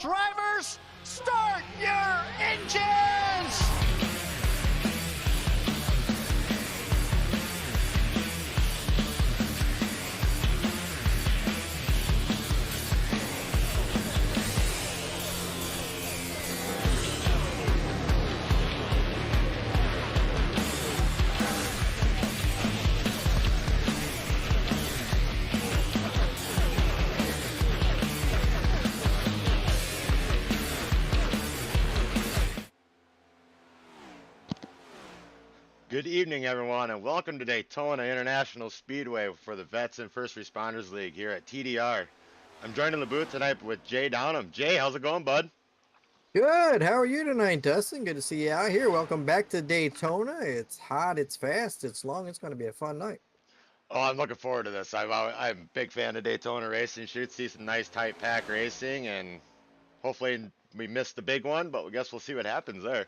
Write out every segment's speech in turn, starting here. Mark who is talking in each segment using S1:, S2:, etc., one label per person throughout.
S1: Drivers, start your engines!
S2: Good evening, everyone, and welcome to Daytona International Speedway for the Vets and First Responders League here at TDR. I'm joined in the booth tonight with Jay Downham. Jay, how's it going, bud?
S3: Good. How are you tonight, Dustin? Good to see you out here. Welcome back to Daytona. It's hot, it's fast, it's long. It's going to be a fun night.
S2: Oh, I'm looking forward to this. I'm a big fan of Daytona racing. Shoot, see some nice tight pack racing, and hopefully we missed the big one, but I guess we'll see what happens there.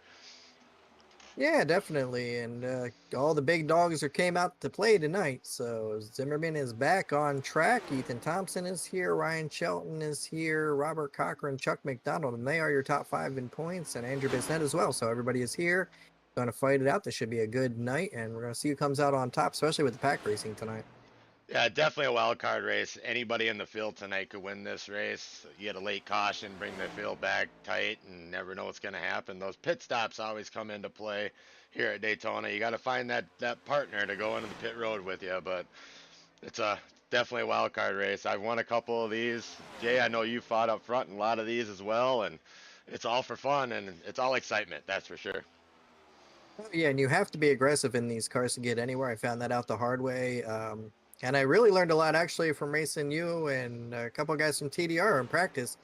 S3: Yeah, definitely. And all the big dogs came out to play tonight. So Zimmerman is back on track. Ethan Thompson is here. Ryan Shelton is here. Robert Cochran, Chuck McDonald, and they are your top five in points. And Andrew Bisnet as well. So everybody is here. Going to fight it out. This should be a good night, and we're going to see who comes out on top, especially with the pack racing tonight.
S2: Yeah, definitely a wild card race. Anybody in the field tonight could win this race. You get a late caution, bring the field back tight, and never know what's going to happen. Those pit stops always come into play here at Daytona. You got to find that partner to go into the pit road with you, but it's definitely a wild card race. I've won a couple of these. Jay, I know you fought up front in a lot of these as well, and it's all for fun, and it's all excitement, that's for sure.
S3: Yeah, and you have to be aggressive in these cars to get anywhere. I found that out the hard way. And I really learned a lot actually from racing you and a couple of guys from TDR in practice.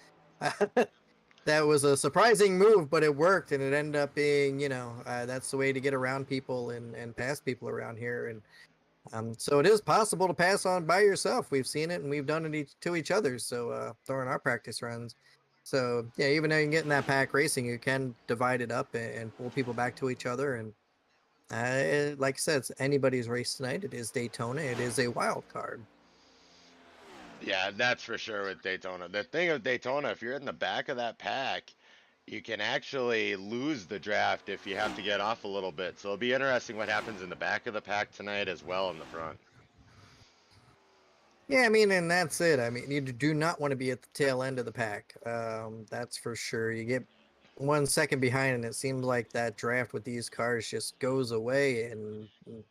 S3: That was a surprising move, but it worked, and it ended up being, that's the way to get around people and pass people around here. And so it is possible to pass on by yourself. We've seen it, and we've done it to each other. So during our practice runs. So yeah, even though you can get in that pack racing, you can divide it up and pull people back to each other. And like I said, it's anybody's race tonight. It is Daytona. It is a wild card.
S2: Yeah, that's for sure with Daytona. The thing with Daytona, if you're in the back of that pack, you can actually lose the draft if you have to get off a little bit. So it'll be interesting what happens in the back of the pack tonight as well in the front.
S3: Yeah, I mean, and that's it. I mean, you do not want to be at the tail end of the pack. That's for sure. You get 1 second behind, and it seems like that draft with these cars just goes away, and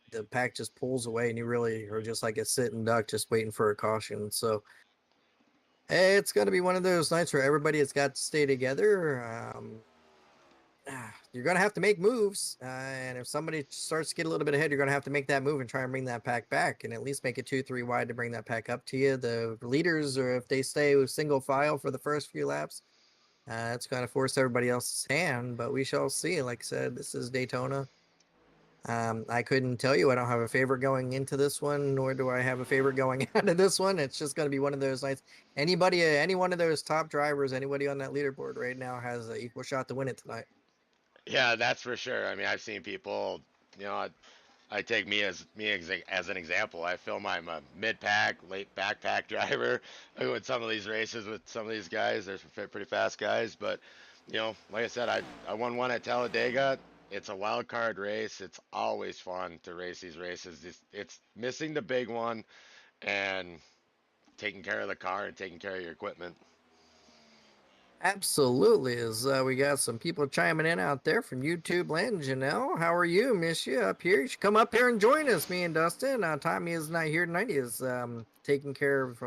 S3: the pack just pulls away, and you really are just like a sitting duck, just waiting for a caution. So it's going to be one of those nights where everybody has got to stay together. You're going to have to make moves, and if somebody starts to get a little bit ahead, you're going to have to make that move and try and bring that pack back, and at least make it 2-3 wide to bring that pack up to you. The leaders, or if they stay with single file for the first few laps, it's going to force everybody else's hand, but we shall see. Like I said, this is Daytona. I couldn't tell you. I don't have a favorite going into this one, nor do I have a favorite going out of this one. It's just going to be one of those nights. Anybody, any one of those top drivers, anybody on that leaderboard right now has an equal shot to win it tonight.
S2: Yeah, that's for sure. I mean, I've seen people, I take me as an example. I feel I'm a mid-pack, late backpack driver. I win some of these races with some of these guys. They're pretty fast guys, but like I said, I won one at Talladega. It's a wild card race. It's always fun to race these races. It's missing the big one and taking care of the car and taking care of your equipment.
S3: Absolutely. As we got some people chiming in out there from YouTube land. Janelle, how are you? Miss you up here. You should come up here and join us, me and Dustin. Tommy is not here tonight. He is taking care of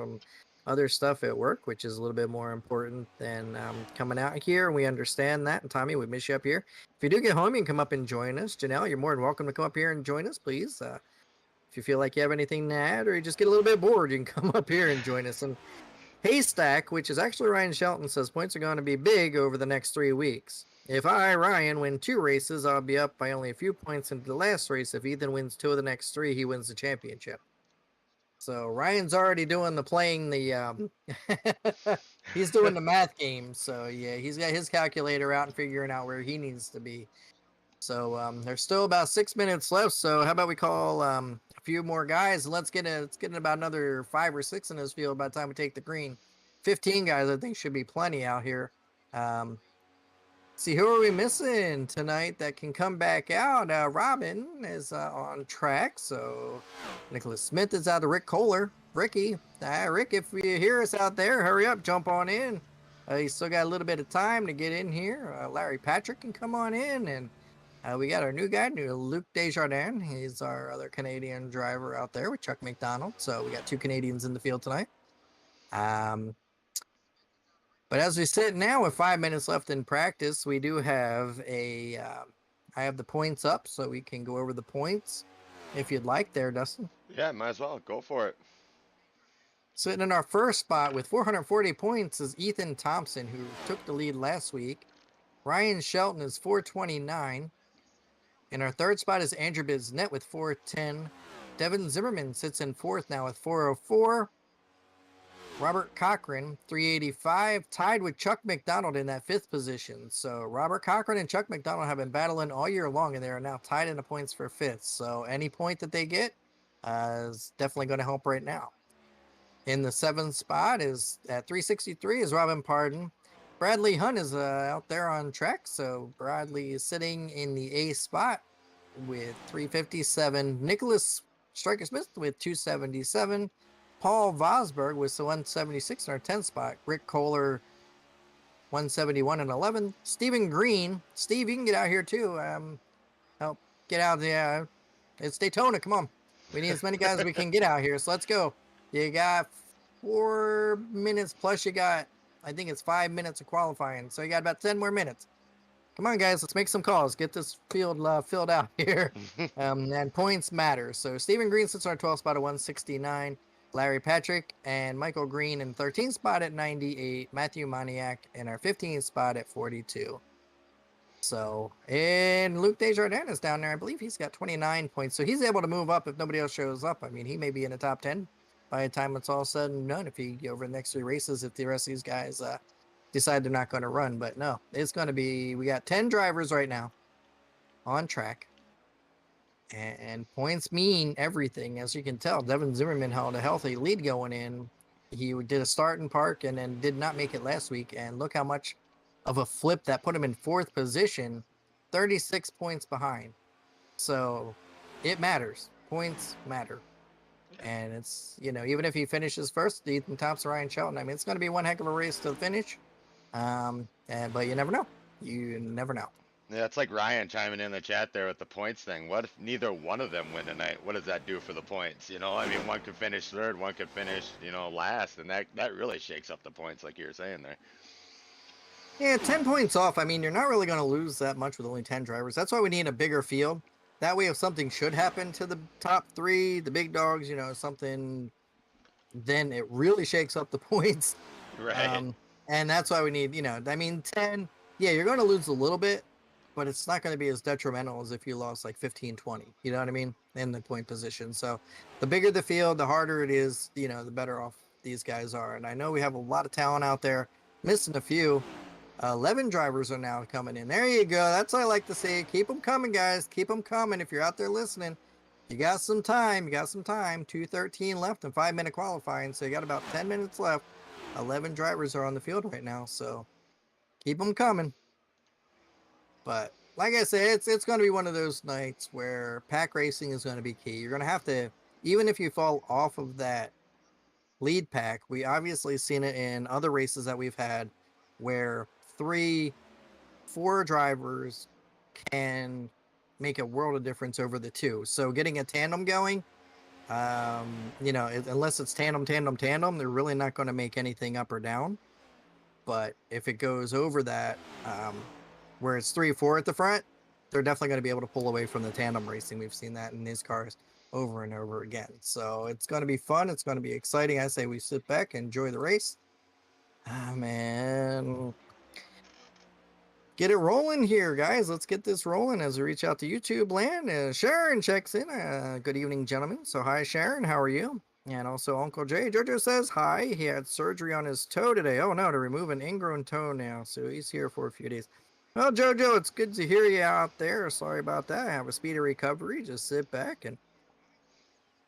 S3: other stuff at work, which is a little bit more important than coming out here. We understand that. And Tommy, we miss you up here. If you do get home, you can come up and join us. Janelle, you're more than welcome to come up here and join us, please. If you feel like you have anything to add, or you just get a little bit bored, you can come up here and join us. And Haystack, which is actually Ryan Shelton, says points are going to be big over the next 3 weeks. If I, Ryan, win 2 races, I'll be up by only a few points into the last race. If Ethan wins 2 of the next 3, he wins the championship. So Ryan's already doing he's doing the math game. So yeah, he's got his calculator out and figuring out where he needs to be. So there's still about 6 minutes left. So how about we call a few more guys, and let's get in about another 5 or 6 in this field by the time we take the green. 15 guys, I think, should be plenty out here. See, who are we missing tonight that can come back out? Robin is on track, so Nicholas Smith is out of Rick Kohler. Ricky, Rick, if you hear us out there, hurry up, jump on in. You still got a little bit of time to get in here. Larry Patrick can come on in, and we got our new guy, Luke Desjardins. He's our other Canadian driver out there with Chuck McDonald. So we got 2 Canadians in the field tonight. But as we sit now with 5 minutes left in practice, we do have I have the points up, so we can go over the points if you'd like there, Dustin.
S2: Yeah, might as well. Go for it.
S3: Sitting in our first spot with 440 points is Ethan Thompson, who took the lead last week. Ryan Shelton is 429. In our third spot is Andrew Bisnet with 410. Devin Zimmerman sits in fourth now with 404. Robert Cochran, 385, tied with Chuck McDonald in that 5th position. So Robert Cochran and Chuck McDonald have been battling all year long, and they are now tied in the points for 5th. So any point that they get is definitely going to help right now. In the 7th spot is at 363 is Robin Pardon. Bradley Hunt is out there on track. So Bradley is sitting in the 8th spot with 357. Nicholas Striker Smith with 277. Paul Vosberg with the 176 in our 10th spot. Rick Kohler, 171 and 11. Stephen Green. Steve, you can get out here too. Help get out there. It's Daytona. Come on. We need as many guys as we can get out here. So let's go. You got 4 minutes plus you got, I think it's 5 minutes of qualifying. So you got about 10 more minutes. Come on, guys. Let's make some calls. Get this field filled out here. And points matter. So Stephen Green sits on our 12th spot at 169. Larry Patrick and Michael Green in 13th spot at 98. Matthew Moniak in our 15th spot at 42. So, and Luke Desjardins is down there. I believe he's got 29 points. So he's able to move up if nobody else shows up. I mean, he may be in the top 10 by the time it's all said and done if he over the next 3 races, if the rest of these guys decide they're not going to run. But no, it's going to be, we got 10 drivers right now on track. And points mean everything. As you can tell, Devin Zimmerman held a healthy lead going in. He did a start in park and then did not make it last week. And look how much of a flip that put him in 4th position, 36 points behind. So it matters. Points matter. And it's, you know, even if he finishes first, Ethan Thompson, Ryan Shelton, I mean, it's going to be one heck of a race to the finish. But you never know. You never know.
S2: Yeah, it's like Ryan chiming in the chat there with the points thing. What if neither one of them win tonight? What does that do for the points? You know, I mean, one could finish 3rd, one could finish, you know, last, and that really shakes up the points, like you were saying there.
S3: Yeah, 10 points off. I mean, you're not really going to lose that much with only 10 drivers. That's why we need a bigger field. That way, if something should happen to the top 3, the big dogs, you know, something, then it really shakes up the points.
S2: Right.
S3: And that's why we need, you know, I mean, 10, yeah, you're going to lose a little bit, but it's not going to be as detrimental as if you lost like 15, 20, you know what I mean, in the point position. So the bigger the field, the harder it is, you know, the better off these guys are. And I know we have a lot of talent out there, missing a few. 11 drivers are now coming in. There you go. That's what I like to see. Keep them coming, guys. Keep them coming. If you're out there listening, you got some time. You got some time. 2:13 left and 5-minute qualifying. So you got about 10 minutes left. 11 drivers are on the field right now. So keep them coming. But like I said, it's going to be one of those nights where pack racing is going to be key. You're going to have to, even if you fall off of that lead pack, we obviously seen it in other races that we've had where 3, 4 drivers can make a world of difference over the 2. So getting a tandem going, you know, unless it's tandem, they're really not going to make anything up or down. But if it goes over that, where it's 3 or 4 at the front, they're definitely going to be able to pull away from the tandem racing. We've seen that in these cars over and over again. So it's going to be fun. It's going to be exciting. I say we sit back, enjoy the race. Man, get it rolling here, guys. Let's get this rolling as we reach out to YouTube land. Sharon checks in. Good evening, gentlemen. So hi, Sharon. How are you? And also Uncle Jay. Jojo says hi. He had surgery on his toe today. Oh no, to remove an ingrown toenail. So he's here for a few days. Well, Jojo, it's good to hear you out there. Sorry about that. Have a speedy recovery. Just sit back and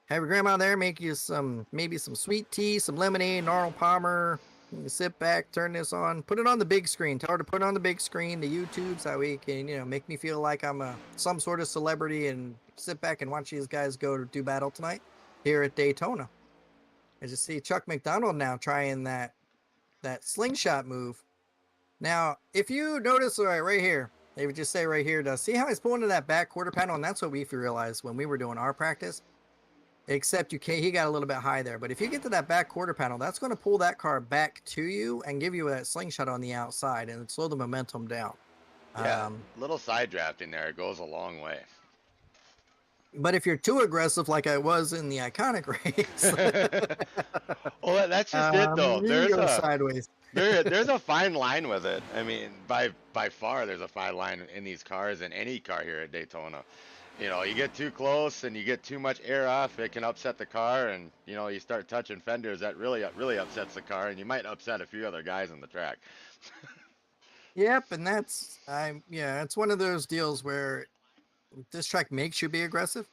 S3: have your grandma there make you maybe some sweet tea, some lemonade, Arnold Palmer, You sit back, turn this on, put it on the big screen. Tell her to put it on the big screen, the YouTube, so we can, make me feel like I'm some sort of celebrity and sit back and watch these guys go to do battle tonight here at Daytona. As you see Chuck McDonald now trying that slingshot move. Now, if you notice right here, they would just say right here, see how he's pulling to that back quarter panel, and that's what we realized when we were doing our practice. Except he got a little bit high there. But if you get to that back quarter panel, that's going to pull that car back to you and give you a slingshot on the outside and slow the momentum down.
S2: Yeah, little side drafting there goes a long way.
S3: But if you're too aggressive, like I was in the iconic race,
S2: well, that's just it though.
S3: you go sideways.
S2: There's a fine line with it. I mean, by far, there's a fine line in these cars, in any car here at Daytona. You get too close and you get too much air off, it can upset the car, and you start touching fenders, that really upsets the car, and you might upset a few other guys on the track.
S3: Yep, and it's one of those deals where this track makes you be aggressive.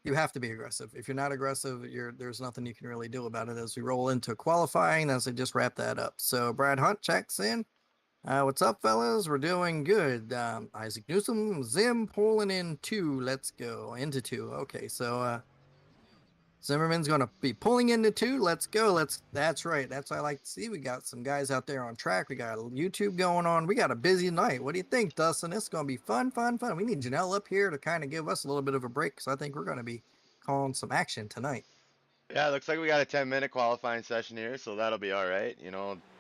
S3: You have to be aggressive. If you're not aggressive, there's nothing you can really do about it. As we roll into qualifying, as I just wrap that up. So Brad Hunt checks in. What's up, fellas? We're doing good. Isaac Newsom, Zim pulling in 2. Let's go into 2. Okay, so Zimmerman's going to be pulling into 2. Let's go. That's right. That's what I like to see. We got some guys out there on track. We got YouTube going on. We got a busy night. What do you think, Dustin? It's going to be fun. We need Janelle up here to kind of give us a little bit of a break, because I think we're going to be calling some action tonight.
S2: Yeah, it looks like we got a 10-minute qualifying session here, so that'll be all right.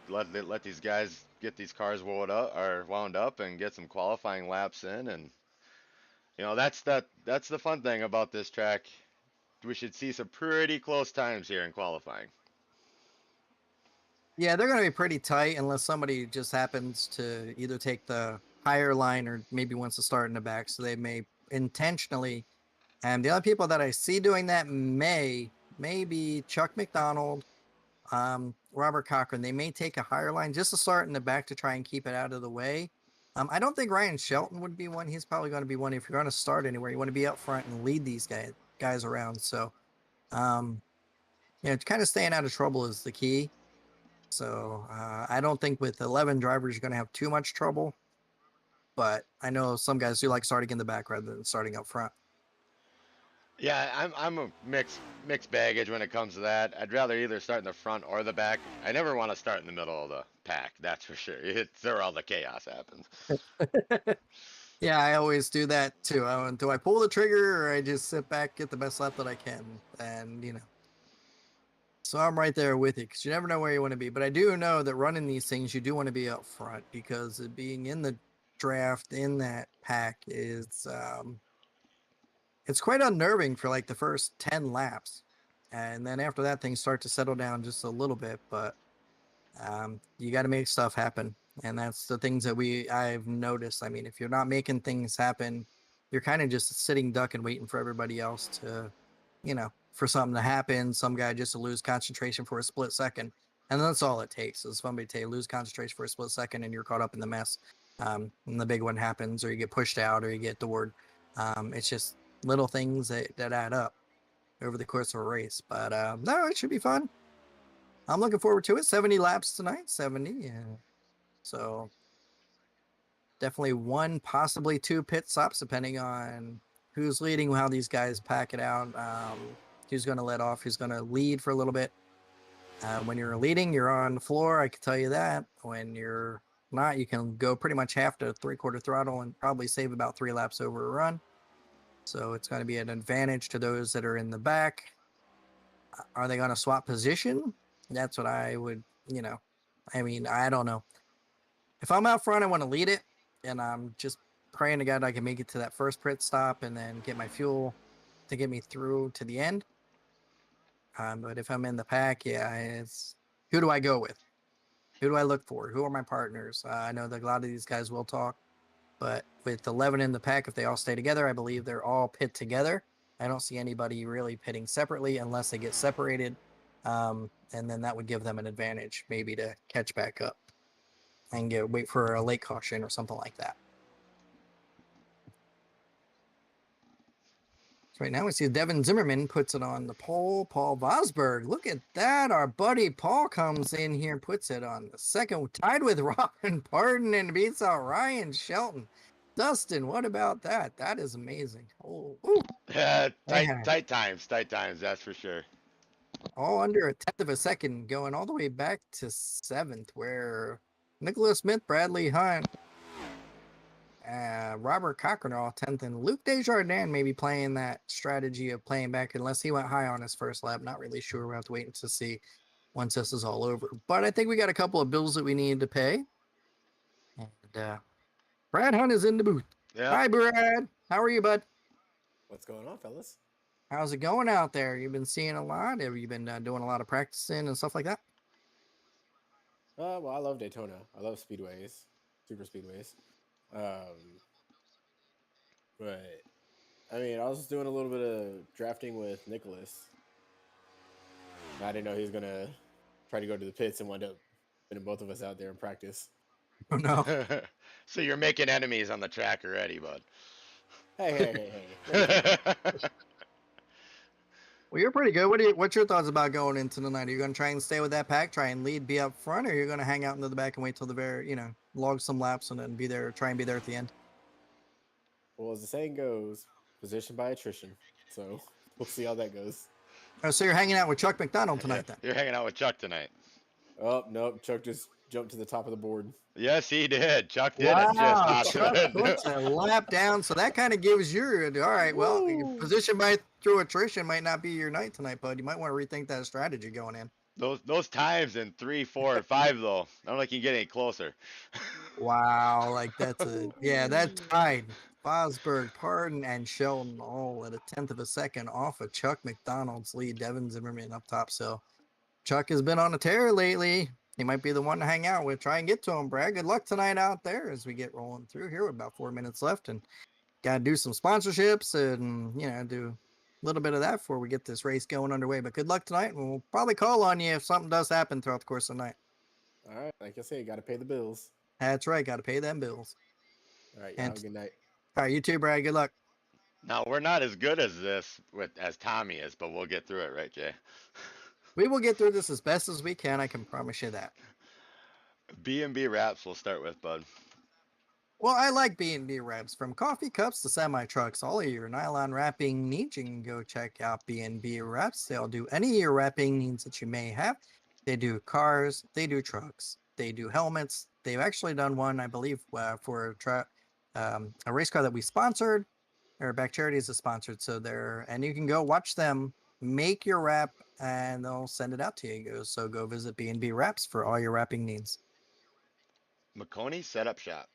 S2: Let these guys get these cars wound up and get some qualifying laps in, and that's the fun thing about this track. We should see some pretty close times here in qualifying.
S3: Yeah, they're going to be pretty tight unless somebody just happens to either take the higher line or maybe wants to start in the back. So they may intentionally. And the other people that I see doing that may be Chuck McDonald, Robert Cochran. They may take a higher line just to start in the back to try and keep it out of the way. I don't think Ryan Shelton would be one. He's probably going to be one. If you're going to start anywhere, you want to be up front and lead these guys around. So, kind of staying out of trouble is the key. So I don't think with 11 drivers you're going to have too much trouble. But I know some guys do like starting in the back rather than starting up front.
S2: Yeah, I'm a mixed baggage when it comes to that. I'd rather either start in the front or the back. I never want to start in the middle of the pack, that's for sure. It's where all the chaos happens.
S3: Yeah, I always do that too. Do I pull the trigger or I just sit back, get the best lap that I can? And, so I'm right there with you, because you never know where you want to be. But I do know that running these things, you do want to be up front, because being in the draft in that pack is it's quite unnerving for like the first 10 laps. And then after that, things start to settle down just a little bit. But you got to make stuff happen. And that's the things that I've noticed. I mean, if you're not making things happen, you're kind of just sitting duck and waiting for everybody else to, for something to happen, some guy just to lose concentration for a split second. And that's all it takes, is somebody to lose concentration for a split second and you're caught up in the mess. And the big one happens, or you get pushed out, or you get doored. It's just little things that add up over the course of a race. But no, it should be fun. I'm looking forward to it. 70 laps tonight, 70. Yeah. So definitely 1, possibly 2 pit stops, depending on who's leading, how these guys pack it out, who's going to let off, who's going to lead for a little bit. When you're leading, you're on the floor, I can tell you that. When you're not, you can go pretty much half to 3/4 throttle and probably save about 3 laps over a run. So it's going to be an advantage to those that are in the back. Are they going to swap position? That's what I would, I mean, I don't know. If I'm out front, I want to lead it, and I'm just praying to God I can make it to that first pit stop and then get my fuel to get me through to the end. But if I'm in the pack, yeah, it's who do I go with? Who do I look for? Who are my partners? I know that a lot of these guys will talk, but with 11 in the pack, if they all stay together, I believe they're all pit together. I don't see anybody really pitting separately unless they get separated. And then that would give them an advantage, maybe to catch back up and wait for a late caution or something like that. Right now we see Devin Zimmerman puts it on the pole. Paul Vosberg, look at that. Our buddy Paul comes in here and puts it on the second, tied with Robin Parton and beats out Ryan Shelton. Dustin, what about that? That is amazing. Oh, ooh,
S2: Tight times, that's for sure.
S3: all under a tenth of a second, going all the way back to seventh, where Nicholas Smith, Bradley Hunt, Robert Cochran are all 10th, and Luke Desjardins may be playing that strategy of playing back unless he went high on his first lap. Not really sure. We'll have to wait to see once this is all over. But I think we got a couple of bills that we need to pay. And Brad Hunt is in the booth.
S2: Yeah.
S3: Hi, Brad. How are you, bud?
S4: What's going on, fellas?
S3: How's it going out there? You've been seeing a lot? Have you been doing a lot of practicing and stuff like that?
S4: Well, I love Daytona. I love speedways, super speedways. But I mean, I was doing a little bit of drafting with Nicholas. I didn't know he was gonna try to go to the pits and wind up putting both of us out there in practice.
S3: Oh no.
S2: So you're making enemies on the track already, bud.
S4: Hey.
S3: Well, you're pretty good. What's your thoughts about going into the night? Are you going to try and stay with that pack, try and lead, be up front, or are you going to hang out into the back and wait till the very, log some laps and then try and be there at the end?
S4: Well, as the saying goes, position by attrition. So we'll see how that goes.
S3: Oh, so you're hanging out with Chuck McDonald tonight then?
S2: You're hanging out with Chuck tonight.
S4: Oh, nope. Chuck just jumped to the top of the board.
S2: Yes, he did. Chuck did.
S3: Wow, Chuck puts a lap down. So that kind of gives you, all right, well, your position through attrition might not be your night tonight, bud. You might want to rethink that strategy going in.
S2: Those times in 3, 4, and 5, though, I don't think you can get any closer.
S3: Wow, like that's that tied. Fosberg, Parton, and Shelton all at a tenth of a second off of Chuck McDonald's lead. Devin Zimmerman up top. So Chuck has been on a tear lately. He might be the one to hang out with. Try and get to him, Brad. Good luck tonight out there as we get rolling through here with about 4 minutes left. And got to do some sponsorships and, do a little bit of that before we get this race going underway. But good luck tonight. And we'll probably call on you if something does happen throughout the course of the night.
S4: All right. Like I said, got to pay the bills.
S3: That's right. Got to pay them bills.
S4: All right. Have a good night.
S3: All right. You too, Brad. Good luck.
S2: Now, we're not as good as this as Tommy is, but we'll get through it, right, Jay?
S3: We will get through this as best as we can. I can promise you that.
S2: B&B wraps we'll start with, bud.
S3: Well, I like B&B wraps. From coffee cups to semi-trucks, all of your nylon wrapping needs, you can go check out B&B wraps. They'll do any of your wrapping needs that you may have. They do cars, they do trucks, they do helmets. They've actually done one, I believe, for a race car that we sponsored, or Back Charities is sponsored. So and you can go watch them make your wrap and they'll send it out to you. So go visit B&B Wraps for all your wrapping needs.
S2: McConey Setup Shop.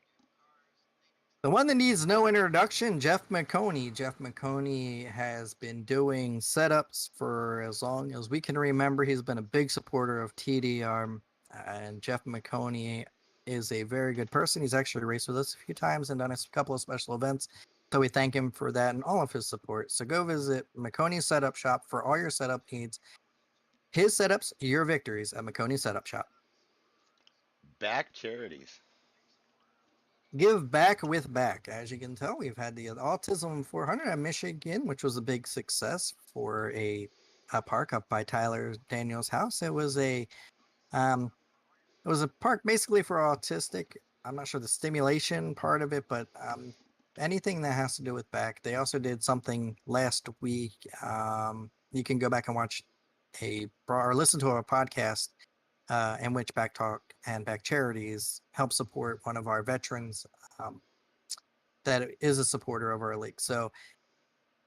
S3: The one that needs no introduction, Jeff McConey. Jeff McConey has been doing setups for as long as we can remember. He's been a big supporter of TDR, and Jeff McConey is a very good person. He's actually raced with us a few times and done a couple of special events. So we thank him for that and all of his support. So go visit McConey's Setup Shop for all your setup needs. His setups, your victories at McConey Setup Shop.
S2: Back Charities.
S3: Give back with back. As you can tell, we've had the Autism 400 at Michigan, which was a big success for a park up by Tyler Daniels' house. It was a park basically for autistic. I'm not sure the stimulation part of it, but anything that has to do with back. They also did something last week. You can go back and watch or listen to a podcast in which Back Talk and Back Charities help support one of our veterans that is a supporter of our league. So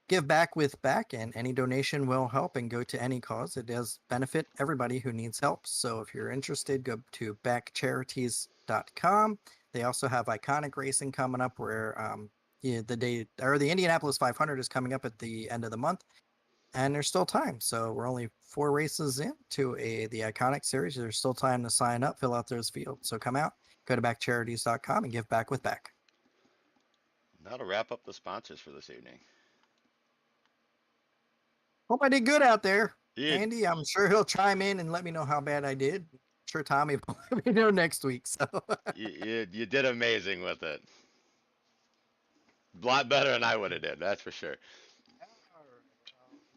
S3: give back with back, and any donation will help and go to any cause. It does benefit everybody who needs help. So if you're interested, go to backcharities.com. They also have Iconic Racing coming up where the Indianapolis 500 is coming up at the end of the month. And there's still time. So we're only 4 races into the Iconic Series. There's still time to sign up, fill out those fields. So come out, go to backcharities.com and give back with back.
S2: That'll wrap up the sponsors for this evening.
S3: Hope I did good out there.
S2: Yeah.
S3: Andy, I'm sure he'll chime in and let me know how bad I did. I'm sure Tommy will let me know next week. So
S2: you did amazing with it. A lot better than I would have did, that's for sure.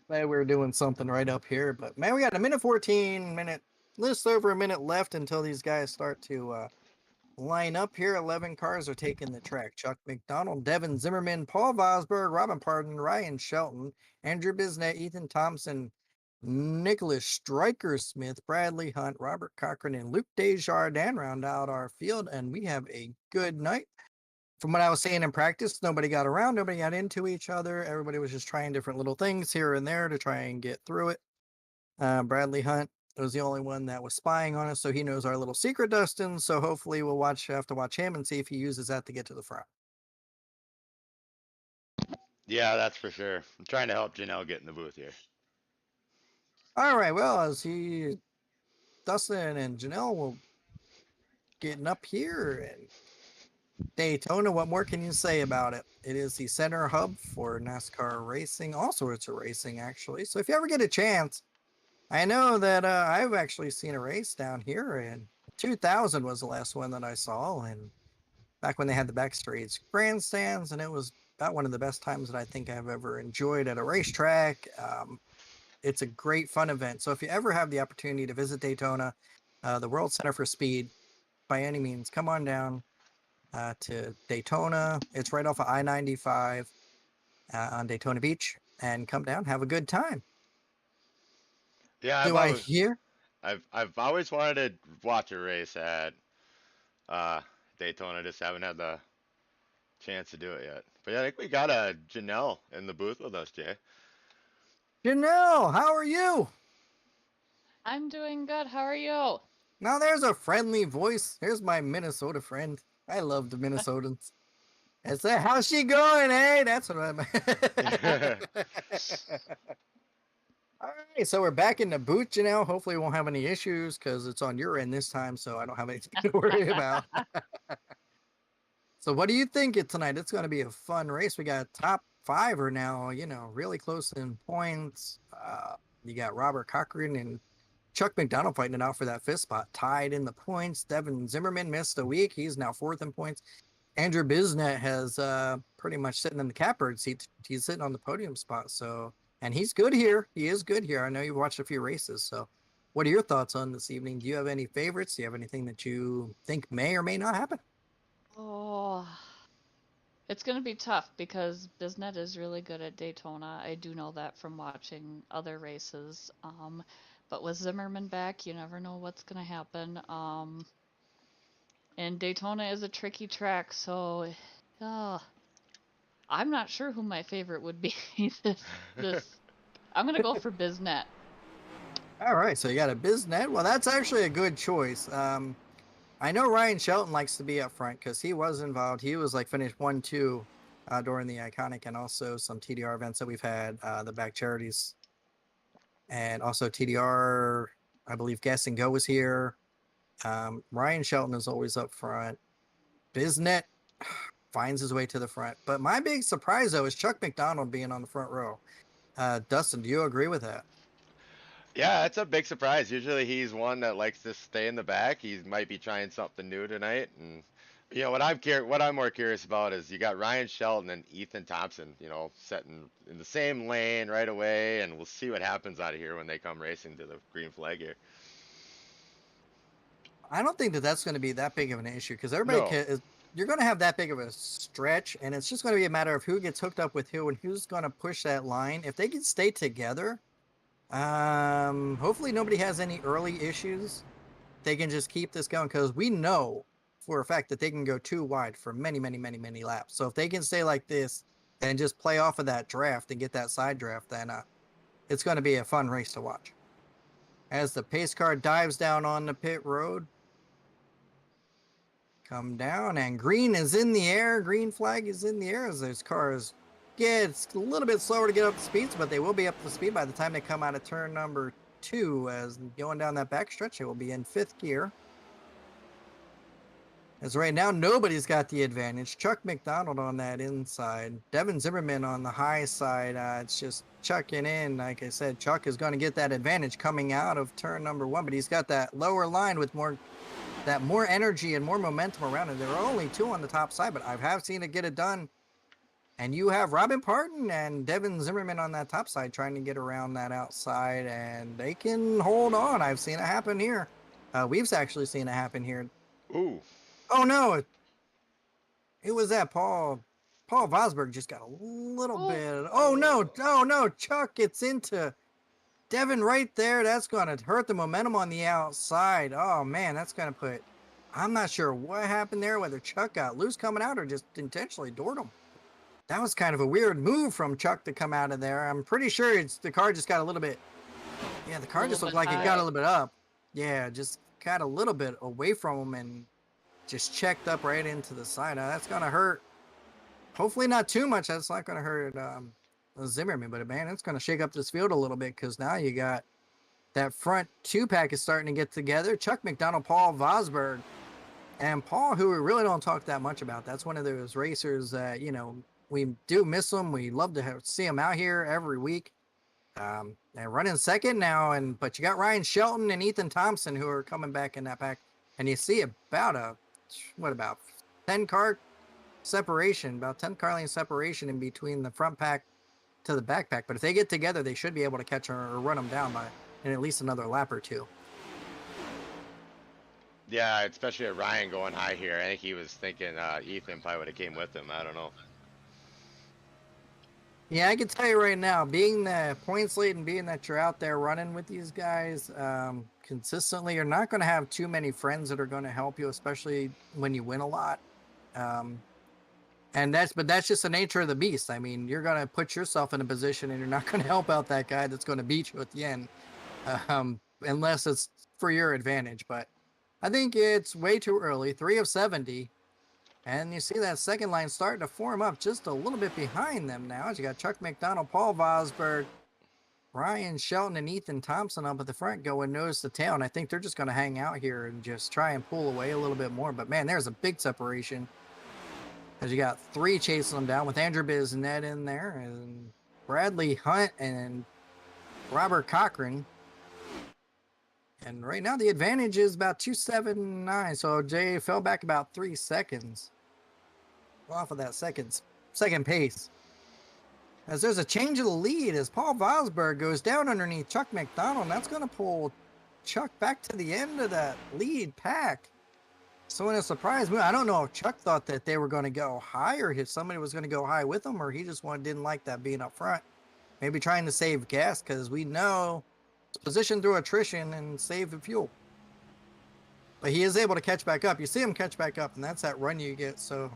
S3: Maybe we were doing something right up here, but man, we got a minute 14 minute, just over a minute left until these guys start to line up here. 11 cars are taking the track. Chuck McDonald, Devin Zimmerman, Paul Vosberg, Robin Pardon, Ryan Shelton, Andrew Bisnet, Ethan Thompson, Nicholas Stryker Smith, Bradley Hunt, Robert Cochran, and Luke Desjardins round out our field, and we have a good night. From what I was saying in practice, nobody got around, nobody got into each other. Everybody was just trying different little things here and there to try and get through it. Bradley Hunt was the only one that was spying on us, so he knows our little secret, Dustin. So hopefully we'll have to watch him and see if he uses that to get to the front.
S2: Yeah, that's for sure. I'm trying to help Janelle get in the booth here.
S3: All right, well, Dustin and Janelle will getting up here and Daytona, what more can you say about it? It is the center hub for NASCAR racing, all sorts of racing, actually. So if you ever get a chance, I know that I've actually seen a race down here, and 2000 was the last one that I saw, and back when they had the backstage grandstands, and it was about one of the best times that I think I've ever enjoyed at a racetrack. It's a great fun event. So if you ever have the opportunity to visit Daytona, the World Center for Speed, by any means, come on down to Daytona. It's right off of I-95 on Daytona Beach, and come down, have a good time.
S2: Yeah,
S3: Do I hear?
S2: I've always wanted to watch a race at Daytona, just haven't had the chance to do it yet. But yeah, I think we got a Janelle in the booth with us, Jay.
S3: Janelle, how are you?
S5: I'm doing good. How are you?
S3: Now there's a friendly voice. Here's my Minnesota friend. I love the Minnesotans. It's a, how's she going, hey? That's what I'm. All right, so we're back in the booth, Janelle. Hopefully, we won't have any issues because it's on your end this time, so I don't have anything to worry about. So, what do you think it tonight? It's going to be a fun race. We got top fiver now, really close in points. You got Robert Cochran and Chuck McDonald fighting it out for that fifth spot, tied in the points. Devin Zimmerman missed a week. He's now fourth in points. Andrew Bisnet has pretty much sitting in the catbird seat. He's sitting on the podium spot. So, and he's good here. He is good here. I know you've watched a few races. So, what are your thoughts on this evening? Do you have any favorites? Do you have anything that you think may or may not happen?
S5: Oh, it's going to be tough because Bisnet is really good at Daytona. I do know that from watching other races. But with Zimmerman back, you never know what's going to happen. And Daytona is a tricky track, so I'm not sure who my favorite would be. I'm going to go for Bisnet.
S3: All right, so you got a Bisnet. Well, that's actually a good choice. I know Ryan Shelton likes to be up front because he was involved. He was finished 1-2 during the Iconic and also some TDR events that we've had, the back charities. And also TDR, I believe Gas and Go was here. Ryan Shelton is always up front. Bisnet finds his way to the front. But my big surprise, though, is Chuck McDonald being on the front row. Dustin, do you agree with that?
S2: Yeah, it's a big surprise. Usually he's one that likes to stay in the back. He might be trying something new tonight. And what I'm more curious about is you got Ryan Shelton and Ethan Thompson, setting in the same lane right away, and we'll see what happens out of here when they come racing to the green flag here.
S3: I don't think that that's going to be that big of an issue because everybody you're going to have that big of a stretch, and it's just going to be a matter of who gets hooked up with who and who's going to push that line. If they can stay together, hopefully nobody has any early issues. They can just keep this going because we know for a fact that they can go too wide for many, many, many, many laps. So if they can stay like this and just play off of that draft and get that side draft, then it's going to be a fun race to watch. As the pace car dives down on the pit road, come down, and green is in the air. Green flag is in the air as those cars it's a little bit slower to get up to speeds, but they will be up to speed by the time they come out of turn number 2. As going down that back stretch, they will be in 5th gear. As right now, nobody's got the advantage. Chuck McDonald on that inside. Devin Zimmerman on the high side. It's just chucking in. Like I said, Chuck is going to get that advantage coming out of turn number 1, but he's got that lower line with more energy and more momentum around it. There are only 2 on the top side, but I have seen it get it done. And you have Robin Parton and Devin Zimmerman on that top side trying to get around that outside, and they can hold on. I've seen it happen here. We've actually seen it happen here.
S2: Ooh.
S3: Oh no, it was that Paul Vosberg just got a little bit. Oh no, Chuck gets into Devin right there. That's going to hurt the momentum on the outside. Oh man, that's going to put. I'm not sure what happened there, whether Chuck got loose coming out or just intentionally doored him. That was kind of a weird move from Chuck to come out of there. I'm pretty sure the car just got a little bit. Yeah, the car just looked like it got a little bit up. Yeah, just got a little bit away from him and just checked up right into the side. Now, that's going to hurt. Hopefully not too much. That's not going to hurt Zimmerman. But, man, it's going to shake up this field a little bit because now you got that front two-pack is starting to get together. Chuck McDonald, Paul Vosberg. And Paul, who we really don't talk that much about. That's one of those racers that, we do miss him. We love to see him out here every week. And running second now, but you got Ryan Shelton and Ethan Thompson who are coming back in that pack. And you see about 10 car separation, about 10 car lane separation in between the front pack to the back pack. But if they get together, they should be able to catch or run them down in at least another lap or two.
S2: Yeah, especially at Ryan going high here. I think he was thinking Ethan probably would have came with him. I don't know.
S3: Yeah, I can tell you right now, being the points lead and being that you're out there running with these guys consistently, you're not going to have too many friends that are going to help you, especially when you win a lot. But that's just the nature of the beast. I mean, you're going to put yourself in a position and you're not going to help out that guy that's going to beat you at the end, unless it's for your advantage. But I think it's way too early, 3 of 70. And you see that second line starting to form up just a little bit behind them now. You got Chuck McDonald, Paul Vosberg, Ryan Shelton, and Ethan Thompson up at the front going nose to tail. And I think they're just going to hang out here and just try and pull away a little bit more. But, man, there's a big separation. As you got 3 chasing them down with Andrew Biznett in there and Bradley Hunt and Robert Cochran. And right now the advantage is about 279. So Jay fell back about 3 seconds off of that second pace. As there's a change of the lead as Paul Vosberg goes down underneath Chuck McDonald. And that's going to pull Chuck back to the end of that lead pack. So in a surprise move, I don't know if Chuck thought that they were going to go high or if somebody was going to go high with him, or he just didn't like that being up front. Maybe trying to save gas because we know position through attrition and save the fuel. But he is able to catch back up. You see him catch back up, and that's that run you get. So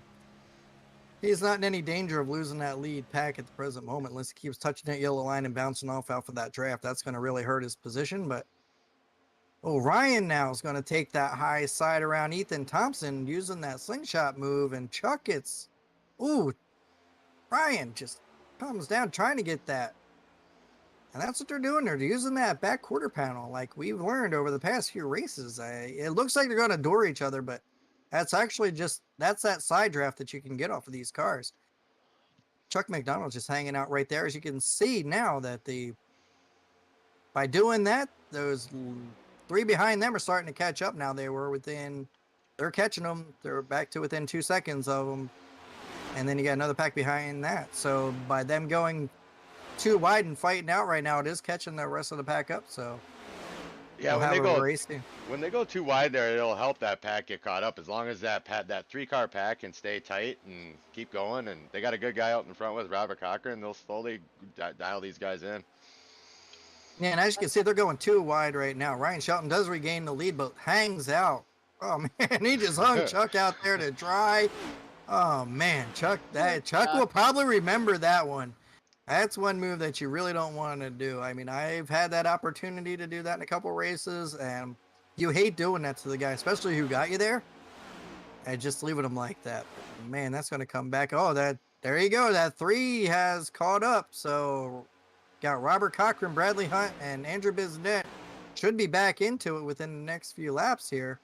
S3: he's not in any danger of losing that lead pack at the present moment unless he keeps touching that yellow line and bouncing off out for that draft. That's going to really hurt his position. But Ryan now is going to take that high side around Ethan Thompson using that slingshot move, and Chuck gets, Ryan just comes down trying to get that. And that's what they're doing. They're using that back quarter panel like we've learned over the past few races. It looks like they're going to door each other, but that's actually that's that side draft that you can get off of these cars. Chuck McDonald's just hanging out right there. As you can see now that by doing that, those 3 behind them are starting to catch up now. They're catching them. They're back to within 2 seconds of them. And then you got another pack behind that. So by them going too wide and fighting out right now, it is catching the rest of the pack up. So
S2: yeah, when they go too wide there, it'll help that pack get caught up as long as that 3-car pack can stay tight and keep going. And they got a good guy out in front with Robert Cochran. They'll slowly dial these guys in.
S3: Yeah, and as you can see, they're going too wide right now. Ryan Shelton does regain the lead, but hangs out. Oh man, he just hung Chuck out there to dry. Oh man, Chuck will probably remember that one. That's one move that you really don't want to do. I mean, I've had that opportunity to do that in a couple races, and you hate doing that to the guy, especially who got you there, and just leaving him like that. But, man, that's going to come back. Oh, there you go. That 3 has caught up. So got Robert Cochran, Bradley Hunt, and Andrew Biznett should be back into it within the next few laps here.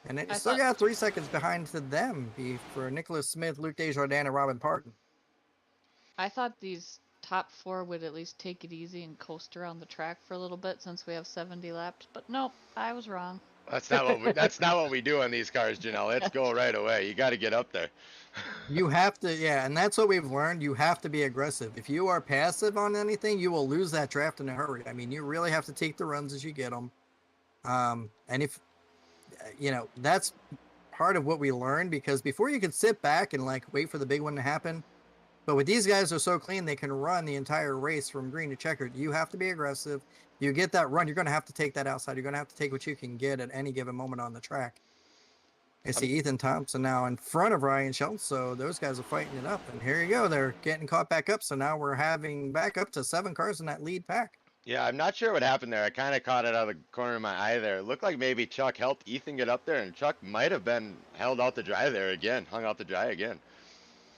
S3: And it still got 3 seconds behind to them for Nicholas Smith, Luke Desjardins, and Robin Parton.
S5: I thought these top 4 would at least take it easy and coast around the track for a little bit since we have 70 laps, but nope, I was wrong.
S2: That's not what we do on these cars, Janelle. Let's go right away. You got to get up there.
S3: You have to, yeah, and that's what we've learned. You have to be aggressive. If you are passive on anything, you will lose that draft in a hurry. I mean, you really have to take the runs as you get them. And if, that's part of what we learned, because before you could sit back and like wait for the big one to happen. But with these guys, are so clean, they can run the entire race from green to checkered. You have to be aggressive. You get that run, you're going to have to take that outside. You're going to have to take what you can get at any given moment on the track. I see Ethan Thompson now in front of Ryan Shelton, so those guys are fighting it up. And here you go. They're getting caught back up. So now we're having back up to 7 cars in that lead pack.
S2: Yeah, I'm not sure what happened there. I kind of caught it out of the corner of my eye there. It looked like maybe Chuck helped Ethan get up there, and Chuck might have been held out to dry there again, hung out to dry again.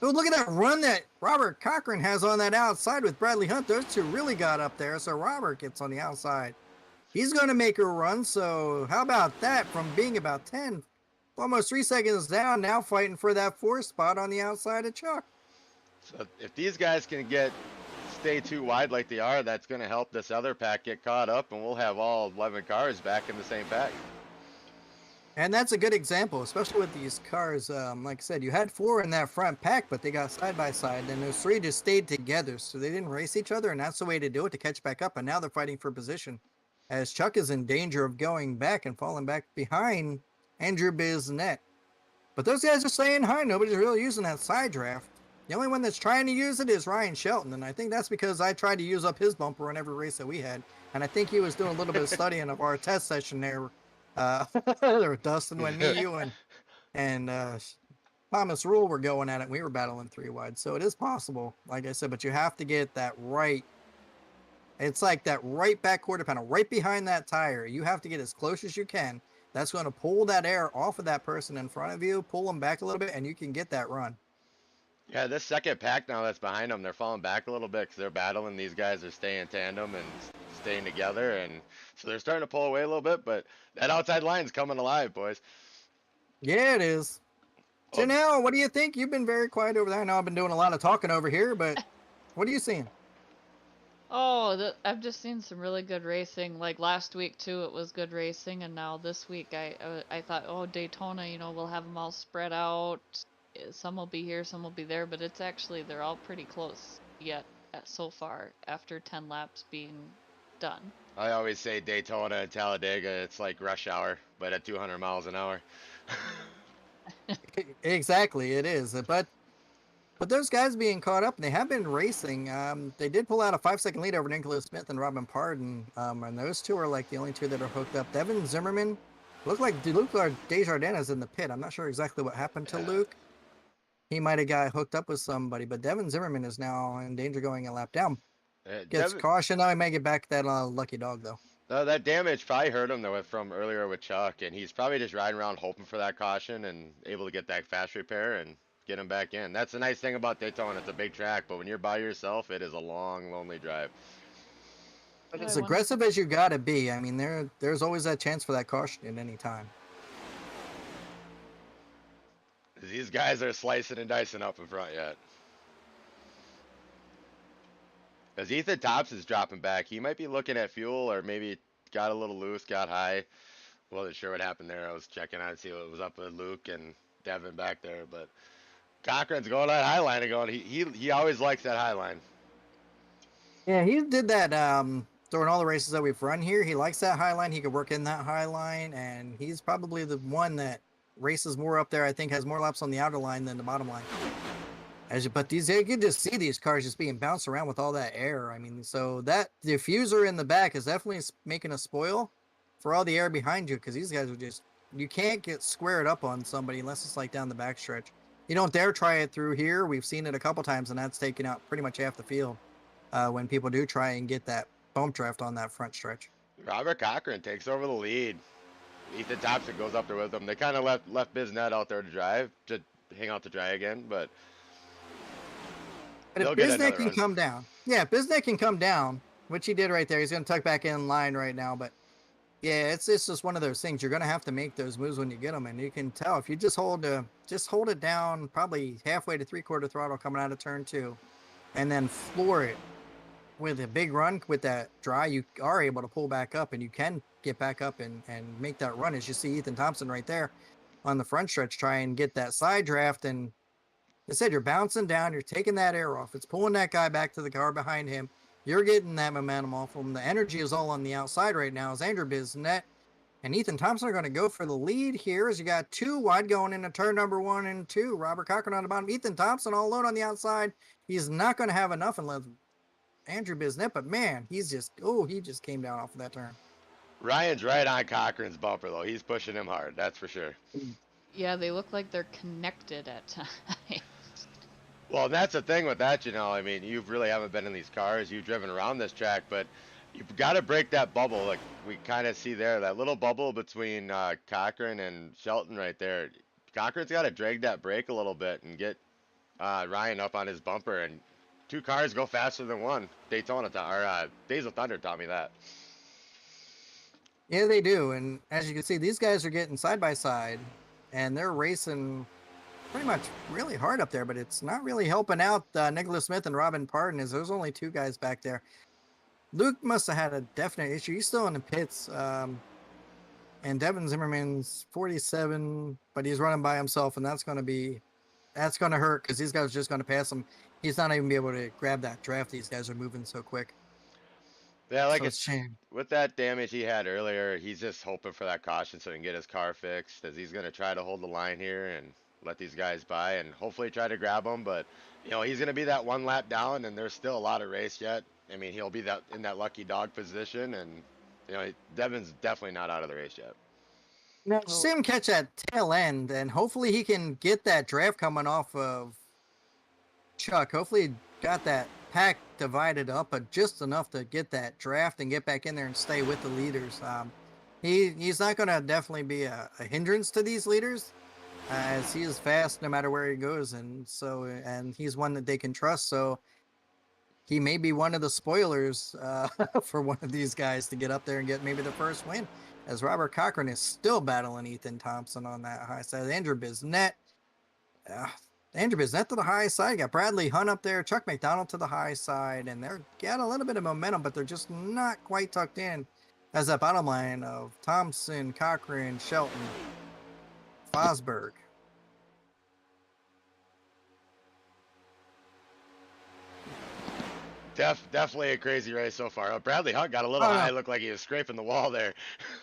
S3: Oh, look at that run that Robert Cochran has on that outside with Bradley Hunt. Those two really got up there, so Robert gets on the outside. He's going to make a run, so how about that from being about 10, almost 3 seconds down, now fighting for that 4th spot on the outside of Chuck.
S2: So if these guys can stay too wide like they are, that's going to help this other pack get caught up, and we'll have all 11 cars back in the same pack.
S3: And that's a good example, especially with these cars. Like I said, you had 4 in that front pack, but they got side by side, and those 3 just stayed together, so they didn't race each other, and that's the way to do it, to catch back up. And now they're fighting for position, as Chuck is in danger of going back and falling back behind Andrew Biznett. But those guys are staying high. Nobody's really using that side draft. The only one that's trying to use it is Ryan Shelton, and I think that's because I tried to use up his bumper on every race that we had, and I think he was doing a little bit of studying of our test session there. There was Dustin, when me, you, and Thomas Rule were going at it. We were battling 3 wide, so it is possible, like I said, but you have to get that right. It's like that right back quarter panel, right behind that tire. You have to get as close as you can. That's going to pull that air off of that person in front of you, pull them back a little bit, and you can get that run.
S2: Yeah, this second pack now that's behind them, they're falling back a little bit because they're battling. These guys are staying tandem and staying together, and so they're starting to pull away a little bit, but that outside line's coming alive, boys.
S3: Yeah, it is. Janelle, what do you think? You've been very quiet over there. I know I've been doing a lot of talking over here, but what are you seeing?
S5: Oh, I've just seen some really good racing. Like last week too, it was good racing, and now this week I thought, oh, Daytona, we'll have them all spread out. Some will be here, some will be there, but it's actually, they're all pretty close yet so far after 10 laps being done.
S2: I always say Daytona and Talladega, it's like rush hour, but at 200 miles an hour.
S3: Exactly, it is. But those guys being caught up, and they have been racing. They did pull out a 5-second lead over Nicholas Smith and Robin Pardon, and those two are like the only 2 that are hooked up. Devin Zimmerman, looked like Luke Desjardins is in the pit. I'm not sure exactly what happened to Luke. He might have got hooked up with somebody, but Devin Zimmerman is now in danger going a lap down. Gets caution. Now he may get back that lucky dog, though.
S2: That damage probably hurt him though from earlier with Chuck, and he's probably just riding around hoping for that caution and able to get that fast repair and get him back in. That's the nice thing about Daytona. It's a big track, but when you're by yourself, it is a long, lonely drive.
S3: But as aggressive as you got to be, I mean, there's always that chance for that caution at any time.
S2: These guys are slicing and dicing up in front yet. As Ethan Thompson's dropping back, he might be looking at fuel, or maybe got a little loose, got high. Wasn't sure what happened there. I was checking out to see what was up with Luke and Devin back there, but Cochran's going that high line and going. He always likes that high line.
S3: Yeah, he did that during all the races that we've run here. He likes that high line. He could work in that high line, and he's probably the one that races more up there. I think has more laps on the outer line than the bottom line. But you can just see these cars just being bounced around with all that air. I mean, so that diffuser in the back is definitely making a spoil for all the air behind you, because these guys are just, you can't get squared up on somebody unless it's like down the backstretch. You don't dare try it through here. We've seen it a couple times, and that's taken out pretty much half the field when people do try and get that bump draft on that front stretch.
S2: Robert Cochran takes over the lead. Ethan Thompson goes up there with him. They kind of left Biznett out there to drive, to hang out to dry again, but
S3: if Biznett can come down. Yeah, Biznett can come down, which he did right there. He's going to tuck back in line right now, but yeah, it's just one of those things. You're going to have to make those moves when you get them, and you can tell if you just hold it down probably halfway to 3/4 throttle coming out of turn 2, and then floor it with a big run with that dry, you are able to pull back up, and you can get back up and make that run. As you see Ethan Thompson right there on the front stretch, try and get that side draft. And I said, you're bouncing down, you're taking that air off. It's pulling that guy back to the car behind him. You're getting that momentum off him. The energy is all on the outside right now as Andrew Bisnet and Ethan Thompson are going to go for the lead here as you got 2 wide going into turn number 1 and 2. Robert Cochran on the bottom. Ethan Thompson all alone on the outside. He's not going to have enough unless Andrew Bisnet, but man, he just came down off of that turn.
S2: Ryan's right on Cochran's bumper, though. He's pushing him hard, that's for sure.
S5: Yeah, they look like they're connected at times.
S2: Well, and that's the thing with that, I mean, you really haven't been in these cars. You've driven around this track, but you've got to break that bubble. Like we kind of see there, that little bubble between Cochran and Shelton right there. Cochran's got to drag that brake a little bit and get Ryan up on his bumper. And 2 cars go faster than one. Days of Thunder taught me that.
S3: Yeah, they do. And as you can see, these guys are getting side by side, and they're racing pretty much really hard up there, but it's not really helping out Nicholas Smith and Robin Pardon, as there's only 2 guys back there. Luke must have had a definite issue. He's still in the pits. And Devin Zimmerman's 47, but he's running by himself, and that's going to hurt because these guys are just going to pass him. He's not even be able to grab that draft. These guys are moving so quick.
S2: Yeah, like
S3: So it's a shame.
S2: with that damage he had earlier, he's just hoping for that caution so he can get his car fixed, as he's going to try to hold the line here and let these guys by and hopefully try to grab them. But, he's going to be that 1 lap down, and there's still a lot of race yet. I mean, he'll be in that lucky dog position, and, Devin's definitely not out of the race yet.
S3: Now, see him catch that tail end, and hopefully he can get that draft coming off of Chuck. Hopefully he got that pack divided up, but just enough to get that draft and get back in there and stay with the leaders. He's not going to definitely be a hindrance to these leaders, as he is fast no matter where he goes, and he's one that they can trust. So he may be one of the spoilers for one of these guys to get up there and get maybe the first win, as Robert Cochran is still battling Ethan Thompson on that high side. Andrew Bisnet to the high side. Got Bradley Hunt up there, Chuck McDonald to the high side, and they're got a little bit of momentum, but they're just not quite tucked in as that bottom line of Thompson, Cochran, Shelton, Fosberg.
S2: Definitely a crazy race so far. Bradley Hunt got a little high. Looked like he was scraping the wall there.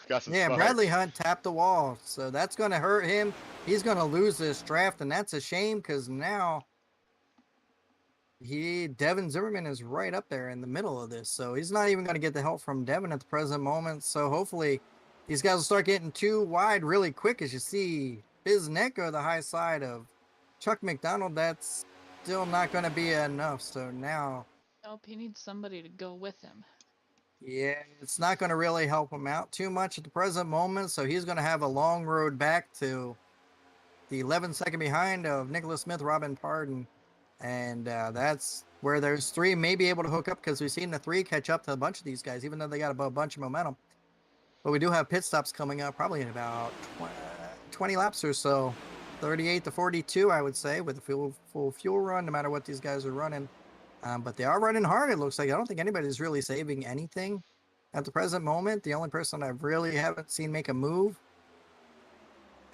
S2: Got some spark.
S3: Bradley Hunt tapped the wall, so that's going to hurt him. He's going to lose this draft, and that's a shame because now Devin Zimmerman is right up there in the middle of this, so he's not even going to get the help from Devin at the present moment. So hopefully these guys will start getting 2 wide really quick, as you see Bisnet go to the high side of Chuck McDonald. That's still not going to be enough. So now,
S5: Nope, he needs somebody to go with him.
S3: yeah, it's not going to really help him out too much at the present moment. So he's going to have a long road back to the 11-second behind of Nicholas Smith, Robin Pardon. And that's where those 3 may be able to hook up, because we've seen the 3 catch up to a bunch of these guys, even though they got a bunch of momentum. But we do have pit stops coming up probably in about 20 laps or so. 38 to 42, I would say, with a full fuel run, no matter what these guys are running. But they are running hard, it looks like. I don't think anybody's really saving anything at the present moment. The only person I really haven't seen make a move.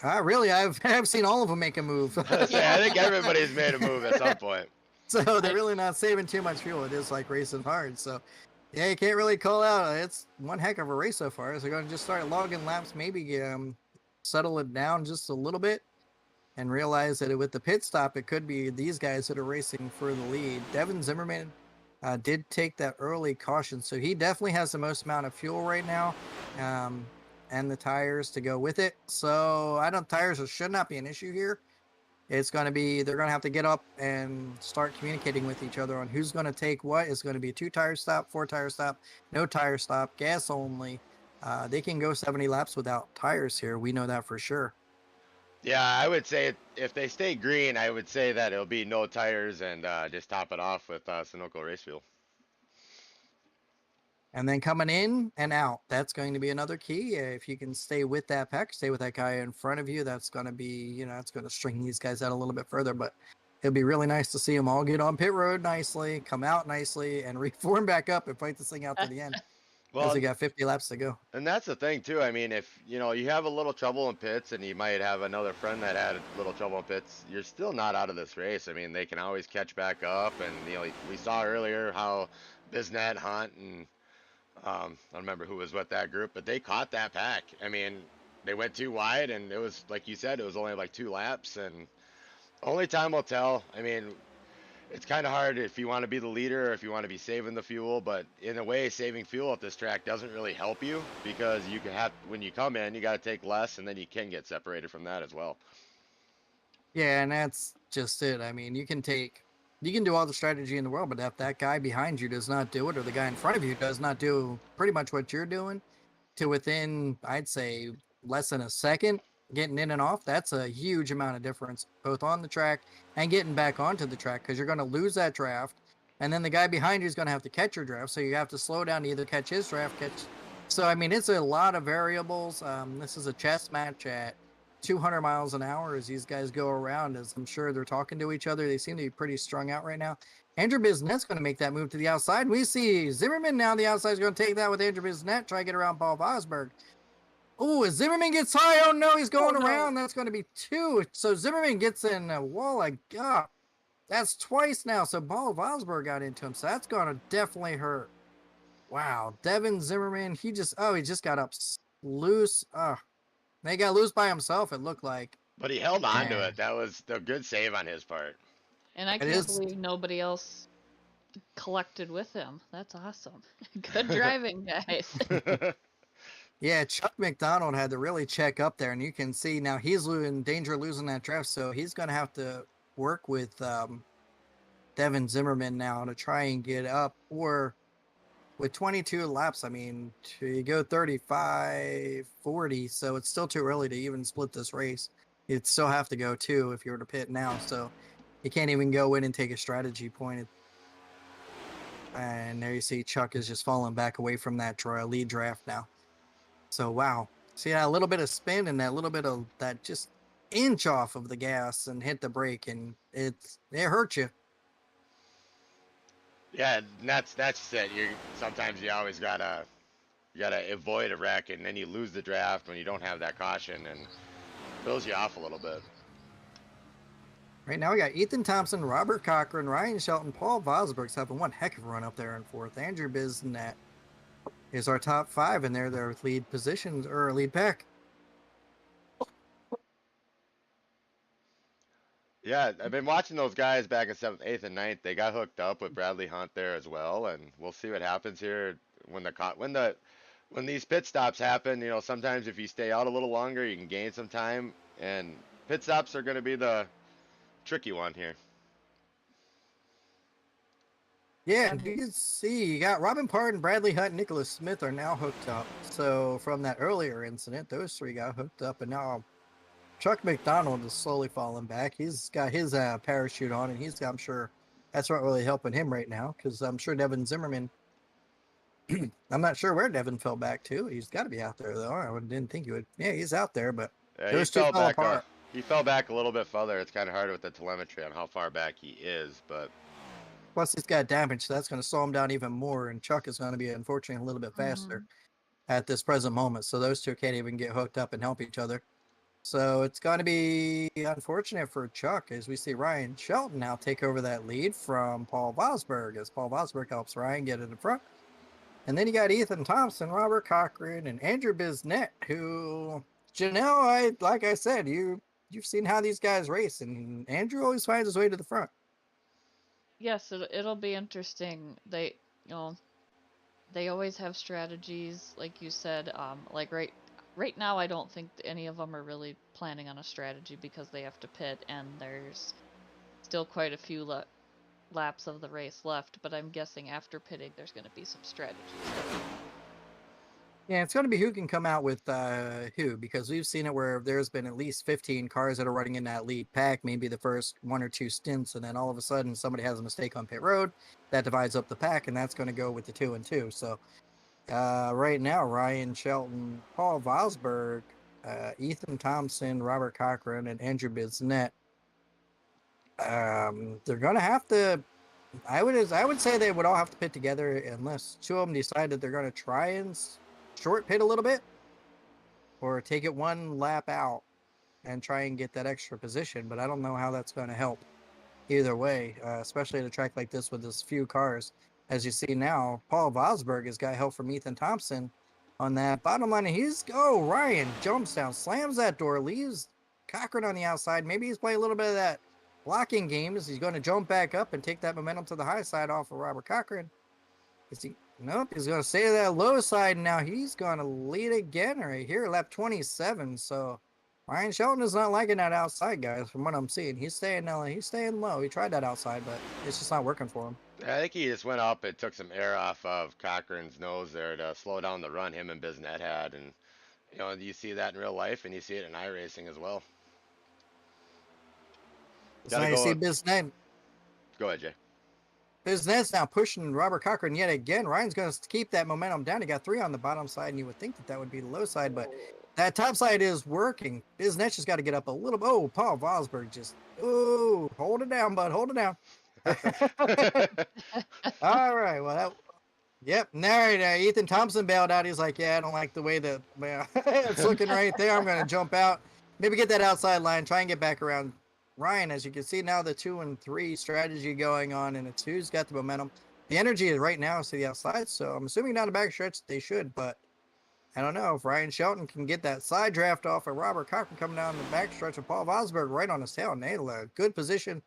S3: I've seen all of them make a move.
S2: Yeah, I think everybody's made a move at some point.
S3: So they're really not saving too much fuel. It is like racing hard. So, yeah, you can't really call out. It's one heck of a race so far. So they're going to just start logging laps, maybe settle it down just a little bit, and realize that with the pit stop, it could be these guys that are racing for the lead. Devin Zimmerman did take that early caution, so he definitely has the most amount of fuel right now, and the tires to go with it. So tires should not be an issue here. It's going to be, they're going to have to get up and start communicating with each other on who's going to take what. It's going to be a 2-tire stop, 4-tire stop, no tire stop, gas only. They can go 70 laps without tires here. We know that for sure.
S2: Yeah, I would say if they stay green, I would say that it'll be no tires and just top it off with Sunoco race fuel.
S3: And then coming in and out, that's going to be another key. If you can stay with that pack, stay with that guy in front of you, that's going to be, it's going to string these guys out a little bit further. But it'll be really nice to see them all get on pit road nicely, come out nicely, and reform back up and fight this thing out to the end. Because
S2: Well,
S3: they got 50 laps to go.
S2: and that's the thing too. I mean, if you know you have a little trouble in pits, and you might have another friend that had a little trouble in pits, you're still not out of this race. I mean, they can always catch back up, and you know we saw earlier how Bisnet, Hunt, and I don't remember who was with that group, but they caught that pack. I mean, they went too wide, and it was like you said, it was only like 2 laps, and only time will tell. I mean, it's kind of hard if you want to be the leader or if you want to be saving the fuel, but in a way, saving fuel at this track doesn't really help you because you can have when you come in, you got to take less, and then you can get separated from that as well.
S3: Yeah, and that's just it. I mean, you can do all the strategy in the world, but if that guy behind you does not do it, or the guy in front of you does not do pretty much what you're doing to within, I'd say, less than a second, getting in and off, that's a huge amount of difference, both on the track and getting back onto the track, because you're going to lose that draft. And then the guy behind you is going to have to catch your draft. So you have to slow down to either catch his draft, So, I mean, it's a lot of variables. This is a chess match at 200 miles an hour as these guys go around, as I'm sure they're talking to each other. They seem to be pretty strung out right now. Andrew Bisnet's going to make that move to the outside. We see Zimmerman now. The outside is going to take that with Andrew Bisnet, try to get around Paul Vosberg. Oh, as Zimmerman gets high, oh no, he's going around. That's going to be 2. So Zimmerman gets in a wall of God. That's twice now. So Paul Vosberg got into him. So that's going to definitely hurt. Wow. Devin Zimmerman, he just got up loose. They got loose by himself, it looked like.
S2: But he held on to it. That was a good save on his part.
S5: And I can't believe nobody else collected with him. That's awesome. Good driving, guys.
S3: Yeah, Chuck McDonald had to really check up there, and you can see now he's in danger of losing that draft, so he's going to have to work with Devin Zimmerman now to try and get up. Or with 22 laps, I mean, you go 35, 40, so it's still too early to even split this race. You'd still have to go 2 if you were to pit now, so you can't even go in and take a strategy point. And there you see Chuck is just falling back away from that lead draft now. So, wow. See that little bit of spin and that little bit of that just inch off of the gas and hit the brake, and it hurt you.
S2: Yeah, and that's it. Sometimes you always gotta avoid a wreck, and then you lose the draft when you don't have that caution, and throws you off a little bit.
S3: Right now we got Ethan Thompson, Robert Cochran, Ryan Shelton, Paul Vosberg's having one heck of a run up there in 4th. Andrew Bisnet is our top 5, and they're their lead positions or lead pack.
S2: Yeah, I've been watching those guys back in 7th, 8th, and 9th. They got hooked up with Bradley Hunt there as well, and we'll see what happens here when these pit stops happen. You know, sometimes if you stay out a little longer, you can gain some time, and pit stops are going to be the tricky one here.
S3: Yeah, and you can see you got Robin Parr and Bradley Hunt and Nicholas Smith are now hooked up. So from that earlier incident, those 3 got hooked up, and now Chuck McDonald is slowly falling back. He's got his parachute on, and I'm sure that's not really helping him right now, because I'm sure Devin Zimmerman, I'm not sure where Devin fell back to. He's got to be out there, though. I didn't think he would. Yeah, he's out there, but those 2 fell apart.
S2: He fell back a little bit further. It's kind of hard with the telemetry on how far back he is, but
S3: plus he's got damage, so that's going to slow him down even more, and Chuck is going to be, unfortunately, a little bit faster at this present moment, so those 2 can't even get hooked up and help each other. So it's going to be unfortunate for Chuck, as we see Ryan Shelton now take over that lead from Paul Vosberg, as Paul Vosberg helps Ryan get in the front. And then you got Ethan Thompson, Robert Cochran, and Andrew Bisnet, who, Janelle, like I said, you've seen how these guys race, and Andrew always finds his way to the front.
S5: Yes, it'll be interesting. They always have strategies, like you said. Like right now, I don't think any of them are really planning on a strategy because they have to pit, and there's still quite a few laps of the race left. But I'm guessing after pitting, there's going to be some strategies.
S3: Yeah, it's going to be who can come out with who, because we've seen it where there's been at least 15 cars that are running in that lead pack, maybe the first 1 or 2 stints, and then all of a sudden somebody has a mistake on pit road that divides up the pack, and that's going to go with the 2 and 2. So right now, Ryan Shelton, Paul Vosberg, Ethan Thompson, Robert Cochran, and Andrew Bisnet, they're going to have to I would say they would all have to pit together unless two of them decided they're going to try and short pit a little bit, or take it one lap out and try and get that extra position. But I don't know how that's going to help either way, especially at a track like this with as few cars. As you see now, Paul Vosberg has got help from Ethan Thompson on that bottom line. And Ryan jumps down, slams that door, leaves Cochran on the outside. Maybe he's playing a little bit of that blocking game as he's going to jump back up and take that momentum to the high side off of Robert Cochran. Nope, he's going to stay to that low side. Now he's going to lead again right here, lap 27. So Ryan Shelton is not liking that outside, guys, from what I'm seeing. He's staying low. He tried that outside, but it's just not working for him.
S2: I think he just went up and took some air off of Cochran's nose there to slow down the run him and Bisnet had. And, you see that in real life, and you see it in iRacing as well.
S3: So now you see Bisnet.
S2: Go ahead, Jay.
S3: Bisnet's now pushing Robert Cochran yet again. Ryan's going to keep that momentum down. He got 3 on the bottom side, and you would think that would be the low side, but that top side is working. Bisnet's just got to get up a little bit. Oh, Paul Vosberg just, hold it down, bud. Hold it down. All right. Well, yep. Now, Ethan Thompson bailed out. He's like, yeah, I don't like the way that it's looking right there. I'm going to jump out. Maybe get that outside line. Try and get back around Ryan. As you can see now, the 2 and 3 strategy going on, and it's who's got the momentum. The energy is right now to the outside, so I'm assuming down the backstretch they should, but I don't know if Ryan Shelton can get that side draft off of Robert Cochran coming down the backstretch of Paul Vosberg right on his tail. Nail a good position.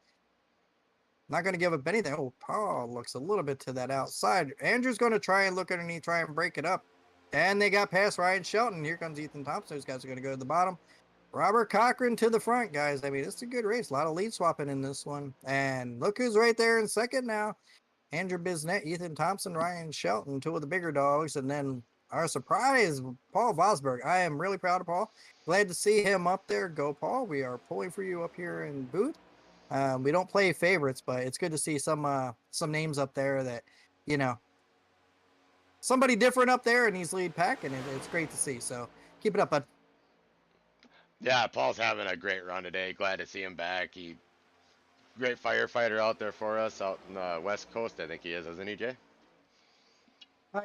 S3: Not going to give up anything. Oh, Paul looks a little bit to that outside. Andrew's going to try and look underneath, try and break it up. And they got past Ryan Shelton. Here comes Ethan Thompson. Those guys are going to go to the bottom. Robert Cochran to the front, guys. I mean, it's a good race. A lot of lead swapping in this one. And look who's right there in second now. Andrew Bisnet, Ethan Thompson, Ryan Shelton, 2 of the bigger dogs. And then our surprise, Paul Vosberg. I am really proud of Paul. Glad to see him up there. Go, Paul. We are pulling for you up here in booth. We don't play favorites, but it's good to see some names up there that, somebody different up there in these lead pack, and it's great to see. So keep it up, bud.
S2: Yeah, Paul's having a great run today. Glad to see him back. Great firefighter out there for us out in the West Coast, I think he is, isn't he, Jay?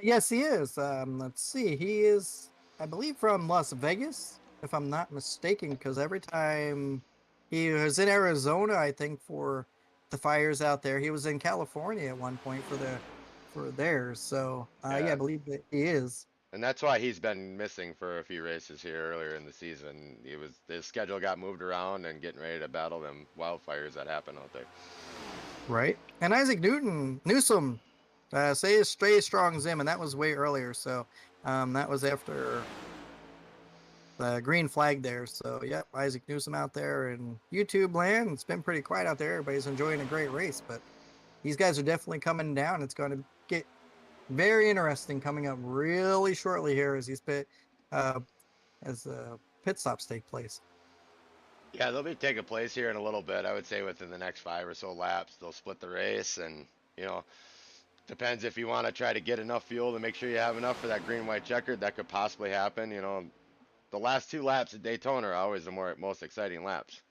S3: Yes, he is. Let's see. He is, I believe, from Las Vegas, if I'm not mistaken, because every time he was in Arizona, I think, for the fires out there. He was in California at one point for theirs. So, yeah, I believe that he is.
S2: And that's why he's been missing for a few races here earlier in the season. His schedule got moved around and getting ready to battle them wildfires that happen out there.
S3: Right. And Isaac Newsom, stay strong Zim, and that was way earlier. So that was after the green flag there. So, yep, Isaac Newsom out there in YouTube land. It's been pretty quiet out there. Everybody's enjoying a great race, but these guys are definitely coming down. It's going to get very interesting coming up really shortly here as pit stops take place.
S2: Yeah, they'll be taking place here in a little bit. I would say within the next 5 or so laps, they'll split the race, and depends if you want to try to get enough fuel to make sure you have enough for that green-white checkered. That could possibly happen. The last 2 laps at Daytona are always the most exciting laps.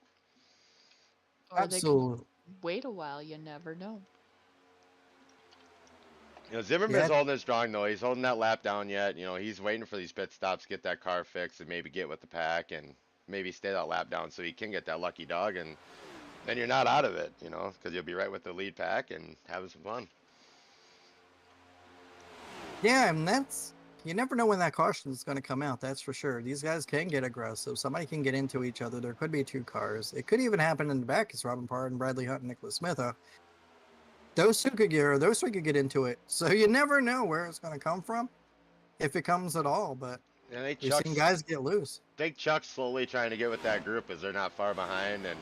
S5: Or
S3: Absolutely.
S5: they could wait a while. You never know.
S2: Zimmerman's holding it strong, though. He's holding that lap down yet. He's waiting for these pit stops, get that car fixed, and maybe get with the pack and maybe stay that lap down so he can get that lucky dog. And then you're not out of it, because you'll be right with the lead pack and having some fun.
S3: Yeah, and you never know when that caution is going to come out. That's for sure. These guys can get aggressive. Somebody can get into each other. There could be 2 cars. It could even happen in the back as Robin Parr and Bradley Hunt and Nicholas Smith. Those 3 could get into it. So you never know where it's going to come from, if it comes at all. But we've seen guys get loose.
S2: I think Chuck's slowly trying to get with that group as they're not far behind, and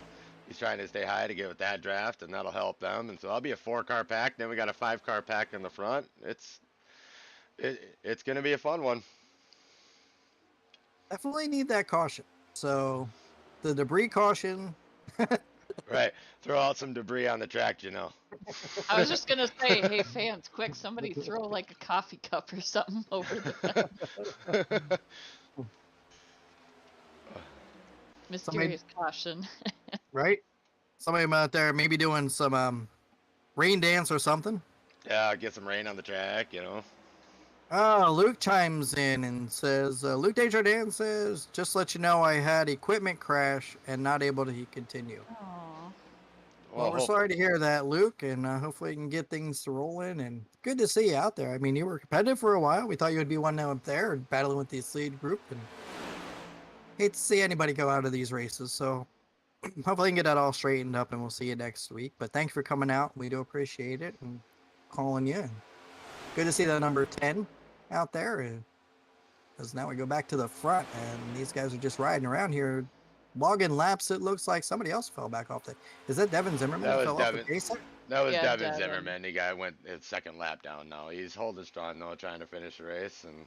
S2: he's trying to stay high to get with that draft, and that'll help them. And so that'll be a 4-car pack. Then we got a 5-car pack in the front. It's going to be a fun one.
S3: Definitely need that caution. So the debris caution.
S2: Right. Throw out some debris on the track,
S5: I was just going to say, hey, fans, quick, somebody throw like a coffee cup or something over the mysterious caution.
S3: Right? Somebody out there maybe doing some rain dance or something.
S2: Yeah, get some rain on the track, you know.
S3: Oh, Luke chimes in and says, Luke Desjardins says, just let you know I had equipment crash and not able to continue.
S5: Aw.
S3: Well, we're sorry to hear that, Luke, and hopefully you can get things to rolling. And good to see you out there. I mean, you were competitive for a while. We thought you would be one up there battling with the lead group, and hate to see anybody go out of these races. So hopefully you can get that all straightened up, and we'll see you next week. But thanks for coming out. We do appreciate it and calling you. And good to see the number 10 out there. Because now we go back to the front, and these guys are just riding around here, logging laps. It looks like somebody else fell back off the. Is that Devin Zimmerman?
S2: That was
S3: fell
S2: Devin.
S3: Off the pace?
S2: That was
S5: Yeah,
S2: Devin
S5: Devin.
S2: Zimmerman. The guy went his second lap down now. He's holding strong though, trying to finish the race. And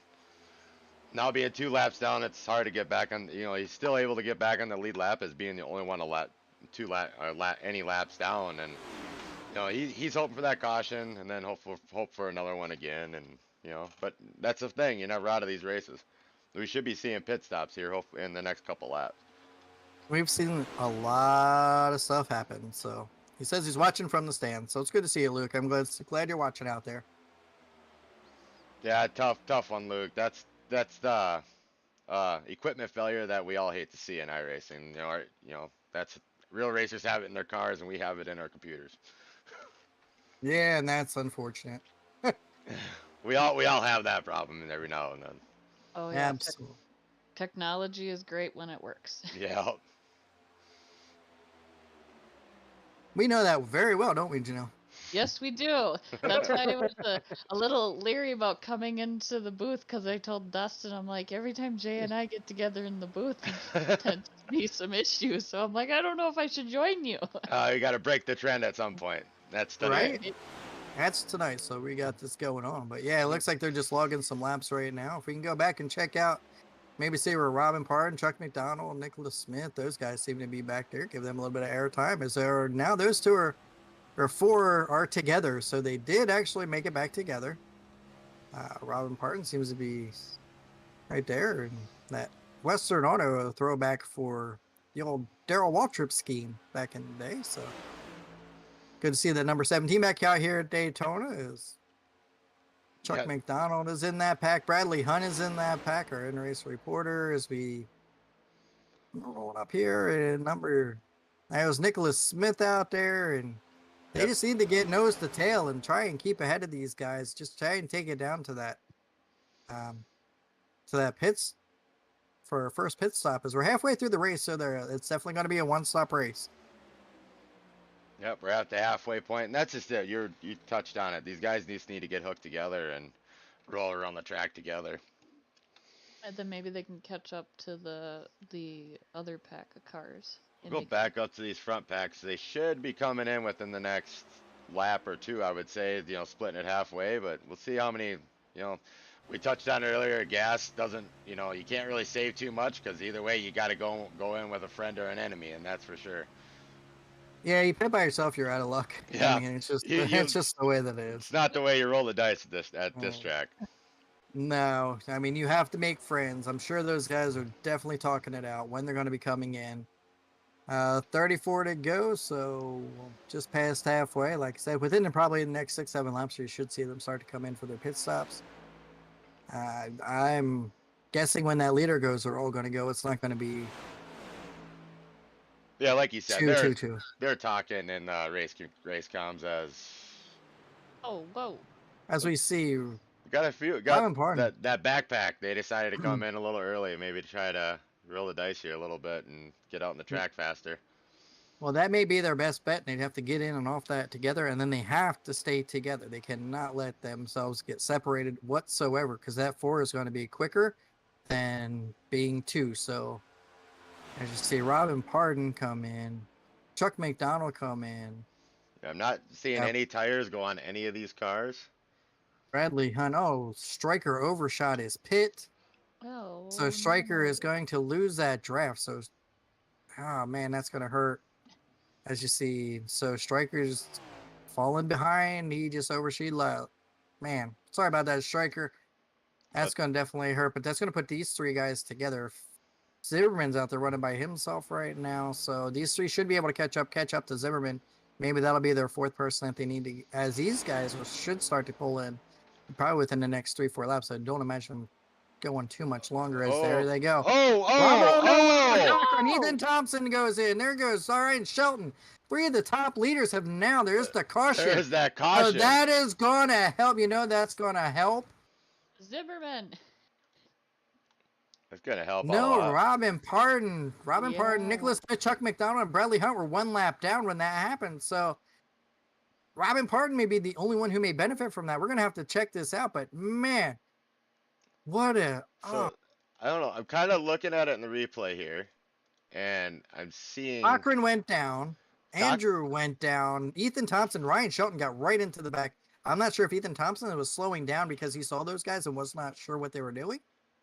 S2: now being 2 laps down, it's hard to get back on. You know, he's still able to get back on the lead lap as being the only one any laps down. And you know, he's hoping for that caution, and then hope for another one again. And you know, but that's the thing. You're never out of these races. We should be seeing pit stops here, hopefully in the next couple laps.
S3: We've seen a lot of stuff happen. So he says he's watching from the stand. So it's good to see you, Luke. I'm glad you're watching out there.
S2: Yeah, tough one, Luke. That's the equipment failure that we all hate to see in iRacing. You know, that's real racers have it in their cars, and we have it in our computers.
S3: Yeah, and that's unfortunate.
S2: We all have that problem every now and then.
S5: Oh yeah.
S3: Absolutely.
S5: Technology is great when it works.
S2: Yeah.
S3: We know that very well, don't we, Janelle?
S5: Yes, we do. That's why I was a little leery about coming into the booth, because I told Dustin, I'm like, every time Jay and I get together in the booth, there tends to be some issues. So I'm like, I don't know if I should join you.
S2: You got to break the trend at some point. That's tonight.
S3: Right? That's tonight, so we got this going on. But yeah, it looks like they're just logging some laps right now. If we can go back and check out, maybe see where Robin Pardon, Chuck McDonald, Nicholas Smith, those guys seem to be back there. Give them a little bit of airtime. Is there now those two or 4 are together, so they did actually make it back together. Robin Pardon seems to be right there, and that Western Auto throwback for the old Darrell Waltrip scheme back in the day. So good to see that number 17 back out here at Daytona. Is Chuck McDonald is in that pack. Bradley Hunt is in that pack. Our in-race reporter as we rolling up here, and that was Nicholas Smith out there, and they just need to get nose to tail and try and keep ahead of these guys. Just try and take it down to that pits for our first pit stop, as we're halfway through the race. So it's definitely going to be a one-stop race.
S2: Yep, we're at the halfway point, and that's just it. You touched on it. These guys just need to get hooked together and roll around the track together.
S5: And then maybe they can catch up to the other pack of cars.
S2: Go back up to these front packs. They should be coming in within the next lap or two, I would say, you know, splitting it halfway, but we'll see how many, you know, we touched on earlier, gas doesn't, you know, you can't really save too much, because either way you got to go in with a friend or an enemy, and that's for sure.
S3: Yeah, you pit by yourself, you're out of luck.
S2: Yeah.
S3: I mean, it's just the way that it is.
S2: It's not the way you roll the dice at this track.
S3: No, I mean, you have to make friends. I'm sure those guys are definitely talking it out when they're going to be coming in. 34 to go, so just past halfway. Like I said, within probably the next 6-7 laps, you should see them start to come in for their pit stops. I'm guessing when that leader goes, they're all going to go. It's not going to be.
S2: Yeah, like you said,
S3: two.
S2: They're talking in race comms as.
S5: Oh, whoa!
S3: As we see,
S2: got that backpack. They decided to come in a little early, maybe to try to roll the dice here a little bit and get out in the track faster.
S3: Well, that may be their best bet. They'd have to get in and off that together, and then they have to stay together. They cannot let themselves get separated whatsoever, because that 4 is going to be quicker than being 2. So as you see, Robin Pardon come in, Chuck McDonald come in.
S2: I'm not seeing any tires go on any of these cars.
S3: Bradley Hunt. Oh, Stryker overshot his pit.
S5: Oh.
S3: So Stryker is going to lose that draft. So, oh man, that's going to hurt. As you see, so Stryker's falling behind. He just overshot. Man, sorry about that, Stryker. That's going to definitely hurt, but that's going to put these 3 guys together. Zimmerman's out there running by himself right now, so these 3 should be able to catch up to Zimmerman maybe that'll be their fourth person that they need to, as these guys should start to pull in probably within the next 3-4 laps. I don't imagine them going too much longer as there
S2: Oh,
S3: they go.
S2: oh,
S3: Bravo, no,
S2: oh,
S3: Cochran.
S5: Oh!
S3: Ethan Thompson goes in. There goes Ryan Shelton. 3 of the top leaders have now. There's the caution.
S2: there's that
S3: So
S2: caution.
S3: that is going to help. You know that's going to help.
S5: Zimmerman.
S2: That's gonna help a
S3: No,
S2: lot.
S3: Robin Pardon,
S5: Yeah.
S3: Nicholas Smith, Chuck McDonald, and Bradley Hunt were 1 lap down when that happened. So Robin Pardon may be the only one who may benefit from that. We're going to have to check this out. But man, what a...
S2: So I don't know. I'm kind of looking at it in the replay here, and I'm seeing.
S3: Cochran went down. Andrew went down. Ethan Thompson, Ryan Shelton got right into the back. I'm not sure if Ethan Thompson was slowing down because he saw those guys and was not sure what they were doing.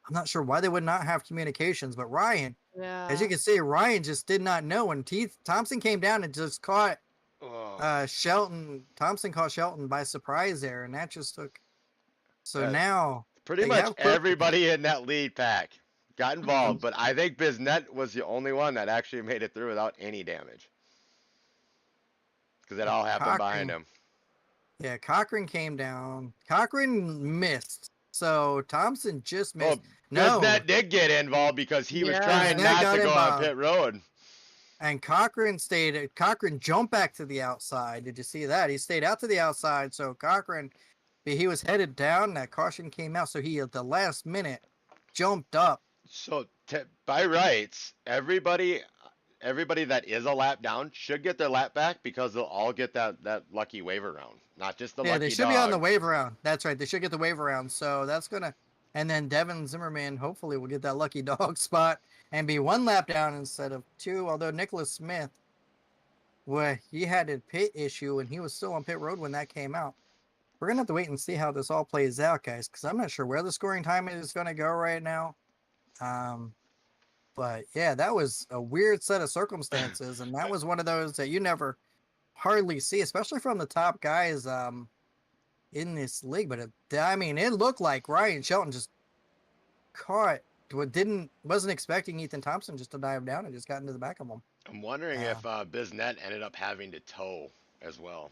S3: I'm not sure why they would not have communications, but Ryan,
S5: Yeah.
S3: as you can see, Ryan just did not know when Thompson came down and just caught
S2: Oh,
S3: Shelton. Thompson caught Shelton by surprise there, and that just took. So now
S2: pretty
S3: they
S2: much
S3: have quick-
S2: everybody in that lead pack got involved, but I think Biznett was the only one that actually made it through without any damage. Because it all happened behind him.
S3: Yeah, Cochran came down. Cochran missed. So Thompson just missed.
S2: Well,
S3: No.
S2: Biznett did get involved because he was
S5: Yeah.
S2: trying
S3: Biznett
S2: not
S3: got
S2: to go on
S3: involved.
S2: pit road.
S3: And Cochran stayed. Cochran jumped back to the outside. Did you see that? He stayed out to the outside. So Cochran, he was headed down. That caution came out. So he, at the last minute, jumped up.
S2: So by rights, everybody that is a lap down should get their lap back because they'll all get that lucky waiver round, not just the
S3: Yeah,
S2: lucky
S3: they should
S2: dog.
S3: be on the waiver round. That's right. They should get the waiver round. So that's gonna. And then Devin Zimmerman hopefully will get that lucky dog spot and be 1 lap down instead of 2. Although Nicholas Smith, well, he had a pit issue and he was still on pit road when that came out. We're gonna have to wait and see how this all plays out, guys, because I'm not sure where the scoring time is gonna go right now. But yeah, that was a weird set of circumstances, and that was one of those that you never hardly see, especially from the top guys in this league. But it looked like Ryan Shelton just caught wasn't expecting Ethan Thompson just to dive down and just got into the back of him.
S2: I'm wondering if Biznett ended up having to tow as well.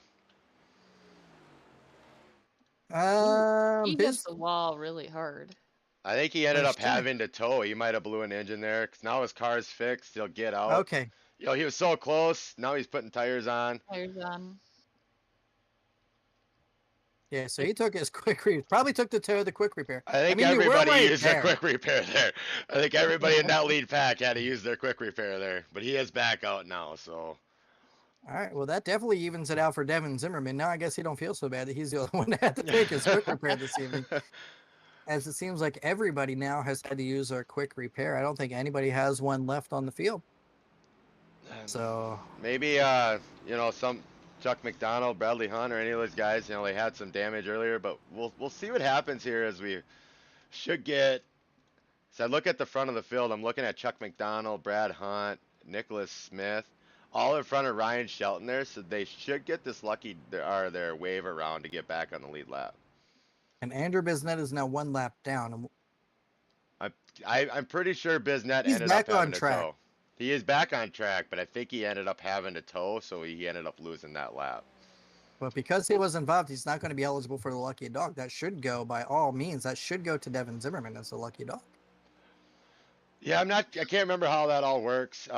S5: He hit
S3: Biz,
S5: the wall really hard.
S2: I think he ended up
S3: Understand.
S2: having to tow. He might have blew an engine there because now his car's fixed. He'll get out.
S3: okay.
S2: You know, he was so close. Now he's putting tires on.
S5: Tires on.
S3: Yeah, so he took his probably took the toe of the quick repair.
S2: I think
S3: mean, you were
S2: everybody
S3: right
S2: used
S3: there.
S2: their quick repair there. I think everybody in that lead pack had to use their quick repair there. But he is back out now, so.
S3: All right, well, that definitely evens it out for Devin Zimmerman. Now I guess he don't feel so bad that he's the only one that had to take his quick repair this evening. As it seems like everybody now has had to use their quick repair. I don't think anybody has one left on the field. So
S2: Maybe, some Chuck McDonald, Bradley Hunt, or any of those guys, they had some damage earlier, but we'll see what happens here as we should get. So I look at the front of the field. I'm looking at Chuck McDonald, Brad Hunt, Nicholas Smith, all in front of Ryan Shelton there. So they should get this lucky their wave around to get back on the lead lap.
S3: and Andrew Biznett is now 1 lap down.
S2: I'm pretty sure Biznett
S3: He's
S2: ended
S3: back
S2: up
S3: on
S2: having to
S3: track.
S2: tow. He is back on track, but I think he ended up having to tow, so he ended up losing that lap.
S3: But because he was involved, he's not going to be eligible for the lucky dog. That should go, by all means, that should go to Devin Zimmerman as the lucky dog.
S2: Yeah, I can't remember how that all works.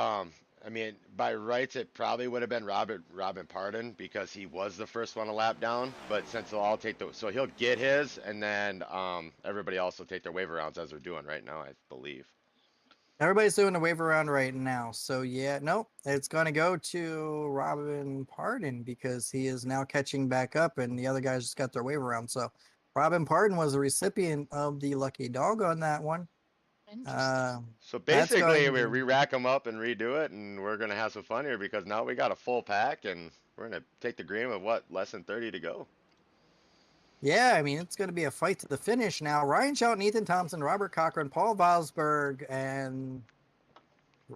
S2: By rights, it probably would have been Robin Pardon because he was the first one to lap down. But since they'll all so he'll get his, and then everybody else will take their waiver rounds as they're doing right now, I believe.
S3: Everybody's doing a waiver round right now. So yeah, no, it's going to go to Robin Pardon because he is now catching back up and the other guys just got their waiver round. So Robin Pardon was the recipient of the lucky dog on that one.
S5: Interesting.
S2: So
S3: That's
S2: basically,
S3: going
S2: we
S3: to-
S2: re-rack them up and redo it, and we're going to have some fun here because now we got a full pack, and we're going to take the green with, less than 30 to go.
S3: Yeah, I mean, it's going to be a fight to the finish now. Ryan Shelton, Ethan Thompson, Robert Cochran, Paul Valsberg, and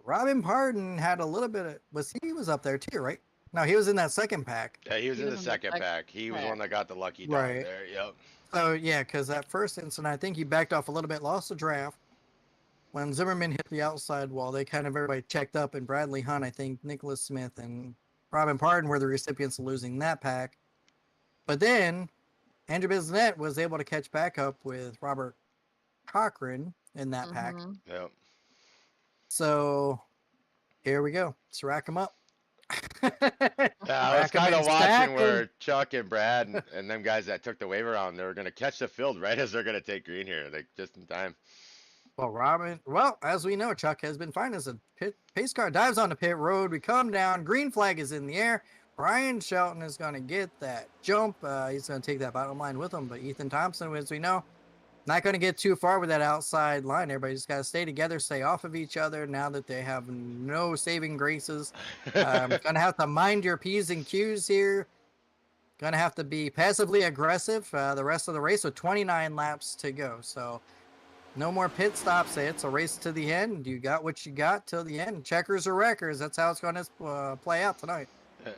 S3: Robin Pardon had a little bit of... He was up there too, right? No, he was in that second pack.
S2: Yeah, he was in the second pack. He was the one that got the lucky dog
S3: Right.
S2: there. Yep.
S3: So, yeah, because that first incident, I think he backed off a little bit, lost the draft. When Zimmerman hit the outside wall, everybody checked up, and Bradley Hunt, I think, Nicholas Smith, and Robin Pardon were the recipients of losing that pack. But then Andrew Bisnet was able to catch back up with Robert Cochran in that pack.
S5: Mhm.
S2: Yep.
S3: So here we go. Let's rack them up.
S2: Yeah, I was
S3: Rack 'em
S2: kind of
S3: and stack
S2: watching
S3: 'em.
S2: where Chuck and Brad and them guys that took the waiver round, they were going to catch the field right as they're going to take green here, like just in time.
S3: Well, as we know, Chuck has been fine as a pace car dives on the pit road. We come down. Green flag is in the air. Ryan Shelton is going to get that jump. He's going to take that bottom line with him. But Ethan Thompson, as we know, not going to get too far with that outside line. Everybody just got to stay together, stay off of each other now that they have no saving graces. Going to have to mind your P's and Q's here. Going to have to be passively aggressive the rest of the race with 29 laps to go. So no more pit stops. It's a race to the end. You got what you got till the end. Checkers or wreckers. That's how it's going to play out tonight.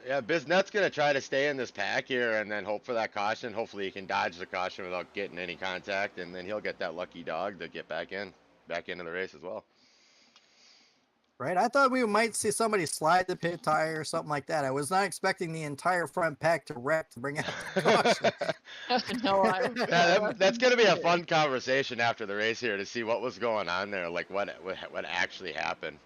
S2: Yeah, Bisnet's going to try to stay in this pack here and then hope for that caution. Hopefully he can dodge the caution without getting any contact, and then he'll get that lucky dog to get back into the race as well.
S3: Right? I thought we might see somebody slide the pit tire or something like that. I was not expecting the entire front pack to wreck to bring out the caution.
S5: No,
S2: Yeah, that's going to be a fun conversation after the race here to see what was going on there, like what actually happened.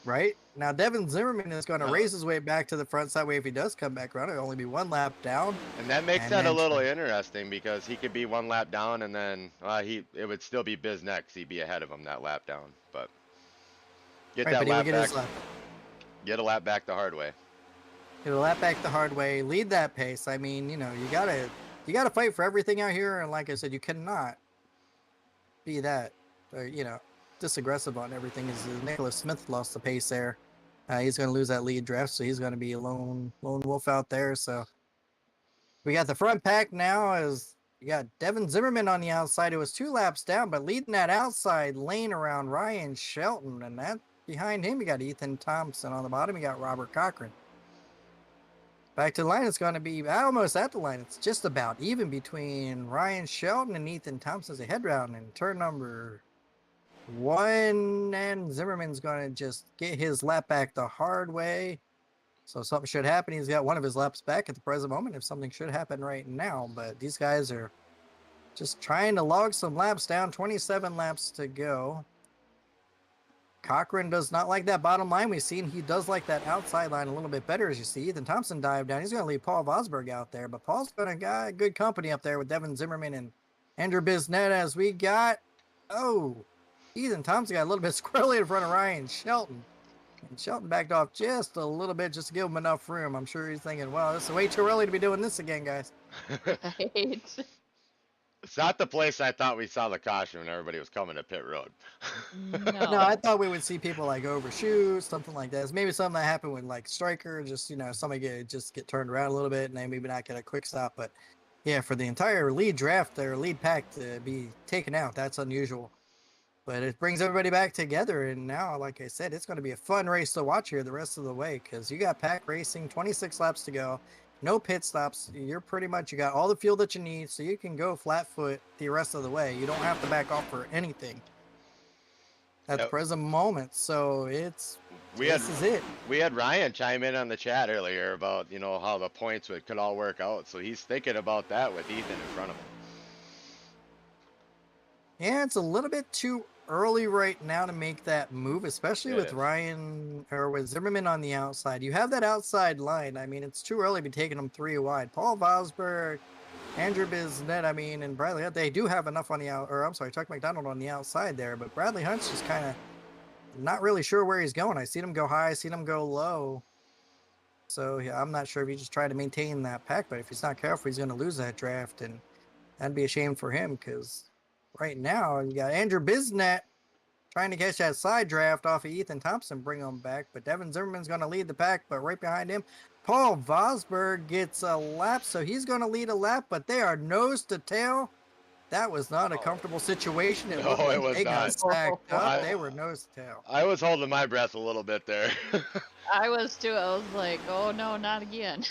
S3: Right? Now, Devin Zimmerman is going to race his way back to the front side way if he does come back around. It'll only be one lap down.
S2: And that makes that a little interesting because he could be one lap down and then it would still be Bisnet 'cause he'd be ahead of him that lap down. But get
S3: Right,
S2: that
S3: but he would
S2: lap
S3: get
S2: back.
S3: his lap.
S2: Get a lap back the hard way.
S3: Get a lap back the hard way. Lead that pace. I mean, you know, you gotta fight for everything out here. And like I said, you cannot be that, aggressive on everything. As Nicholas Smith lost the pace there. He's going to lose that lead draft, so he's going to be a lone wolf out there. So we got the front pack now as you got Devin Zimmerman on the outside. It was 2 laps down, but leading that outside lane around Ryan Shelton. And that behind him, you got Ethan Thompson. On the bottom, you got Robert Cochran. Back to the line, it's going to be almost at the line. It's just about even between Ryan Shelton and Ethan Thompson as they head round in turn number 1, and Zimmerman's going to just get his lap back the hard way. So something should happen. He's got one of his laps back at the present moment if something should happen right now. But these guys are just trying to log some laps down. 27 laps to go. Cochran does not like that bottom line. We've seen he does like that outside line a little bit better, as you see. Ethan Thompson dive down. He's going to leave Paul Vosberg out there. But Paul's going to got good company up there with Devin Zimmerman and Andrew Bisnet as we got... Ethan Thompson got a little bit squirrely in front of Ryan Shelton. And Shelton backed off just a little bit just to give him enough room. I'm sure he's thinking, well, this is way too early to be doing this again, guys.
S5: Right.
S2: It's not the place I thought we saw the caution when everybody was coming to pit road.
S3: No, I thought we would see people like overshoot, something like that. It's maybe something that happened with like Striker, just, somebody get turned around a little bit and they maybe not get a quick stop. But yeah, for the entire lead draft or lead pack to be taken out, that's unusual. But it brings everybody back together, and now, like I said, it's going to be a fun race to watch here the rest of the way because you got pack racing, 26 laps to go, no pit stops. You got all the fuel that you need, so you can go flat foot the rest of the way. You don't have to back off for anything at the present moment. So this is it.
S2: We had Ryan chime in on the chat earlier about how the points could all work out. So he's thinking about that with Ethan in front of him.
S3: Yeah, it's a little bit too early right now to make that move, especially with Ryan or with Zimmerman on the outside. You have that outside line. I mean, it's too early to be taking them 3 wide. Paul Vosberg, Andrew Bisnet, and Bradley Hunt, they do have enough on the Chuck McDonald on the outside there, but Bradley Hunt's just kind of not really sure where he's going. I seen him go high, I seen him go low. So yeah, I'm not sure if he's just trying to maintain that pack, but if he's not careful, he's going to lose that draft, and that'd be a shame for him because right now, you got Andrew Bisnet trying to catch that side draft off of Ethan Thompson, bring him back. But Devin Zimmerman's going to lead the pack, but right behind him, Paul Vosberg gets a lap, so he's going to lead a lap, but they are nose to tail. That was not a comfortable situation.
S2: It was
S3: they got
S2: not.
S3: stacked up. They were nose to tail.
S2: I was holding my breath a little bit there.
S5: I was too. I was like, oh no, not again.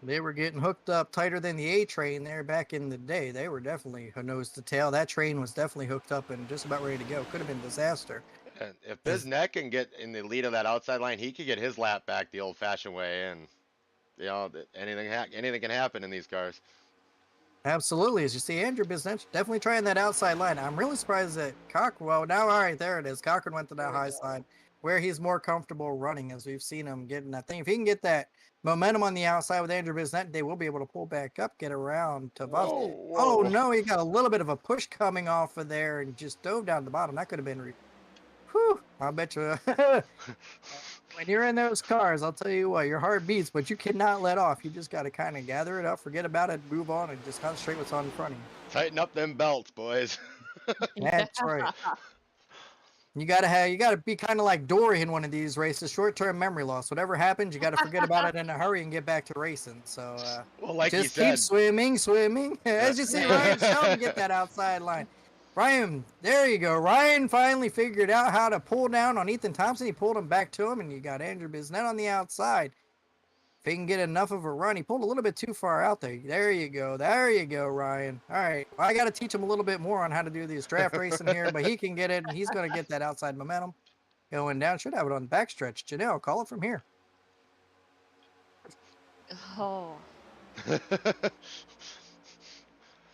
S3: They were getting hooked up tighter than the A train there back in the day. They were definitely nose to tail. That train was definitely hooked up and just about ready to go. Could have been disaster.
S2: And if
S3: As-
S2: Biznett can get in the lead of that outside line, he could get his lap back the old-fashioned way, and anything can happen in these cars.
S3: Absolutely. As you see, Andrew Biznett definitely trying that outside line. I'm really surprised that well, now, all right, there it is. Cochran went to that high side where he's more comfortable running, as we've seen him getting that thing. If he can get that momentum on the outside with Andrew Biznett, they will be able to pull back up, get around to Bus. Oh, no, he got a little bit of a push coming off of there and just dove down the bottom. That could have been, whew, I bet you. When you're in those cars, I'll tell you what, your heart beats, but you cannot let off. You just got to kind of gather it up, forget about it, move on, and just concentrate what's on in front of you.
S2: Tighten up them belts, boys.
S3: That's right. You gotta be kind of like Dory in one of these races. Short-term memory loss. Whatever happens, you gotta forget about it in a hurry and get back to racing. So
S2: well, like
S3: just
S2: you
S3: keep
S2: said,
S3: swimming. As you see, Ryan Shelton get that outside line. Ryan, there you go. Ryan finally figured out how to pull down on Ethan Thompson. He pulled him back to him, and you got Andrew Biznett on the outside. If he can get enough of a run, he pulled a little bit too far out there. There you go, Ryan. All right, well, I got to teach him a little bit more on how to do these draft racing here, but he can get it, and he's going to get that outside momentum going down. Should have it on the backstretch. Janelle, call it from here.
S5: Oh.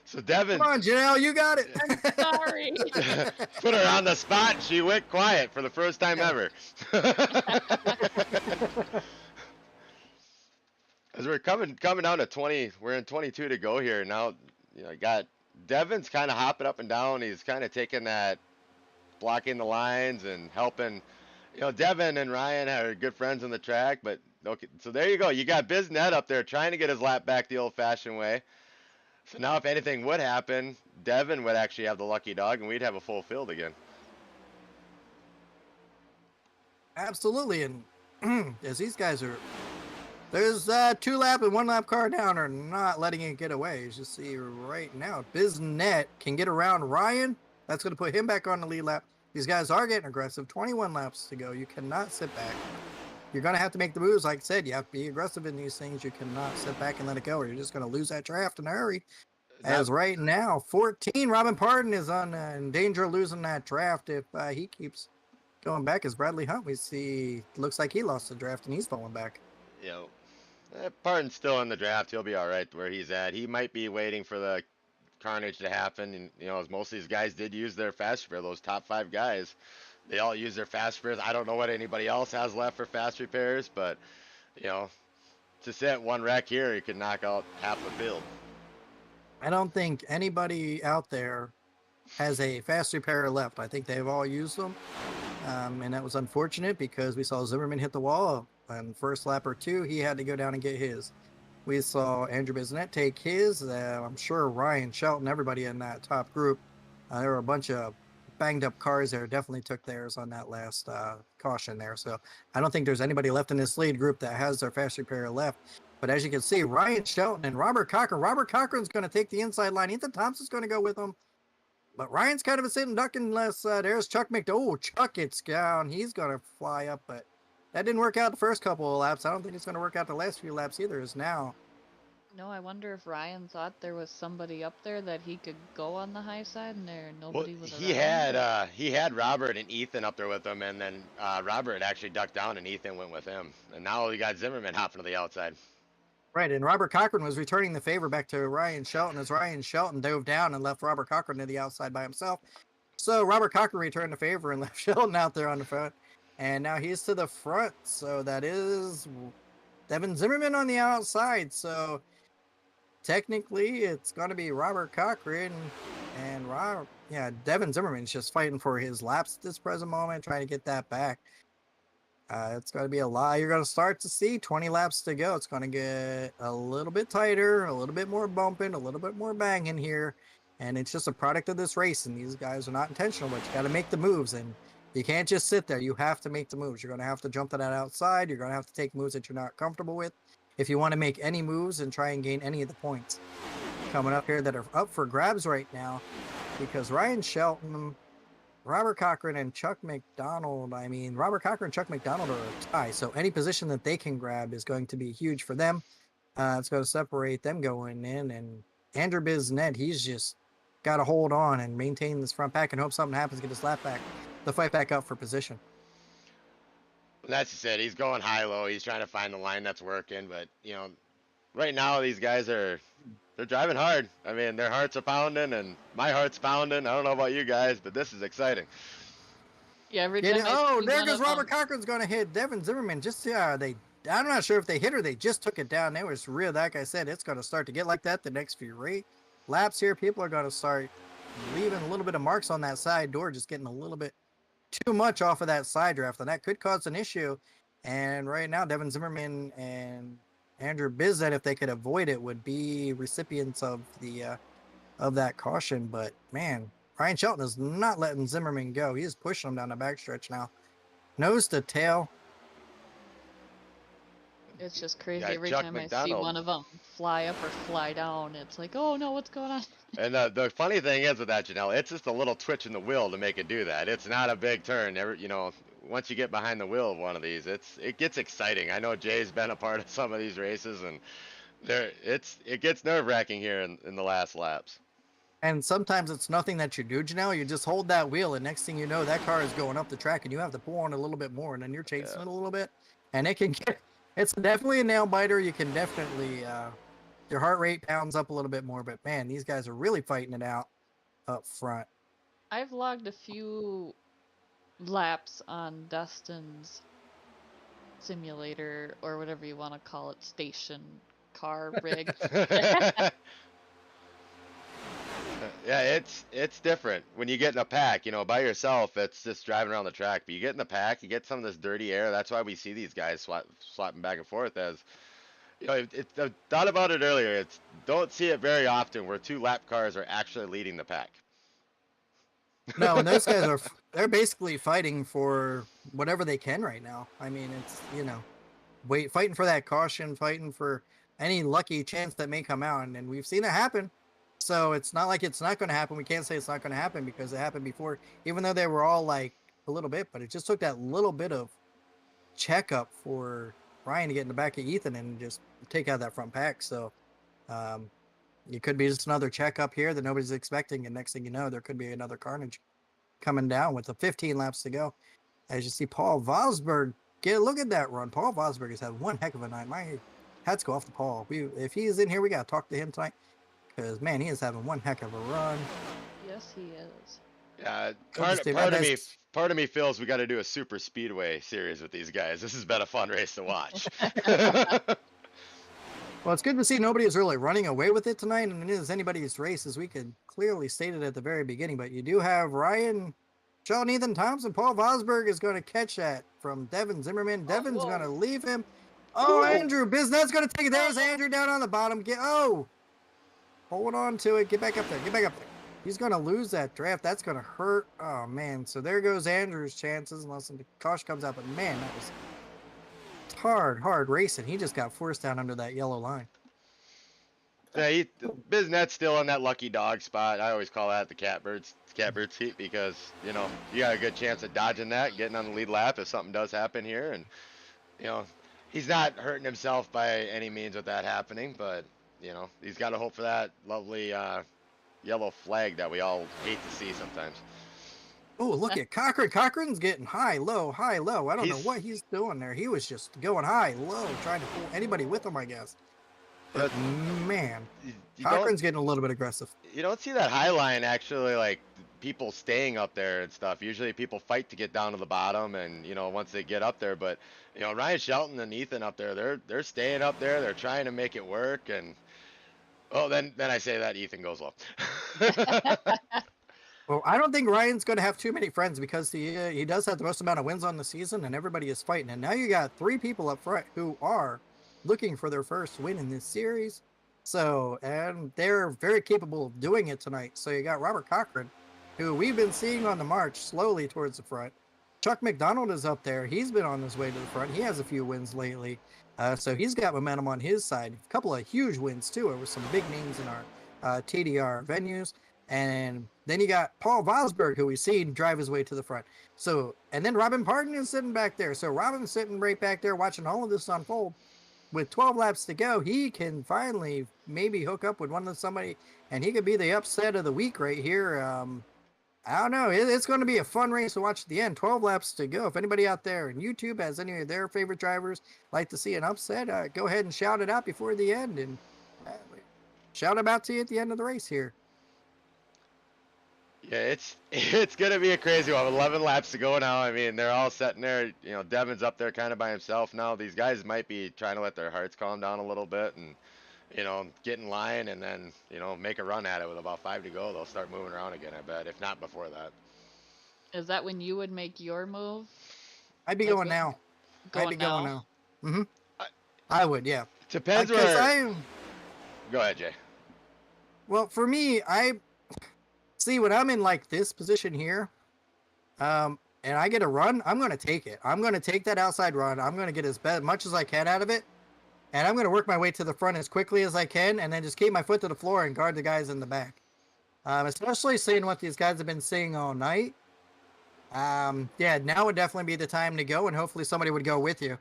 S2: So Devin,
S3: Come on, Janelle, you got it.
S5: Sorry.
S2: put her on the spot, and she went quiet for the first time ever. As we're coming down to 20, we're in 22 to go here now. Got Devin's kind of hopping up and down. He's kind of taking that, blocking the lines and helping. Devin and Ryan are good friends on the track, but okay. So there you go. You got Biznett up there trying to get his lap back the old-fashioned way. So now, if anything would happen, Devin would actually have the lucky dog, and we'd have a full field again.
S3: Absolutely, and as these guys are. There's 2-lap and 1-lap car down are not letting it get away. As you see right now, Biznett can get around Ryan. That's going to put him back on the lead lap. These guys are getting aggressive. 21 laps to go. You cannot sit back. You're going to have to make the moves. Like I said, you have to be aggressive in these things. You cannot sit back and let it go, or you're just going to lose that draft in a hurry. As right now, 14, Robin Pardon is in danger of losing that draft if he keeps going back. As Bradley Hunt, we see, looks like he lost the draft and he's falling back.
S2: Pardon's still in the draft. He'll be all right where he's at. He might be waiting for the carnage to happen. And, as most of these guys did use their fast repair, those top 5 guys, they all use their fast repairs. I don't know what anybody else has left for fast repairs, but, to sit one wreck here, you could knock out half the field.
S3: I don't think anybody out there has a fast repair left. I think they've all used them. And that was unfortunate because we saw Zimmerman hit the wall on first lap or 2. He had to go down and get his. We saw Andrew Biznett take his. I'm sure Ryan Shelton, everybody in that top group, there were a bunch of banged up cars there, definitely took theirs on that last caution there. So I don't think there's anybody left in this lead group that has their fast repair left. But as you can see, Ryan Shelton and Robert Cochran's going to take the inside line. Ethan Thompson's going to go with him. But Ryan's kind of a sitting duck unless there's Chuck McDowell. Oh, Chuck gets down. He's going to fly up, but that didn't work out the first couple of laps. I don't think it's going to work out the last few laps either, as now.
S5: No, I wonder if Ryan thought there was somebody up there that he could go on the high side, and nobody was around.
S2: He had Robert and Ethan up there with him, and then Robert actually ducked down, and Ethan went with him. And now you got Zimmerman hopping to the outside.
S3: Right, and Robert Cochran was returning the favor back to Ryan Shelton as Ryan Shelton dove down and left Robert Cochran to the outside by himself. So Robert Cochran returned the favor and left Shelton out there on the front. And now he's to the front. So that is Devin Zimmerman on the outside. So technically it's going to be Robert Cochran and Devin Zimmerman's just fighting for his laps at this present moment, trying to get that back. It's going to be a lot. You're going to start to see 20 laps to go. It's going to get a little bit tighter, a little bit more bumping, a little bit more banging here. And it's just a product of this race. And these guys are not intentional, but you got to make the moves. And you can't just sit there. You have to make the moves. You're going to have to jump to that outside. You're going to have to take moves that you're not comfortable with if you want to make any moves and try and gain any of the points coming up here that are up for grabs right now. Because Ryan Shelton, Robert Cochran, and Chuck McDonald, Robert Cochran and Chuck McDonald are a tie. So any position that they can grab is going to be huge for them. It's going to separate them going in. And Andrew Biznett, he's just got to hold on and maintain this front pack and hope something happens, get his lap back. the fight back out for position.
S2: That's just it. He's going high-low. He's trying to find the line that's working. But, right now these guys they're driving hard. I mean, their hearts are pounding and my heart's pounding. I don't know about you guys, but this is exciting.
S5: Yeah, every
S3: Get
S5: time
S3: it?
S5: I
S3: Oh,
S5: see
S3: there
S5: one
S3: goes
S5: of them,
S3: Robert Cochran's going to hit Devin Zimmerman. I'm not sure if they hit or they just took it down. They was real. Like I said, it's going to start to get like that the next few laps here. People are going to start leaving a little bit of marks on that side door, just getting a little bit too much off of that side draft, and that could cause an issue. And right now, Devin Zimmerman and Andrew Bizet, if they could avoid it, would be recipients of that caution. But man, Ryan Shelton is not letting Zimmerman go. He is pushing him down the backstretch now, nose to tail.
S5: it's just crazy.
S2: Yeah,
S5: Every
S2: Chuck
S5: time I see
S2: McDonald.
S5: one of them fly up or fly down, it's like, oh no, what's going on?
S2: And the funny thing is with that, Janelle, it's just a little twitch in the wheel to make it do that. It's not a big turn. Once you get behind the wheel of one of these, it gets exciting. I know Jay's been a part of some of these races, and it gets nerve-wracking here in the last laps.
S3: And sometimes it's nothing that you do, Janelle. You just hold that wheel, and next thing you know, that car is going up the track, and you have to pull on a little bit more, and then you're chasing it a little bit, and it's definitely a nail biter. You can definitely, your heart rate pounds up a little bit more, but man, these guys are really fighting it out up front.
S5: I've logged a few laps on Dustin's simulator, or whatever you want to call it, station car rig.
S2: Yeah, it's different when you get in a pack. By yourself, it's just driving around the track. But you get in the pack, you get some of this dirty air. That's why we see these guys swapping back and forth. As I thought about it earlier. Don't see it very often where two lap cars are actually leading the pack.
S3: No, and those guys they're basically fighting for whatever they can right now. I mean, it's fighting for that caution, fighting for any lucky chance that may come out, and we've seen it happen. So it's not like it's not going to happen. We can't say it's not going to happen because it happened before, even though they were all like a little bit, but it just took that little bit of checkup for Ryan to get in the back of Ethan and just take out that front pack. So it could be just another checkup here that nobody's expecting. And next thing you know, there could be another carnage coming down with the 15 laps to go. As you see Paul Vosberg, look at that run. Paul Vosberg has had one heck of a night. My hats go off to Paul. If he is in here, we got to talk to him tonight. Because, man, he is having one heck of a run.
S5: Yes, he is.
S2: Yeah, part of me feels we got to do a super speedway series with these guys. This has been a fun race to watch.
S3: Well, it's good to see nobody is really running away with it tonight, and it is anybody's race, as we could clearly state it at the very beginning. But you do have Ryan, Sean, Ethan Thompson, Paul Vosberg is going to catch that from Devin Zimmerman. Devin's going to leave him. Oh, Andrew Biznet's going to take it. There's Andrew down on the bottom. Hold on to it. Get back up there. He's going to lose that draft. That's going to hurt. Oh, man. So there goes Andrew's chances unless the caution comes out. But, man, that was hard racing. He just got forced down under that yellow line.
S2: Yeah, Biznet's still in that lucky dog spot. I always call that the catbird seat because, you got a good chance of dodging that, getting on the lead lap if something does happen here. And, he's not hurting himself by any means with that happening, but he's got to hope for that lovely yellow flag that we all hate to see sometimes.
S3: Oh, look at Cochran. Cochran's getting high, low. I don't know what he's doing there. He was just going high, low, trying to pull anybody with him, I guess. But man, Cochran's getting a little bit aggressive.
S2: You don't see that high line actually, like people staying up there and stuff. Usually people fight to get down to the bottom and, once they get up there. But, Ryan Shelton and Ethan up there, they're staying up there. They're trying to make it work. And then I say that Ethan goes low.
S3: Well, I don't think Ryan's going to have too many friends because he does have the most amount of wins on the season and everybody is fighting. And now you got 3 people up front who are looking for their first win in this series. So, and they're very capable of doing it tonight. So you got Robert Cochran, who we've been seeing on the march slowly towards the front. Chuck McDonald is up there. He's been on his way to the front. He has a few wins lately. So he's got momentum on his side. A couple of huge wins, too. There were some big names in our TDR venues. And then you got Paul Vosberg, who we've seen drive his way to the front. So, and then Robin Parton is sitting back there. So Robin's sitting right back there watching all of this unfold. With 12 laps to go, he can finally maybe hook up with somebody, and he could be the upset of the week right here. I don't know. It's going to be a fun race to watch at the end. 12 laps to go. If anybody out there in YouTube has any of their favorite drivers like to see an upset, go ahead and shout it out before the end, and shout them out to you at the end of the race here.
S2: Yeah, it's gonna be a crazy one. 11 laps to go now. I mean, they're all sitting there. You know, Devin's up there kind of by himself now. These guys might be trying to let their hearts calm down a little bit and, you know, get in line and then, you know, make a run at it with about 5 to go. They'll start moving around again, I bet, if not before that.
S5: Is that when you would make your move?
S3: I'd be
S5: Like
S3: going now. I'd be going now. Mm-hmm.
S2: I-
S3: I would, yeah.
S2: Depends
S3: Because
S2: where. Go ahead, Jay.
S3: Well, for me, I see when I'm in like this position here, and I get a run, I'm going to take it. I'm going to take that outside run. I'm going to get as much as I can out of it. And I'm going to work my way to the front as quickly as I can, and then just keep my foot to the floor and guard the guys in the back. Especially seeing what these guys have been seeing all night. Yeah, now would definitely be the time to go, and hopefully somebody would go with you.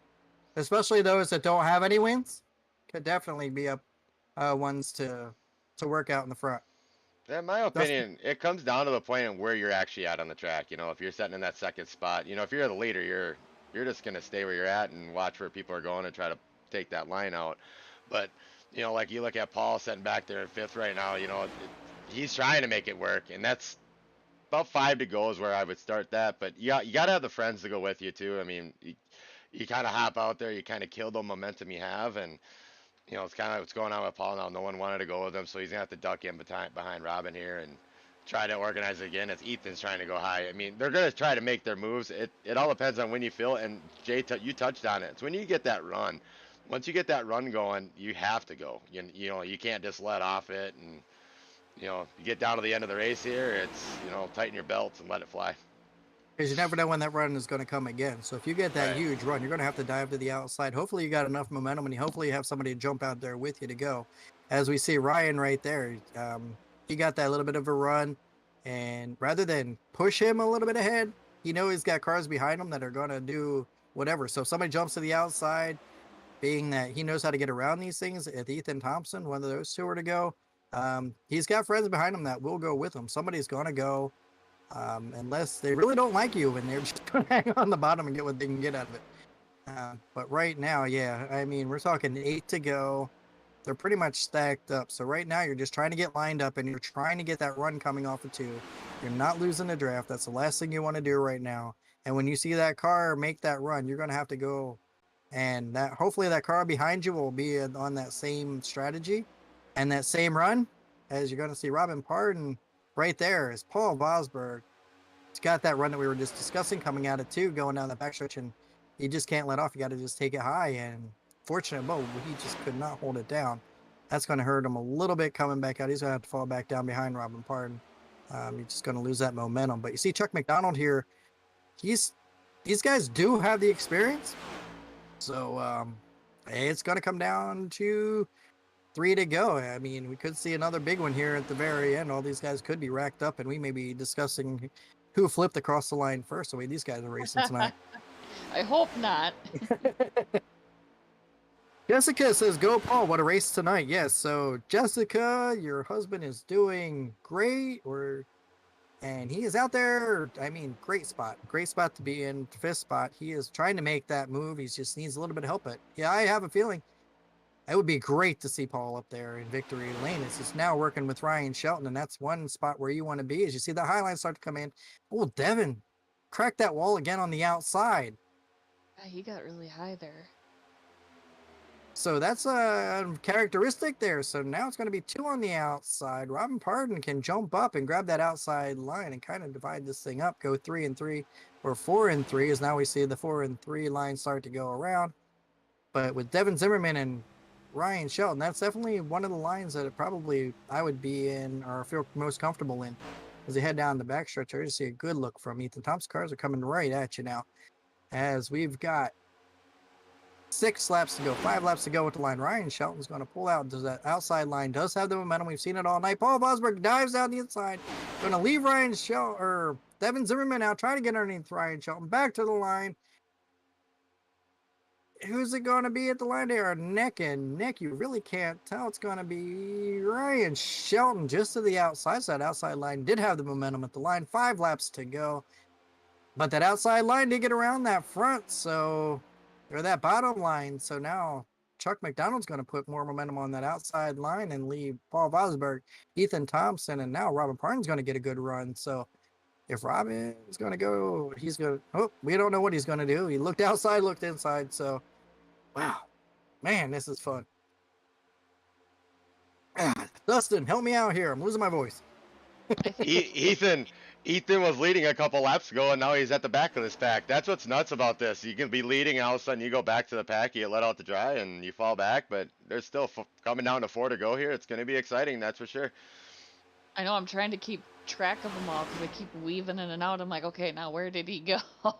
S3: Especially those that don't have any wins, could definitely be up ones to work out in the front.
S2: Yeah, in my opinion, it comes down to the point of where you're actually at on the track. You know, if you're sitting in that second spot, you know, if you're the leader, you're just gonna stay where you're at and watch where people are going and try to take that line out. But you know, like you look at Paul sitting back there in 5th right now. You know, he's trying to make it work, and that's about 5 to go is where I would start that. But you got to have the friends to go with you too. I mean, you kind of hop out there, you kind of kill the momentum you have, and you know, it's kind of what's going on with Paul now. No one wanted to go with him, so he's gonna have to duck in behind Robin here and try to organize it again. As Ethan's trying to go high. I mean, they're gonna try to make their moves. It all depends on when you feel. And Jay, you touched on it. It's when you get that run. Once you get that run going, you have to go. You know, you can't just let off it. And you know, you get down to the end of the race here. It's, you know, tighten your belts and let it fly.
S3: Because you never know when that run is going to come again. So if you get that huge run, you're going to have to dive to the outside. Hopefully you got enough momentum, and hopefully you have somebody to jump out there with you to go. As we see Ryan right there, he got that little bit of a run, and rather than push him a little bit ahead, you know he's got cars behind him that are going to do whatever. So if somebody jumps to the outside, being that he knows how to get around these things, if Ethan Thompson, one of those two are to go, he's got friends behind him that will go with him. Somebody's going to go. Unless they really don't like you and they're just going to hang on the bottom and get what they can get out of it. But right now, yeah, I mean, we're talking 8 to go. They're pretty much stacked up. So right now, you're just trying to get lined up, and you're trying to get that run coming off of 2. You're not losing the draft. That's the last thing you want to do right now. And when you see that car make that run, you're going to have to go. And that hopefully that car behind you will be on that same strategy and that same run, as you're going to see Robin Pardon. Right there is Paul Vosberg. He's got that run that we were just discussing coming out of 2, going down the backstretch, and you just can't let off. You got to just take it high, and fortunate, he just could not hold it down. That's going to hurt him a little bit coming back out. He's going to have to fall back down behind Robin Pardon. He's just going to lose that momentum. But you see Chuck McDonald here. These guys do have the experience. So it's going to come down to 3 to go. I mean, we could see another big one here at the very end. All these guys could be racked up, and we may be discussing who flipped across the line first. The way these guys are racing tonight.
S5: I hope not.
S3: Jessica says, "Go, Paul! What a race tonight!" Yes. So, Jessica, your husband is doing great, and he is out there. I mean, great spot to be in. 5th spot. He is trying to make that move. He just needs a little bit of help. But yeah, I have a feeling it would be great to see Paul up there in victory lane. It's just now working with Ryan Shelton, and that's one spot where you want to be as you see the highlights start to come in. Oh, Devin cracked that wall again on the outside.
S5: Yeah, he got really high there.
S3: So that's a characteristic there. So now it's going to be 2 on the outside. Robin Pardon can jump up and grab that outside line and kind of divide this thing up, go 3 and 3 or 4 and 3, as now we see the 4 and 3 line start to go around. But with Devin Zimmerman and Ryan Shelton, that's definitely one of the lines that probably I would be in or feel most comfortable in. As they head down the backstretch, I just see a good look from Ethan Thompson's cars are coming right at you now. As we've got 6 laps to go, 5 laps to go with the line. Ryan Shelton's going to pull out. Does that outside line does have the momentum? We've seen it all night. Paul Vosberg dives down the inside. Going to leave Ryan Shelton or Devin Zimmerman out, trying to get underneath Ryan Shelton back to the line. who's it going to be at the line? They are neck and neck. You really can't tell. It's going to be Ryan Shelton just to the outside. So that outside line did have the momentum at the line. 5 laps to go. But that outside line did get around that front. So, or that bottom line. So now Chuck McDonald's going to put more momentum on that outside line and leave Paul Vosberg, Ethan Thompson, and now Robin Parton's going to get a good run. So, if Robin's going to go, he's going to, oh, we don't know what he's going to do. He looked outside, looked inside. So, wow, man, this is fun. Dustin, help me out here. I'm losing my voice.
S2: Ethan was leading a couple laps ago, and now he's at the back of this pack. That's what's nuts about this. You can be leading, and all of a sudden you go back to the pack, you get let out to dry, and you fall back. But there's still coming down to 4 to go here. It's going to be exciting, that's for sure.
S5: I know, I'm trying to keep track of them all because I keep weaving in and out. I'm like, okay, now where did he go?
S3: All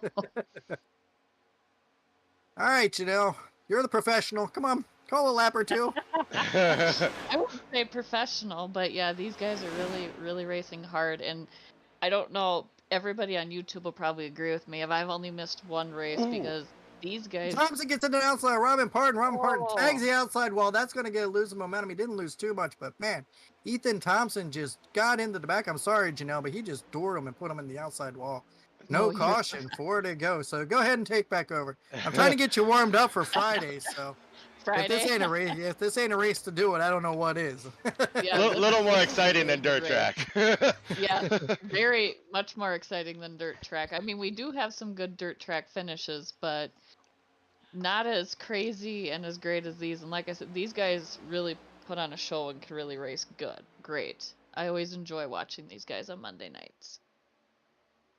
S3: right, Janelle, you're the professional. Come on, call a lap or two.
S5: I wouldn't say professional, but yeah, these guys are really, really racing hard. And I don't know, everybody on YouTube will probably agree with me if I've only missed one race because these guys.
S3: Thompson gets into the outside. Robin Parton tags the outside wall. That's going to lose the momentum. He didn't lose too much, but man, Ethan Thompson just got into the back. I'm sorry, Janelle, but he just doored him and put him in the outside wall. No caution, 4 to go. So go ahead and take back over. I'm trying to get you warmed up for Friday. So if this ain't a race to do it, I don't know what is.
S5: Yeah,
S2: little more exciting than dirt track.
S5: Yeah, very much more exciting than dirt track. I mean, we do have some good dirt track finishes, but not as crazy and as great as these. And like I said, these guys really put on a show and can really race great. I always enjoy watching these guys on Monday nights.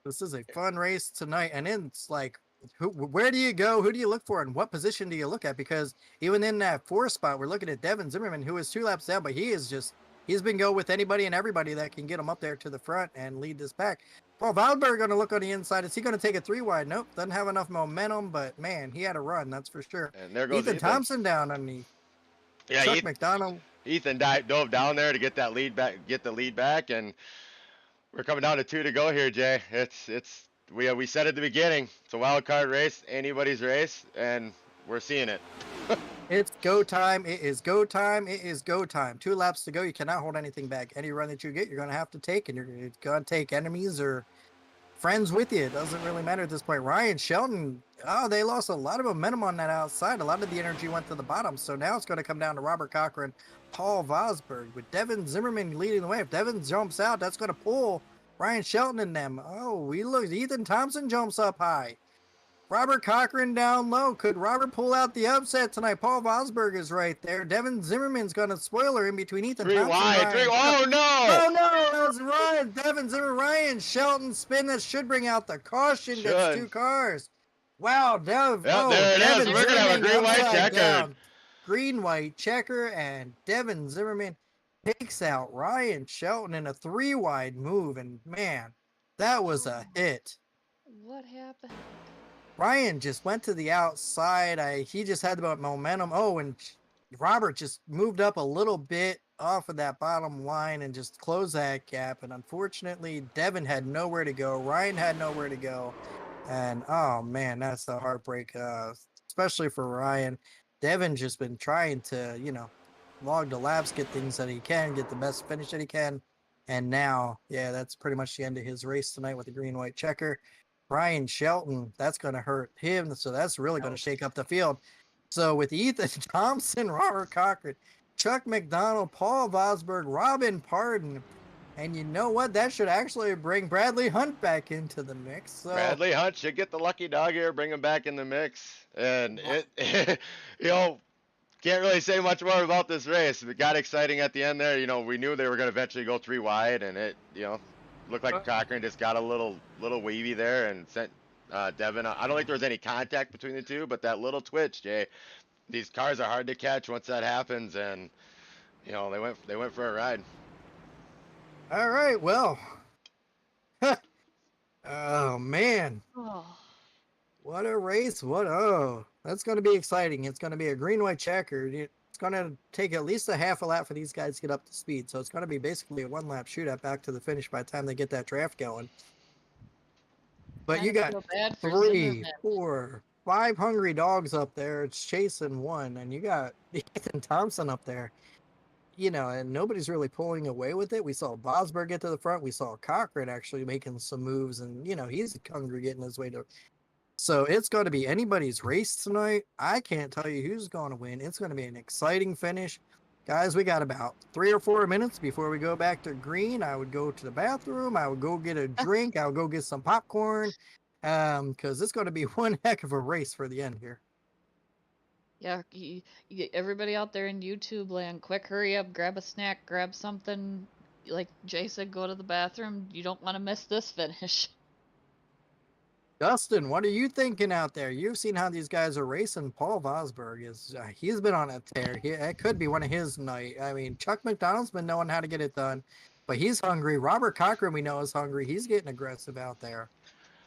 S3: This is a fun race tonight, and it's like, where do you go? Who do you look for? And what position do you look at? Because even in that 4 spot, we're looking at Devin Zimmerman, who is 2 laps down, but he's been go with anybody and everybody that can get him up there to the front and lead this pack. Paul Valdberg going to look on the inside. Is he going to take a 3 wide? Nope, doesn't have enough momentum, but man, he had a run, that's for sure.
S2: And there goes
S3: Ethan Thompson down underneath.
S2: Yeah,
S3: Chuck McDonald.
S2: Ethan dove down there to get that lead back, and we're coming down to 2 to go here, Jay. We said at the beginning, it's a wild card race, anybody's race, and we're seeing it.
S3: It's go time. It is go time. It is go time. 2 laps to go. You cannot hold anything back. Any run that you get, you're going to have to take, and you're going to take enemies or friends with you. It doesn't really matter at this point. Ryan Shelton, they lost a lot of momentum on that outside. A lot of the energy went to the bottom. So now it's going to come down to Robert Cochran, Paul Vosberg, with Devin Zimmerman leading the way. If Devin jumps out, that's going to pull Ryan Shelton and them. Ethan Thompson jumps up high. Robert Cochran down low. Could Robert pull out the upset tonight? Paul Vosberg is right there. Devin Zimmerman's going to spoiler in between Ethan Thompson.
S2: 3 wide. Oh, no.
S3: Oh, no. That's Ryan. Devin Zimmerman. Ryan Shelton spin that should bring out the caution. That's 2 cars. Wow.
S2: There it is. We're going to have a green-white checker.
S3: Green-white checker, and Devin Zimmerman takes out Ryan Shelton in a 3 wide move. And, man, that was a hit.
S5: What happened?
S3: Ryan just went to the outside. He just had the momentum. Oh, and Robert just moved up a little bit off of that bottom line and just closed that gap. And unfortunately, Devin had nowhere to go. Ryan had nowhere to go. And, oh, man, that's the heartbreak, especially for Ryan. Devin just been trying to, log the laps, get things that he can, get the best finish that he can. And now, that's pretty much the end of his race tonight with the green-white checker. Ryan Shelton, that's going to hurt him. So that's really going to shake up the field. So with Ethan Thompson, Robert Cochran, Chuck McDonald, Paul Vosberg, Robin Parton, and you know what? That should actually bring Bradley Hunt back into the mix. So
S2: Bradley Hunt should get the lucky dog here, bring him back in the mix. And it can't really say much more about this race. It got exciting at the end there. We knew they were going to eventually go 3 wide, and it, looked like Cochran just got a little wavy there and sent Devin. I don't think there was any contact between the two, but that little twitch, Jay. These cars are hard to catch once that happens, and they went for a ride.
S3: All right, well. Oh man.
S5: Oh.
S3: What a race. That's going to be exciting. It's going to be a green-white checker. It's going to take at least a half a lap for these guys to get up to speed. So it's going to be basically a 1-lap shootout back to the finish by the time they get that draft going. But you got 3, 4, 5 hungry dogs up there. It's chasing one, and you got Ethan Thompson up there. And nobody's really pulling away with it. We saw Bosberg get to the front. We saw Cochran actually making some moves, and he's hungry getting his way to. So it's going to be anybody's race tonight. I can't tell you who's going to win. It's going to be an exciting finish. Guys, we got about 3 or 4 minutes before we go back to green. I would go to the bathroom. I would go get a drink. I would go get some popcorn because it's going to be one heck of a race for the end here.
S5: Yeah, everybody out there in YouTube land, quick hurry up, grab a snack, grab something. Like Jay said, go to the bathroom. You don't want to miss this finish.
S3: Dustin, what are you thinking out there? You've seen how these guys are racing. Paul Vosberg he's been on a tear. It could be one of his night. I mean, Chuck McDonald's been knowing how to get it done, but he's hungry. Robert Cochran, we know, is hungry. He's getting aggressive out there.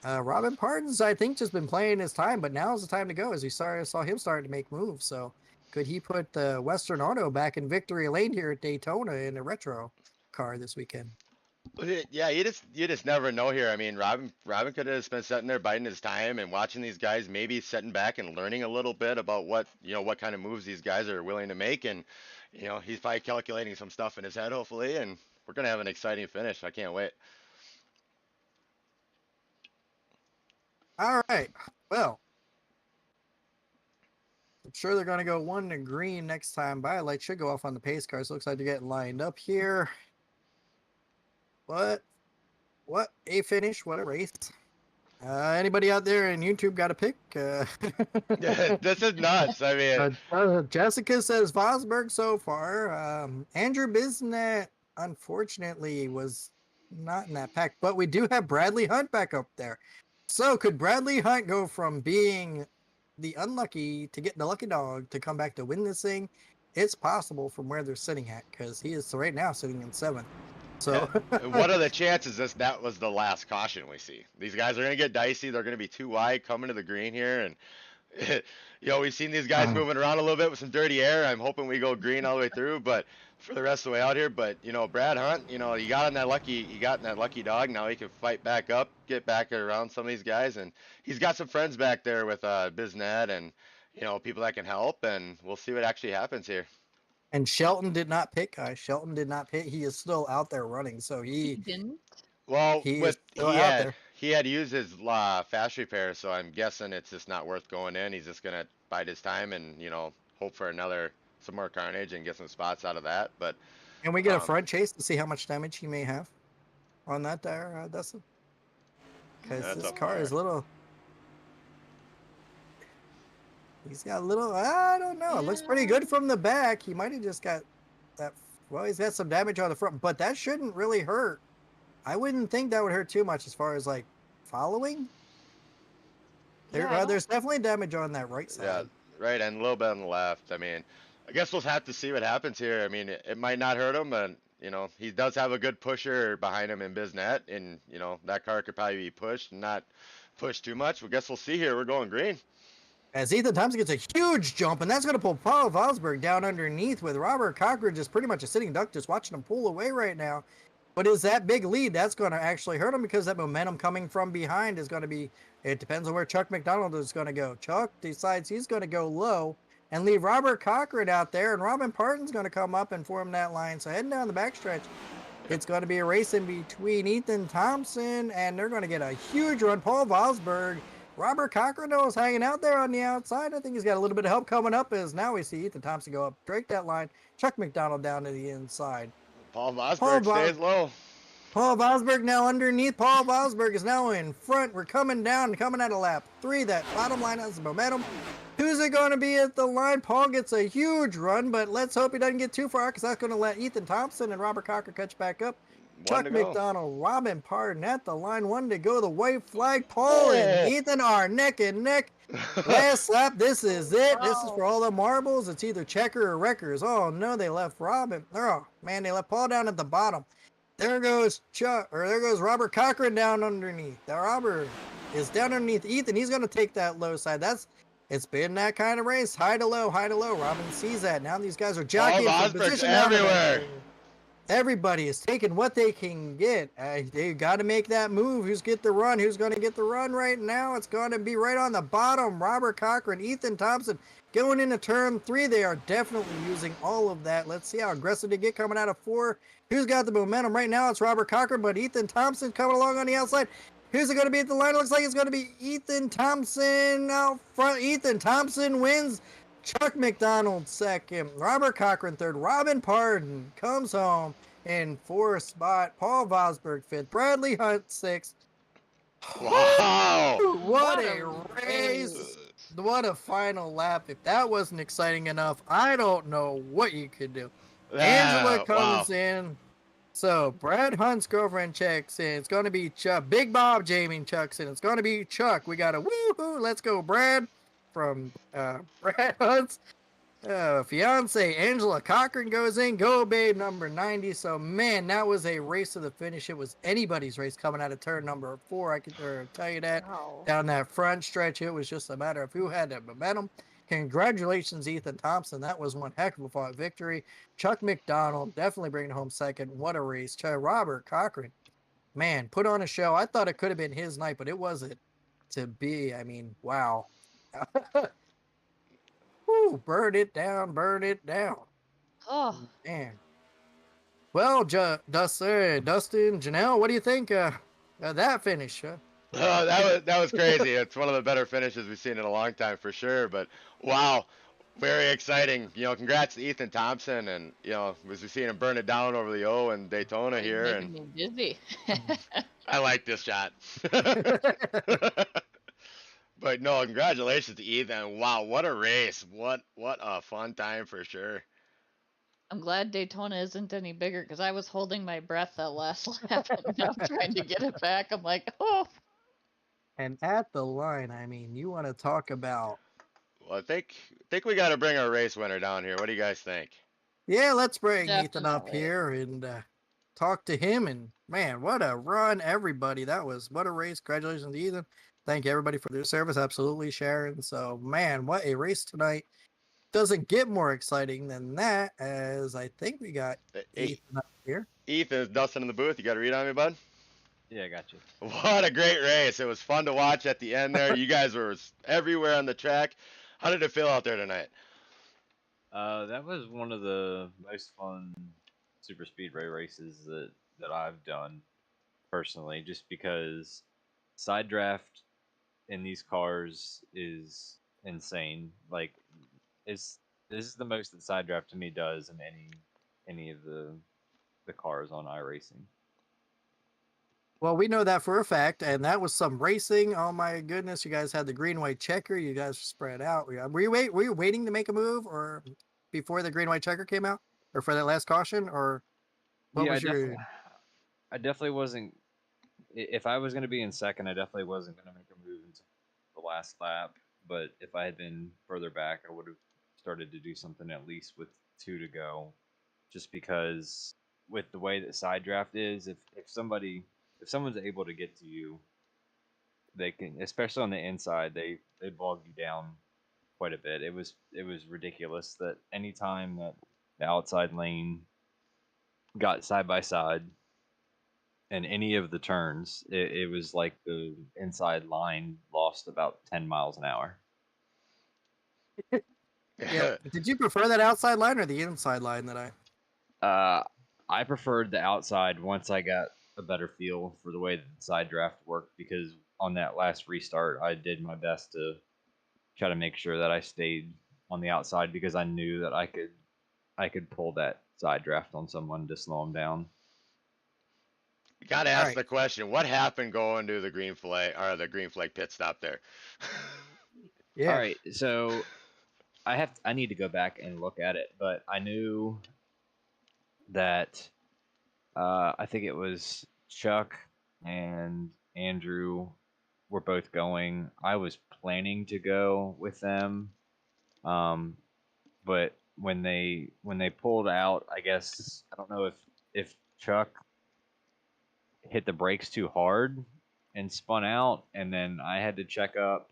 S3: Robin Parton's, I think, just been playing his time, but now's the time to go as we saw him starting to make moves. So could he put Western Auto back in victory lane here at Daytona in a retro car this weekend?
S2: Yeah, you just never know here. I mean, Robin could have just been sitting there biding his time and watching these guys, maybe sitting back and learning a little bit about what kind of moves these guys are willing to make, and he's probably calculating some stuff in his head, hopefully, and we're gonna have an exciting finish. I can't wait.
S3: All right. Well, I'm sure they're going to go 1 to green next time by. Light should go off on the pace cars. Looks like they're getting lined up here. What a finish. What a race. Anybody out there in YouTube got a pick?
S2: This is nuts. I mean,
S3: Jessica says Vosberg so far. Andrew Bisnet, unfortunately, was not in that pack, but we do have Bradley Hunt back up there. So could Bradley Hunt go from being the unlucky to get the lucky dog to come back to win this thing? It's possible from where they're sitting at, because he is right now sitting in 7th. So
S2: what are the chances that was the last caution we see? These guys are going to get dicey. They're going to be too wide coming to the green here, and we've seen these guys moving around a little bit with some dirty air. I'm hoping we go green all the way through, but for the rest of the way out here. But Brad Hunt, he got in that lucky dog. Now he can fight back up, get back around some of these guys, and he's got some friends back there with Bisnet and people that can help, and we'll see what actually happens here.
S3: And Shelton did not pick, guys. Shelton did not pick. He is still out there running, so he
S5: didn't.
S2: Well, he had used his fast repair, so I'm guessing it's just not worth going in. He's just gonna bide his time and hope for some more carnage and get some spots out of that. But
S3: can we get a front chase to see how much damage he may have on that there, Dustin? Because this car is little. He's got a little, I don't know. It looks pretty good from the back. He might have just got that. Well, he's got some damage on the front, but that shouldn't really hurt. I wouldn't think that would hurt too much as far as like following. There's definitely damage on that right side.
S2: Yeah, right, and a little bit on the left. I mean, I guess we'll have to see what happens here. I mean, it might not hurt him, but he does have a good pusher behind him in Bisnet, and that car could probably be pushed and not pushed too much. I guess we'll see here. We're going green.
S3: As Ethan Thompson gets a huge jump, and that's going to pull Paul Vosberg down underneath, with Robert Cochran just pretty much a sitting duck, just watching him pull away right now. But is that big lead, that's going to actually hurt him, because that momentum coming from behind is going to be, it depends on where Chuck McDonald is going to go. Chuck decides he's going to go low and leave Robert Cochran out there, and Robin Parton's going to come up and form that line. So heading down the backstretch, it's going to be a race in between Ethan Thompson, and they're going to get a huge run. Paul Vosberg, Robert Cochran is hanging out there on the outside. I think he's got a little bit of help coming up, as now we see Ethan Thompson go up, break that line, Chuck McDonald down to the inside.
S2: Paul Vosberg stays low.
S3: Paul Vosberg now underneath. Paul Vosberg is now in front. We're coming down, coming out of lap 3. That bottom line has the momentum. Who's it going to be at the line? Paul gets a huge run, but let's hope he doesn't get too far, because that's going to let Ethan Thompson and Robert Cochran catch back up. Chuck McDonald, Robin Parton at the line. 1 to go. The white flag. Paul and Ethan are neck and neck. Last lap. This is it. This is for all the marbles. It's either checker or wreckers. Oh no, they left Robin. Oh man, they left Paul down at the bottom. There goes there goes Robert Cochran down underneath. The Robert is down underneath Ethan. He's going to take that low side. It's been that kind of race. High to low, high to low. Robin sees that. Now these guys are jockeying for position
S2: everywhere.
S3: Everybody is taking what they can get. They got to make that move. Who's get the run? Who's going to get the run right now? It's going to be right on the bottom. Robert Cochran, Ethan Thompson going into turn 3. They are definitely using all of that. Let's see how aggressive they get coming out of 4. Who's got the momentum right now? It's Robert Cochran, but Ethan Thompson coming along on the outside. Who's it going to be at the line? It looks like it's going to be Ethan Thompson out front. Ethan Thompson wins. Chuck McDonald second, Robert Cochran third, Robin Pardon comes home in 4th spot, Paul Vosberg 5th, Bradley Hunt 6th.
S2: Wow!
S3: What a race! What a final lap. If that wasn't exciting enough, I don't know what you could do. Angela comes in. So Brad Hunt's girlfriend checks in. It's going to be Chuck. Big Bob Jamie checks in. It's going to be Chuck. We got a woohoo. Let's go, Brad. From Brad Hunt's fiance Angela Cochran goes in. Go babe number 90. So man, that was a race to the finish. It was anybody's race coming out of turn number 4. I can tell you that.
S5: Wow.
S3: Down that front stretch, it was just a matter of who had the momentum. Congratulations, Ethan Thompson. That was one heck of a fought victory. Chuck McDonald definitely bringing home second. What a race. Robert Cochran, man, put on a show. I thought it could have been his night, but it wasn't to be. I mean, wow. Woo, burn it down, burn it down.
S5: Oh,
S3: Man. Well, Dustin, Janelle, what do you think of that finish?
S2: Oh, that was crazy. It's one of the better finishes we've seen in a long time for sure. But wow, very exciting. You know, congrats to Ethan Thompson, and you know, as we seen him burn it down over the O and Daytona here, and
S5: making me dizzy.
S2: I like this shot. But no, congratulations to Ethan. Wow, what a race. What a fun time for sure.
S5: I'm glad Daytona isn't any bigger because I was holding my breath that last lap and now trying to get it back. I'm like, oh.
S3: And at the line, I mean, you want to talk about.
S2: Well, I think we got to bring our race winner down here. What do you guys think?
S3: Yeah, let's bring Ethan up
S5: Definitely.
S3: here and talk to him. And man, what a run, everybody. That was what a race. Congratulations to Ethan. Thank everybody for their service. Absolutely, Sharon. So, man, what a race tonight. Doesn't get more exciting than that, as I think we got Ethan up here.
S2: Ethan, Dustin in the booth. You got to read on me, bud?
S6: Yeah, I got you.
S2: What a great race. It was fun to watch at the end there. You guys were everywhere on the track. How did it feel out there tonight?
S6: That was one of the most fun super speedway races that I've done personally, just because side draft in these cars is insane. Like, this is the most that side draft to me does in any of the cars on iRacing.
S3: Well, we know that for a fact, and that was some racing. Oh my goodness, you guys had the green white checker. You guys spread out. Were you waiting to make a move, or before the green white checker came out, or for that last caution, or what
S6: Yeah,
S3: was your?
S6: I definitely wasn't. If I was going to be in second, I definitely wasn't going to make a move until the last lap. But if I had been further back, I would have started to do something at least with 2 to go, just because with the way that side draft is, if someone's able to get to you, they can, especially on the inside, they bog you down quite a bit. It was ridiculous that anytime that the outside lane got side by side in any of the turns, it was like the inside line lost about 10 miles an hour.
S3: Yeah. Did you prefer that outside line or the inside line that
S6: I preferred the outside once I got a better feel for the way that the side draft worked, because on that last restart, I did my best to try to make sure that I stayed on the outside, because I knew that I could pull that side draft on someone to slow them down.
S2: You got to ask
S3: right.
S2: the question, what happened going to the green flag pit stop there?
S3: Yeah.
S6: All right, so I need to go back and look at it, but I knew that I think it was Chuck and Andrew were both going. I was planning to go with them, but when they pulled out, I guess I don't know if Chuck hit the brakes too hard and spun out, and then I had to check up,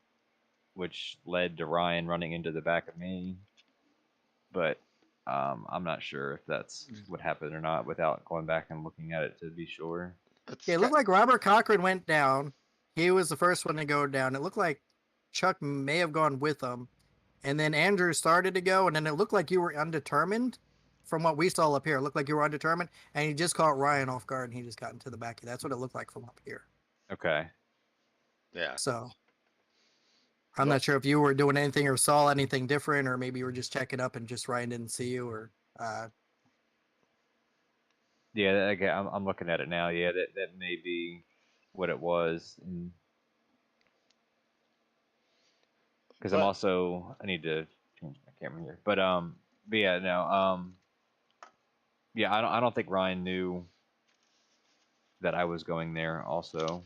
S6: which led to Ryan running into the back of me. But I'm not sure if that's what happened or not without going back and looking at it to be sure.
S2: It's
S3: Yeah, it looked like Robert Cochran went down. He was the first one to go down. It looked like Chuck may have gone with him. And then Andrew started to go, and then it looked like you were undetermined from what we saw up here. It looked like you were undetermined, and you just caught Ryan off guard, and he just got into the back. That's what it looked like from up here.
S6: Okay.
S2: yeah.
S3: So I'm
S2: Well-
S3: not sure if you were doing anything or saw anything different, or maybe you were just checking up and just Ryan didn't see you, or
S6: Yeah, okay, I'm looking at it now. Yeah, that may be what it was. Because I'm
S2: But-
S6: also I need to change my camera here. But yeah, no, yeah, I don't think Ryan knew that I was going there also.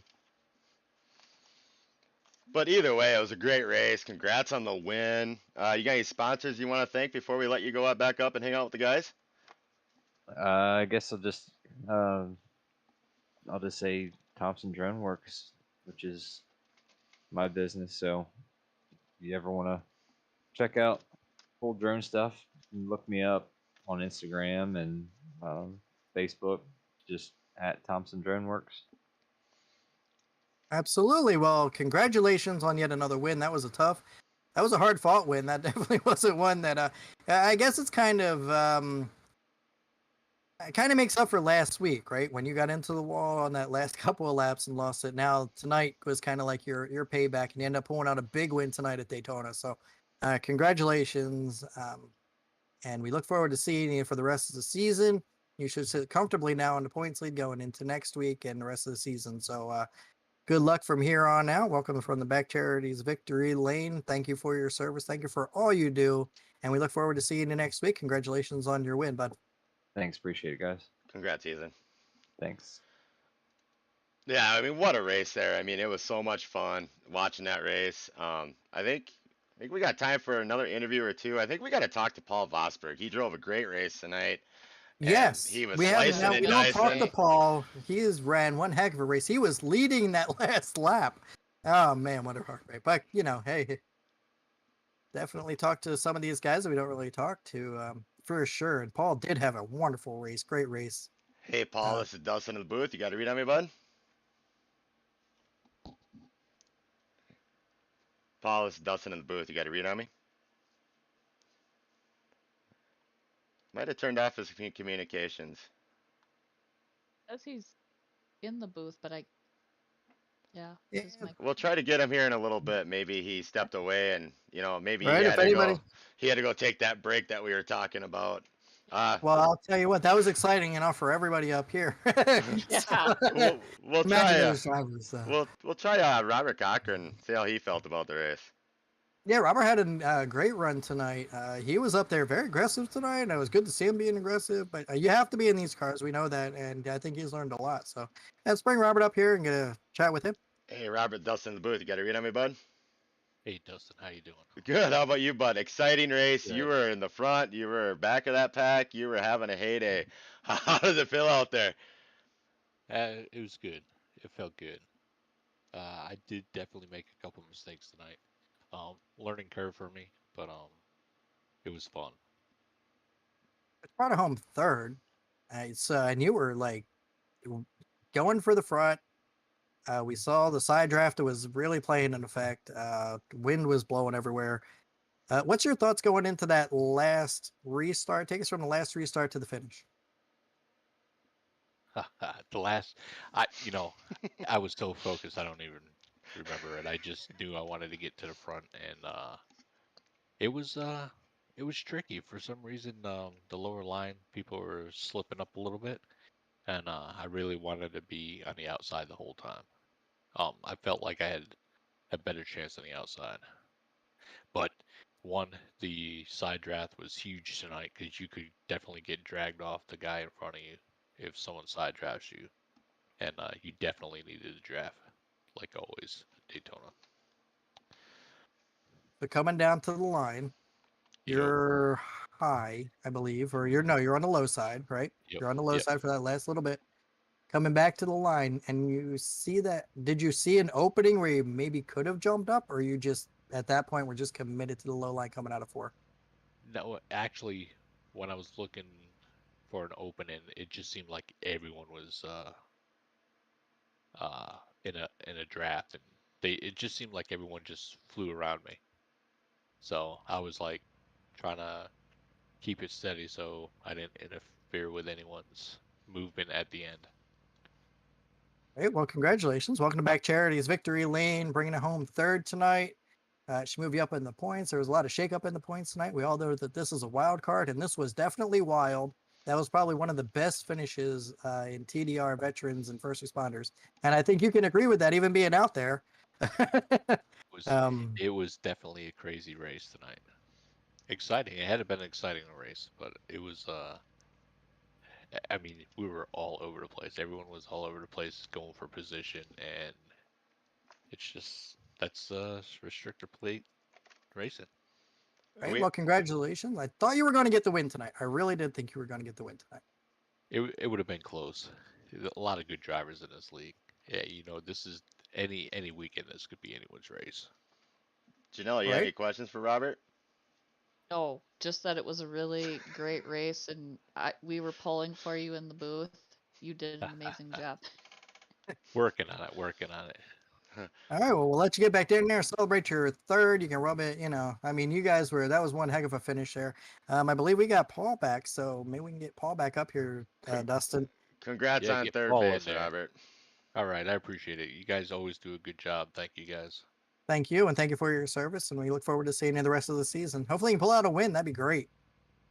S2: But either way, it was a great race. Congrats on the win. You got any sponsors you want to thank before we let you go back up and hang out with the guys?
S6: I guess I'll just say Thompson Drone Works, which is my business. So if you ever want to check out cool drone stuff, you can look me up on Instagram and Facebook, just at Thompson Drone Works.
S3: absolutely. Well, congratulations on yet another win. That was a hard fought win. That definitely wasn't one that I guess it's kind of it kind of makes up for last week, right? When you got into the wall on that last couple of laps and lost it. Now tonight was kind of like your payback, and you end up pulling out a big win tonight at Daytona. So congratulations. And we look forward to seeing you for the rest of the season. You should sit comfortably now in the points lead going into next week and the rest of the season. So good luck from here on out. Welcome from the Back Charities Victory Lane. Thank you for your service. Thank you for all you do. And we look forward to seeing you next week. Congratulations on your win, bud.
S6: Thanks, appreciate it, guys.
S2: Congrats, Ethan.
S6: Thanks.
S2: Yeah, I mean, what a race there. I mean, it was so much fun watching that race. I think we got time for another interview or two. I think we got to talk to Paul Vosberg. He drove a great race tonight. and
S3: Yes,
S2: he was
S3: we have
S2: slicing
S3: now.
S2: and
S3: We don't talk to
S2: dicing.
S3: Paul. He has ran one heck of a race. He was leading that last lap. Oh man, what a hard race! But hey, definitely talk to some of these guys that we don't really talk to for sure. And Paul did have a wonderful race, great race.
S2: Hey, Paul, this is Dustin in the booth. You got to read on me, bud? Paul, this is Dustin in the booth. You got to read on me? Might have turned off his communications.
S5: Says he's in the booth, but yeah.
S3: Yeah.
S5: his mic-
S2: We'll try to get him here in a little bit. Maybe he stepped away and, maybe
S3: Right, if anybody-
S2: he had to go take that break that we were talking about.
S3: Well, I'll tell you what, that was exciting enough for everybody up here.
S5: Yeah.
S2: We'll
S3: Imagine
S2: try,
S3: those drivers.
S2: we'll try Robert Cochran, see how he felt about the race.
S3: Yeah, Robert had a great run tonight. He was up there very aggressive tonight, and it was good to see him being aggressive. But you have to be in these cars. We know that, and I think he's learned a lot. So let's bring Robert up here and get a chat with him.
S2: Hey, Robert, Dustin in the booth. You got to read on me, bud?
S7: Hey Dustin, how you doing?
S2: Good. How about you, bud? Exciting race. You
S7: Good.
S2: were in the front. You were back of that pack. You were having a heyday. How does it feel out there?
S7: It was good. It felt good. I did definitely make a couple mistakes tonight. Learning curve for me, but it was fun.
S3: It's brought it home third. And you were like going for the front. We saw the side draft was really playing an effect. Wind was blowing everywhere. What's your thoughts going into that last restart? Take us from the last restart to the finish.
S7: The last, I was so focused I don't even remember it. I just knew I wanted to get to the front, and it was tricky for some reason. The lower line people were slipping up a little bit, and I really wanted to be on the outside the whole time. I felt like I had a better chance on the outside. But the side draft was huge tonight because you could definitely get dragged off the guy in front of you if someone side drafts you, and you definitely needed a draft, like always at Daytona.
S3: So coming down to the line,
S7: Yep.
S3: you're high, I believe, or you're on the low side, right?
S7: Yep,
S3: You're on the low
S7: yep.
S3: side for that last little bit. Coming back to the line, and you see that. Did you see an opening where you maybe could have jumped up, or you just at that point were just committed to the low line coming out of 4?
S7: No, actually, when I was looking for an opening, it just seemed like everyone was in a draft, and it just seemed like everyone just flew around me. So I was like trying to keep it steady so I didn't interfere with anyone's movement at the end.
S3: Hey, well, congratulations. Welcome to Back Charity's Victory Lane, bringing it home third tonight. She moved you up in the points. There was a lot of shakeup in the points tonight. We all know that this is a wild card, and this was definitely wild. That was probably one of the best finishes in TDR veterans and first responders. And I think you can agree with that, even being out there.
S7: It was definitely a crazy race tonight. Exciting. It had been an exciting race, but it was I mean, we were all over the place. Everyone was all over the place going for position, and it's just that's restrictor plate racing.
S3: Right. Well, congratulations. I thought you were going to get the win tonight. I really did think you were going to get the win tonight.
S7: It would have been close. A lot of good drivers in this league. Yeah, this is any weekend. This could be anyone's race.
S2: Janelle, you have any questions for Robert?
S5: No, just that it was a really great race, and we were pulling for you in the booth. You did an amazing job.
S7: Working on it.
S3: All right, well, we'll let you get back in there, celebrate your third. You can rub it, I mean, you guys that was one heck of a finish there. I believe we got Paul back, so maybe we can get Paul back up here, Dustin.
S2: Congrats on third base, Robert.
S7: All right, I appreciate it. You guys always do a good job. Thank you, guys.
S3: Thank you, and thank you for your service, and we look forward to seeing you the rest of the season. Hopefully you can pull out a win. That'd be great.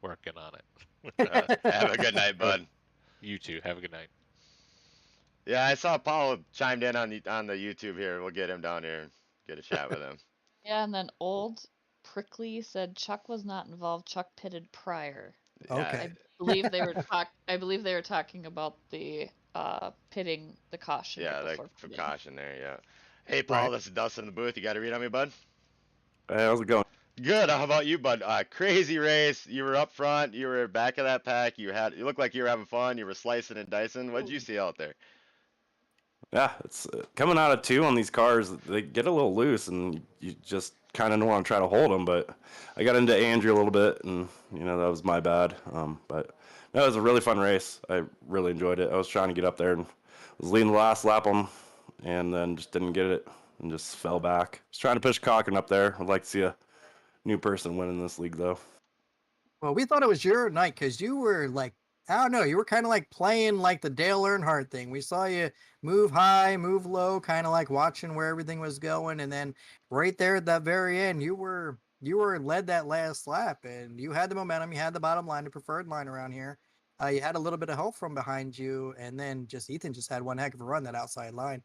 S7: Working on it.
S2: Have a good night, bud.
S7: You too. Have a good night.
S2: Yeah, I saw Paul chimed in on the YouTube here. We'll get him down here and get a chat with him.
S5: Yeah, and then Old Prickly said Chuck was not involved. Chuck pitted prior.
S3: Okay.
S5: I believe they were talking about the pitting the caution.
S2: Yeah, the caution there. Yeah. Hey, Paul, this is Dustin in the booth. You got to read on me, bud?
S8: Hey, how's it going?
S2: Good. How about you, bud? Crazy race. You were up front. You were back of that pack. You looked like you were having fun. You were slicing and dicing. What did you see out there?
S8: Yeah, it's coming out of two on these cars. They get a little loose, and you just kind of want to try to hold them. But I got into Andrew a little bit, and that was my bad. But no, it was a really fun race. I really enjoyed it. I was trying to get up there and was leading the last lap on, and then just didn't get it and just fell back. Was trying to push Cochran up there. I'd like to see a new person win in this league, though.
S3: Well, we thought it was your night because you were like, I don't know, you were kind of like playing like the Dale Earnhardt thing. We saw you move high, move low, kind of like watching where everything was going, and then right there at that very end, you were led that last lap, and you had the momentum, you had the bottom line, the preferred line around here. You had a little bit of help from behind you, and then Ethan just had one heck of a run that outside line,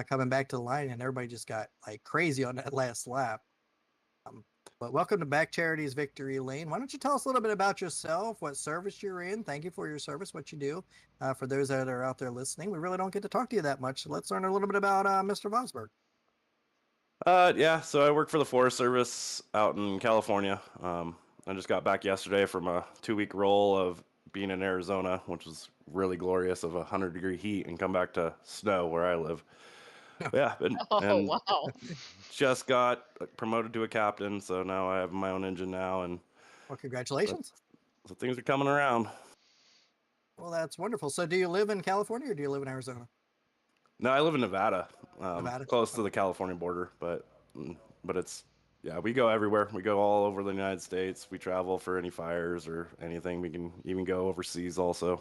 S3: coming back to the line, and everybody just got like crazy on that last lap. But welcome to Back Charity's Victory Lane. Why don't you tell us a little bit about yourself, what service you're in? Thank you for your service, what you do. For those that are out there listening, we really don't get to talk to you that much. So let's learn a little bit about Mr. Vosberg.
S8: Yeah, so I work for the Forest Service out in California. I just got back yesterday from a 2-week roll of being in Arizona, which was really glorious, of 100-degree heat, and come back to snow where I live. Yeah,
S5: wow.
S8: Just got promoted to a captain, so now I have my own engine now, and
S3: well, congratulations.
S8: So things are coming around.
S3: Well, that's wonderful. So do you live in California or do you live in Arizona?
S8: No, I live in Nevada,
S3: Nevada?
S8: close to the California border, but it's, yeah, we go everywhere. We go all over the United States. We travel for any fires or anything. We can even go overseas also.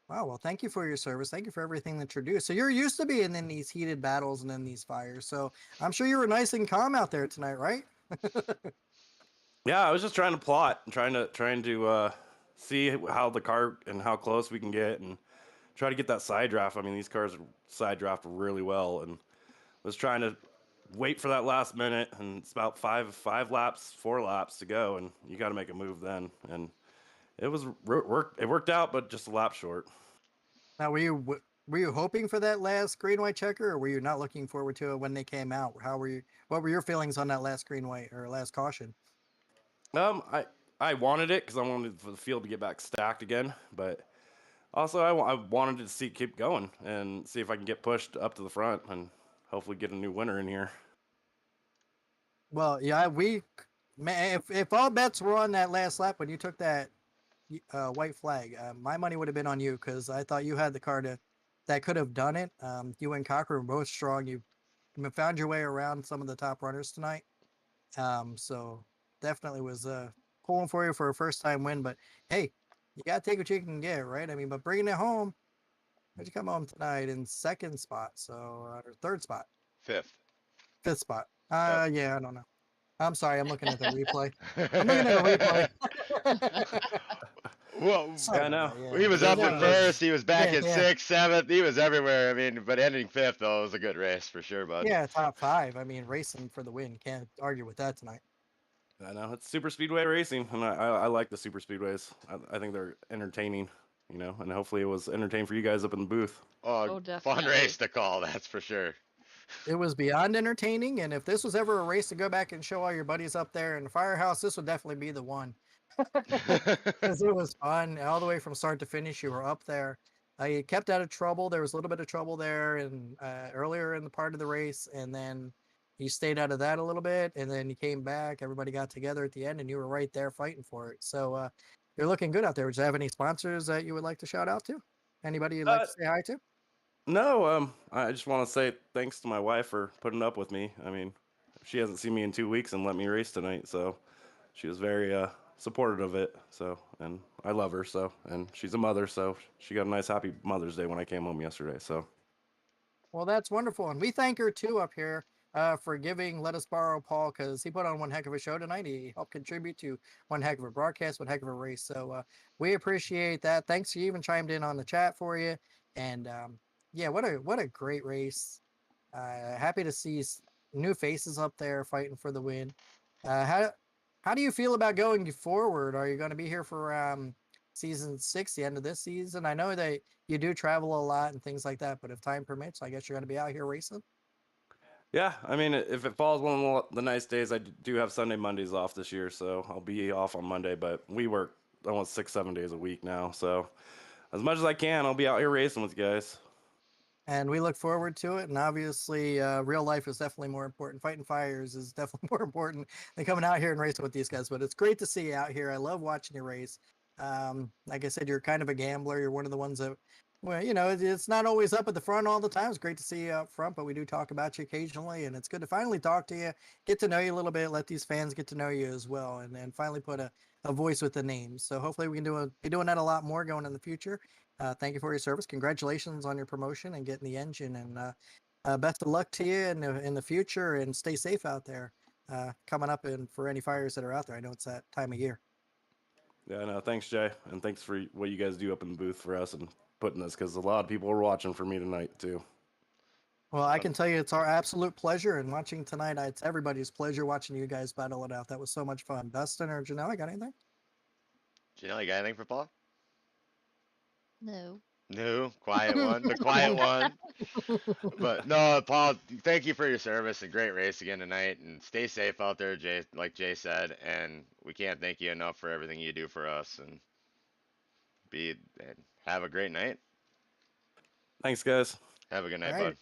S3: Wow, well, thank you for your service. Thank you for everything that you do. So you're used to being in these heated battles and in these fires. So I'm sure you were nice and calm out there tonight, right?
S8: Yeah, I was just trying to plot and trying to see how the car and how close we can get and try to get that side draft. I mean, these cars side draft really well, and was trying to wait for that last minute, and it's about 4 laps to go, and you got to make a move then. And it worked out, but just a lap short.
S3: Now, were you hoping for that last green white checker, or were you not looking forward to it when they came out? What were your feelings on that last green white or last caution?
S8: I wanted it because I wanted for the field to get back stacked again, but also I wanted to keep going and see if I can get pushed up to the front and hopefully get a new winner in here.
S3: Well, yeah, we Man, if all bets were on that last lap when you took that white flag, my money would have been on you because I thought you had the car that could have done it. You and Cocker were both strong. You found your way around some of the top runners tonight. So definitely was pulling for you for a first time win. But hey, you gotta take what you can get, right? I mean, but bringing it home, how'd you come home tonight in second spot? So or third spot,
S2: Fifth.
S3: fifth spot.
S2: Yep.
S3: Yeah, I don't know. I'm sorry, I'm looking at the replay. I'm looking at the replay.
S2: Well,
S3: Sorry
S8: Yeah, I
S3: about
S8: know.
S3: that. Yeah,
S2: he was
S8: It is
S2: up
S8: what
S2: at
S8: it
S3: no,
S8: is.
S2: first. He was back
S3: yeah,
S2: at
S3: yeah,
S2: sixth, seventh. He was everywhere. I mean, but ending fifth though was a good race for sure, bud.
S3: yeah. Top five. I mean, racing for the win. Can't argue with that tonight.
S8: I know it's super speedway racing, and I like the super speedways. I think they're entertaining, and hopefully it was entertaining for you guys up in the booth.
S2: Oh,
S5: Oh,
S2: fun
S5: definitely.
S2: race to call, that's for sure.
S3: It was beyond entertaining, and if this was ever a race to go back and show all your buddies up there in the firehouse, this would definitely be the one. Because it was fun all the way from start to finish. You were up there. You kept out of trouble. There was a little bit of trouble there and earlier in the part of the race, and then you stayed out of that a little bit, and then you came back. Everybody got together at the end, and you were right there fighting for it. So you're looking good out there. Would you have any sponsors that you would like to shout out to? Anybody you'd like
S8: Uh,
S3: to say hi to?
S8: no, I just want to say thanks to my wife for putting up with me. I mean, she hasn't seen me in 2 weeks and let me race tonight, so she was very supportive of it. So, and I love her. So, and she's a mother, so she got a nice happy Mother's Day when I came home yesterday. So,
S3: Well, that's wonderful. And we thank her too up here for giving Let Us Borrow Paul because he put on one heck of a show tonight. He helped contribute to one heck of a broadcast, one heck of a race. So we appreciate that. Thanks. You even chimed in on the chat for you. And yeah, what a great race. Happy to see new faces up there fighting for the win. How do you feel about going forward? Are you going to be here for season 6, the end of this season? I know that you do travel a lot and things like that, but if time permits, I guess you're going to be out here racing.
S8: yeah, I mean, if it falls one of the nice days, I do have Sunday, Mondays off this year, so I'll be off on Monday. But we work almost 6, 7 days a week now, so as much as I can, I'll be out here racing with you guys.
S3: And we look forward to it. And obviously, real life is definitely more important. Fighting fires is definitely more important than coming out here and racing with these guys. But it's great to see you out here. I love watching you race. Like I said, you're kind of a gambler. You're one of the ones that, well, it's not always up at the front all the time. It's great to see you up front, but we do talk about you occasionally. And it's good to finally talk to you, get to know you a little bit, let these fans get to know you as well, and then finally put a voice with the names. So hopefully we can be doing that a lot more going in the future. Thank you for your service. Congratulations on your promotion and getting the engine, and best of luck to you in the future. And stay safe out there. Coming up and for any fires that are out there. I know it's that time of year.
S8: Yeah, no, thanks, Jay, and thanks for what you guys do up in the booth for us and putting this, because a lot of people are watching for me tonight too.
S3: Well, I can tell you it's our absolute pleasure. And watching tonight, it's everybody's pleasure watching you guys battle it out. That was so much fun. Dustin or Janelle, got anything?
S2: Janelle, you got anything for Paul?
S5: No.
S2: No, quiet one, the quiet one. But no, Paul, thank you for your service and great race again tonight. And stay safe out there, Jay, like Jay said. And we can't thank you enough for everything you do for us. And have a great night.
S8: Thanks, guys.
S2: Have a good night,
S3: All right.
S2: bud.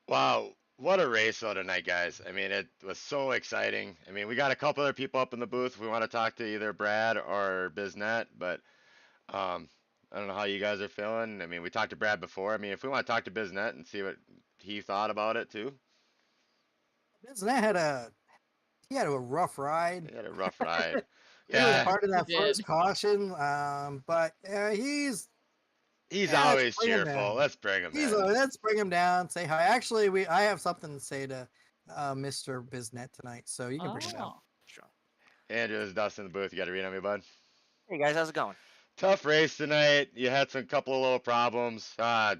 S2: Wow, what a race though tonight, guys. I mean, it was so exciting. I mean, we got a couple other people up in the booth. If we want to talk to either Brad or Biznet, but I don't know how you guys are feeling. I mean, we talked to Brad before. I mean, if we want to talk to Biznet and see what he thought about it too.
S3: Biznet he had a rough ride.
S2: He had a rough ride.
S3: He was
S2: Yeah,
S3: part of that
S5: He
S3: first
S5: did.
S3: caution, but
S2: he's
S3: let's
S2: always
S3: bring him
S2: cheerful.
S3: down.
S2: Let's bring him in.
S3: Let's bring him down. Say hi. Actually, I have something to say to Mr. Biznet tonight, so you can bring him down.
S5: Oh.
S9: Sure.
S2: Andrew, this is Dustin in the booth. You got to read on me, bud.
S9: Hey guys, how's it going?
S2: Tough race tonight. You had some couple of little problems. I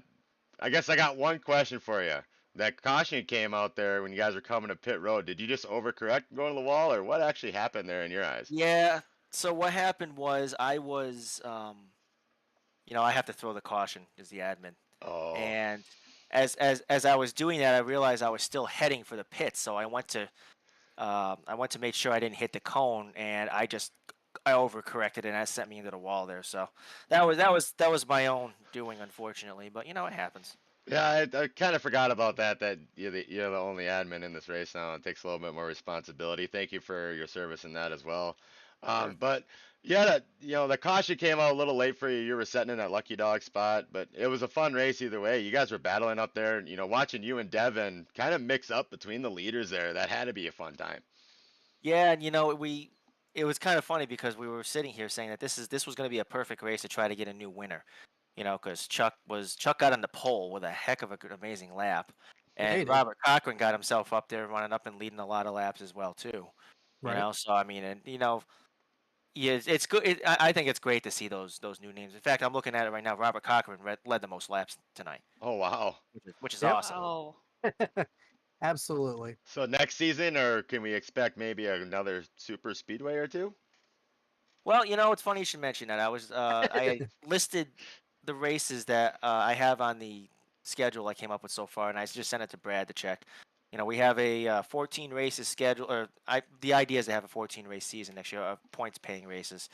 S2: guess I got one question for you. That caution came out there when you guys were coming to pit road. Did you just overcorrect and go to the wall, or what actually happened there in your eyes?
S9: Yeah. So what happened was I was, I have to throw the caution as the admin,
S2: Oh,
S9: and as I was doing that, I realized I was still heading for the pits. So I went to make sure I didn't hit the cone, and I overcorrected, and that sent me into the wall there. So that was my own doing, unfortunately. But it happens.
S2: Yeah, I kind of forgot about that. That you're the only admin in this race now. It takes a little bit more responsibility. Thank you for your service in that as well.
S9: Sure.
S2: But yeah, that the caution came out a little late for you. You were setting in that lucky dog spot, but it was a fun race either way. You guys were battling up there. Watching you and Devin kind of mix up between the leaders there. That had to be a fun time.
S9: Yeah, and it was kind of funny because we were sitting here saying that this was going to be a perfect race to try to get a new winner. Because Chuck got on the pole with a heck of a good, amazing lap,
S3: Yeah, he
S9: and
S3: did.
S9: Robert Cochran got himself up there running up and leading a lot of laps as well too.
S3: Right.
S9: So I mean, and yeah, it's good. I think it's great to see those new names. In fact, I'm looking at it right now. Robert Cochran led the most laps tonight,
S2: Oh wow.
S9: which is
S3: Yep.
S9: awesome.
S5: Wow.
S3: Absolutely.
S2: So next season, or can we expect maybe another super speedway or two?
S9: Well, it's funny you should mention that. I listed the races that I have on the schedule I came up with so far, and I just sent it to Brad to check. We have a 14 races schedule, the idea is to have a 14 race season next year of points paying races.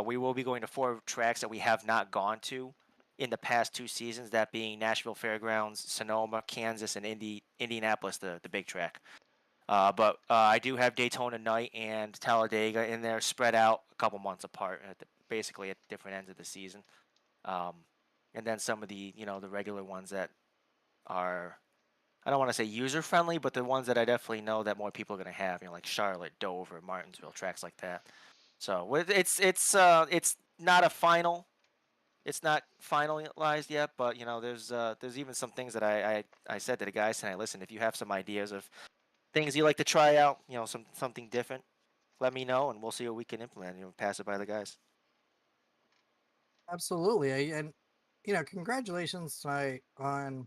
S9: We will be going to 4 tracks that we have not gone to in the past 2 seasons, that being Nashville Fairgrounds, Sonoma, Kansas, and Indianapolis, the big track. But I do have Daytona Night and Talladega in there, spread out a couple months apart, basically at different ends of the season. Um, and then some of the regular ones that are, I don't want to say user friendly, but the ones that I definitely know that more people are going to have, like Charlotte, Dover, Martinsville, tracks like that. So it's not a final. It's not finalized yet, but there's even some things that I said to the guys tonight. Listen, if you have some ideas of things you like to try out, something different, let me know, and we'll see what we can implement. Pass it by the guys.
S3: Absolutely. And congratulations tonight on.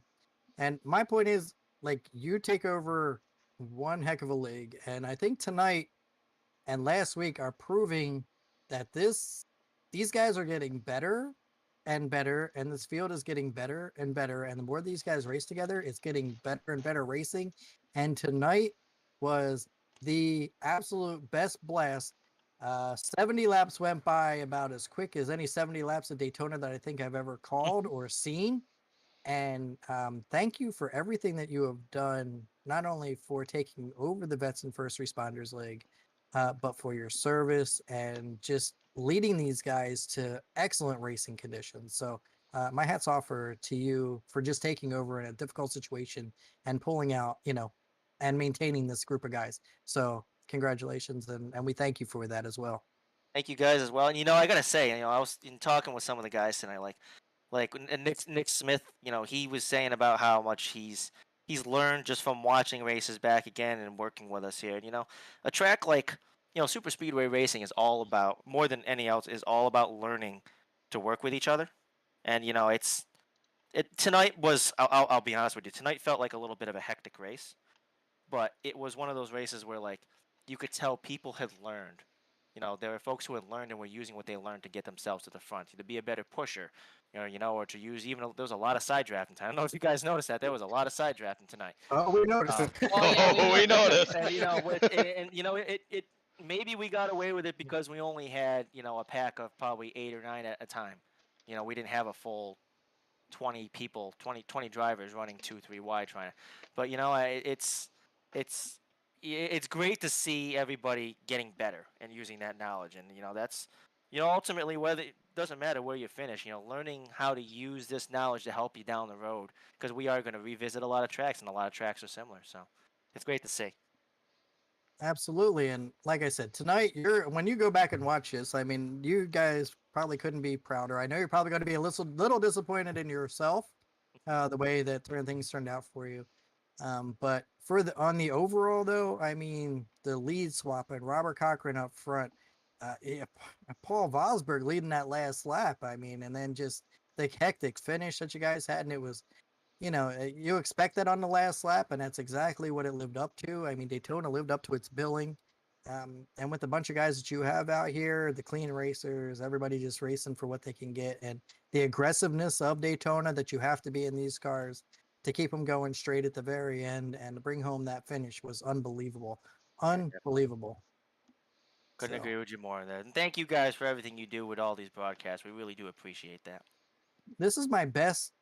S3: And my point is, like, you take over one heck of a league, and I think tonight and last week are proving that these guys are getting better and better, and this field is getting better and better, and the more these guys race together, it's getting better and better racing. And tonight was the absolute best blast. 70 laps went by about as quick as any 70 laps of Daytona that I think I've ever called or seen. And thank you for everything that you have done, not only for taking over the Vets and First Responders League, but for your service and just leading these guys to excellent racing conditions. So my hats off to you for just taking over in a difficult situation and pulling out, and maintaining this group of guys. So congratulations, and we thank you for that as well.
S9: Thank you guys as well. And I gotta say, I was in talking with some of the guys tonight, like Nick Smith. He was saying about how much he's learned just from watching races back again and working with us here. And, a track like super speedway racing is all about, more than any else, is all about learning to work with each other. And tonight was, I'll be honest with you, tonight felt like a little bit of a hectic race, but it was one of those races where, like, you could tell people had learned. There are folks who had learned and were using what they learned to get themselves to the front, to be a better pusher, or to use, even there was a lot of side drafting tonight. I don't know if you guys noticed that there was a lot of side drafting tonight.
S3: Oh, we noticed it.
S5: Oh yeah,
S2: We noticed.
S9: And it maybe we got away with it because we only had a pack of probably 8 or 9 at a time. We didn't have a full 20 people, 20 drivers running 2-3 wide trying to. But it's great to see everybody getting better and using that knowledge, and that's ultimately, whether it doesn't matter where you finish, learning how to use this knowledge to help you down the road, because we are going to revisit a lot of tracks, and a lot of tracks are similar, so it's great to see.
S3: Absolutely. And like I said, tonight, when you go back and watch this, I mean, you guys probably couldn't be prouder. I know you're probably going to be a little disappointed in yourself, the way that things turned out for you. But on the overall though, I mean, the lead swap and Robert Cochran up front, Paul Vosberg leading that last lap. I mean, and then just the hectic finish that you guys had, and it was, you expect that on the last lap, and that's exactly what it lived up to. I mean, Daytona lived up to its billing. And with a bunch of guys that you have out here, the clean racers, everybody just racing for what they can get, and the aggressiveness of Daytona that you have to be in these cars to keep them going straight at the very end and to bring home that finish was unbelievable. Unbelievable.
S9: Couldn't agree with you more on that. And thank you guys for everything you do with all these broadcasts. We really do appreciate that.
S3: This is my best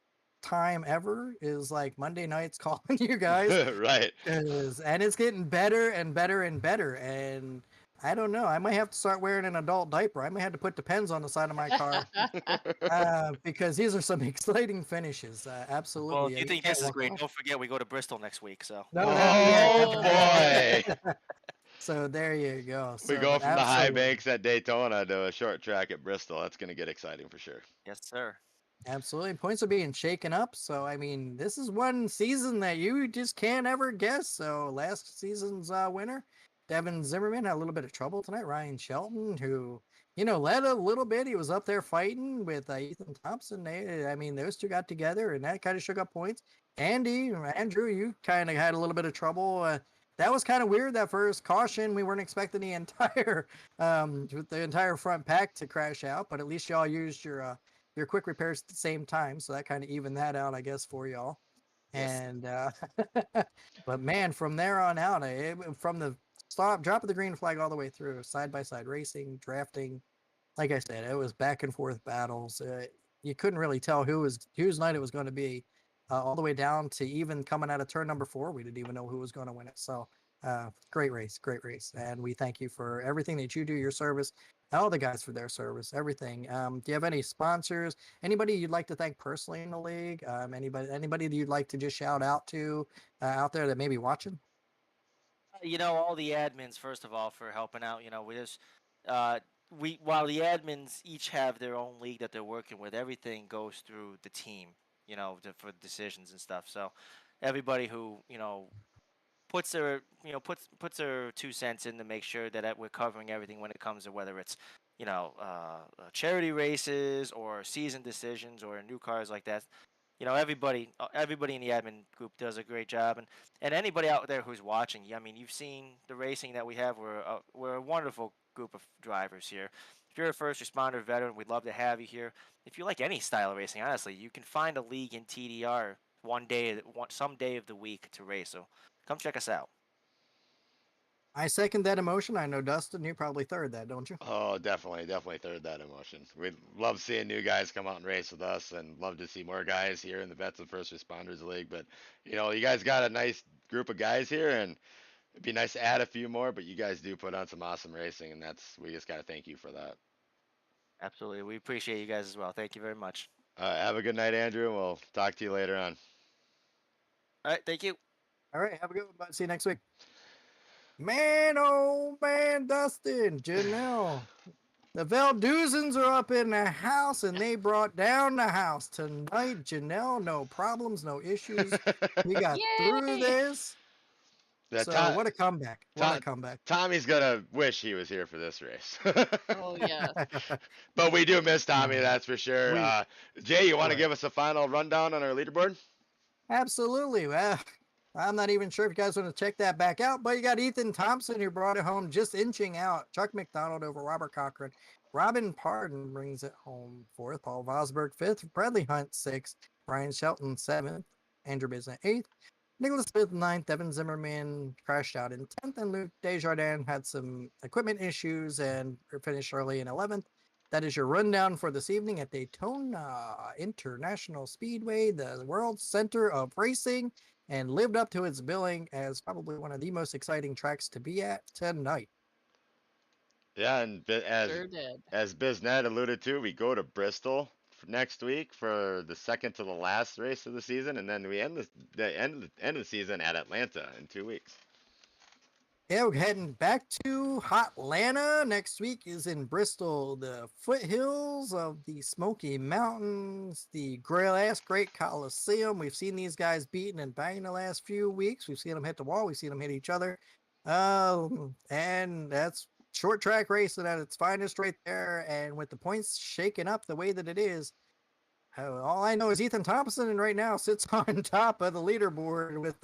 S3: time ever is like Monday nights calling you guys.
S2: Right.
S3: And it's getting better and better and better. And I don't know. I might have to start wearing an adult diaper. I may have to put Depends on the side of my car because these are some exciting finishes.
S9: Well,
S3: Absolutely.
S9: if you
S3: You
S9: think
S3: can't
S9: this is
S3: walk
S9: great,
S3: off.
S9: don't forget we go to Bristol next week. So
S3: No,
S2: Oh boy.
S3: So there you go.
S2: We
S3: So,
S2: go
S3: but
S2: from the high
S3: absolutely.
S2: banks at Daytona to a short track at Bristol. That's going to get exciting for sure.
S9: yes, sir.
S3: Absolutely. Points are being shaken up. So, I mean, this is one season that you just can't ever guess. So, last season's winner, Devin Zimmerman, had a little bit of trouble tonight. Ryan Shelton, who, led a little bit. He was up there fighting with Ethan Thompson. Those two got together and that kind of shook up points. Andrew, you kind of had a little bit of trouble. That was kind of weird. That first caution, we weren't expecting the entire front pack to crash out, but at least y'all used your quick repairs at the same time, so that kind of evened that out, I guess, for y'all.
S9: Yes.
S3: And but man, from there on out, from the drop of the green flag all the way through, side by side racing, drafting, like I said, it was back and forth battles. You couldn't really tell whose night it was going to be, all the way down to even coming out of turn number 4. We didn't even know who was going to win it. So great race, and we thank you for everything that you do, your service, all the guys for their service, everything. Do you have any sponsors? Anybody you'd like to thank personally in the league? Anybody that you'd like to just shout out to out there that may be watching?
S9: All the admins, first of all, for helping out. We just while the admins each have their own league that they're working with, everything goes through the team. For decisions and stuff. So everybody who puts their puts their 2 cents in to make sure that we're covering everything when it comes to whether it's charity races or season decisions or new cars like that. Everybody in the admin group does a great job, and anybody out there who's watching. You've seen the racing that we have. We're a wonderful group of drivers here. If you're a first responder veteran, we'd love to have you here. If you like any style of racing, honestly, you can find a league in TDR some day of the week to race. So come check us out.
S3: I second that emotion. I know Dustin, you probably third that, don't you?
S2: Oh, definitely third that emotion. We love seeing new guys come out and race with us, and love to see more guys here in the Vets and First Responders League. But you guys got a nice group of guys here, and it'd be nice to add a few more. But you guys do put on some awesome racing, and we just got to thank you for that.
S9: Absolutely, we appreciate you guys as well. Thank you very much.
S2: Have a good night, Andrew, and we'll talk to you later on.
S9: All right, thank you.
S3: All right, have a good one. Bye. See you next week. Man, oh man, Dustin, Janelle. The Valduzans are up in the house, and they brought down the house tonight. Janelle, no problems, no issues. We got through
S5: Yay!
S3: this.
S2: Yeah,
S3: So what a comeback. What a comeback.
S2: Tommy's going to wish he was here for this race.
S5: Oh yeah.
S2: But we do miss Tommy, that's for sure. Jay, you want to
S3: Right.
S2: give us a final rundown on our leaderboard?
S3: Absolutely. Well, I'm not even sure if you guys want to check that back out, but you got Ethan Thompson, who brought it home, just inching out. Chuck McDonald over Robert Cochran. Robin Pardon brings it home 4th. Paul Vosberg 5th. Bradley Hunt 6th. Ryan Shelton 7th. Andrew Bisnet 8th. Nicholas Smith 9th. Devin Zimmerman crashed out in 10th. And Luke Desjardins had some equipment issues and finished early in 11th. That is your rundown for this evening at Daytona International Speedway, the world center of racing, and lived up to its billing as probably one of the most exciting tracks to be at tonight.
S2: Yeah, and
S5: Sure did.
S2: as Biznet alluded to, we go to Bristol next week for the second to the last race of the season, and then we end end of the season at Atlanta in 2 weeks.
S3: Yeah, we're heading back to Hotlanta. Next week is in Bristol, the foothills of the Smoky Mountains, the Great Coliseum. We've seen these guys beating and banging the last few weeks. We've seen them hit the wall. We've seen them hit each other. And that's short track racing at its finest right there. And with the points shaking up the way that it is, all I know is Ethan Thompson right now sits on top of the leaderboard with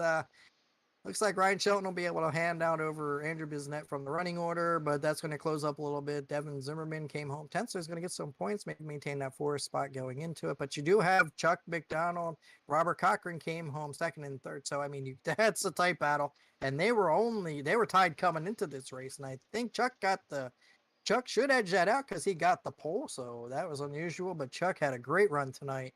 S3: looks like Ryan Shelton will be able to hand out over Andrew Bisnet from the running order, but that's going to close up a little bit. Devin Zimmerman came home 10th, so he's going to get some points, maybe maintain that 4th spot going into it. But you do have Chuck McDonald, Robert Cochran came home 2nd and 3rd. So, I mean, that's a tight battle. And they were tied coming into this race. And I think Chuck should edge that out because he got the pole. So that was unusual. But Chuck had a great run tonight.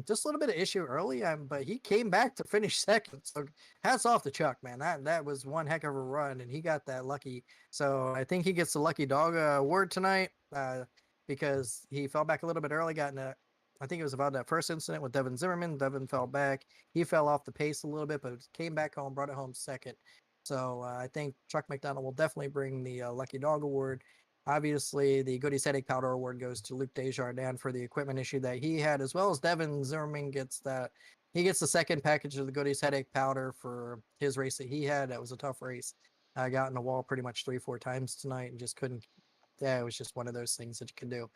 S3: Just a little bit of issue early, but he came back to finish second. So hats off to Chuck, man. That was one heck of a run, and he got that lucky. So I think he gets the lucky dog award tonight because he fell back a little bit early. Got in a, I think it was about that first incident with Devin Zimmerman. Devin fell back. He fell off the pace a little bit, but came back home, brought it home second. So I think Chuck McDonald will definitely bring the lucky dog award. Obviously, the Goody's Headache Powder Award goes to Luke Desjardins for the equipment issue that he had, as well as Devin Zimmerman gets that. He gets the second package of the Goody's Headache Powder for his race that he had. That was a tough race. I got in the wall pretty much 3-4 times tonight and just couldn't. Yeah, it was just one of those things that you can do.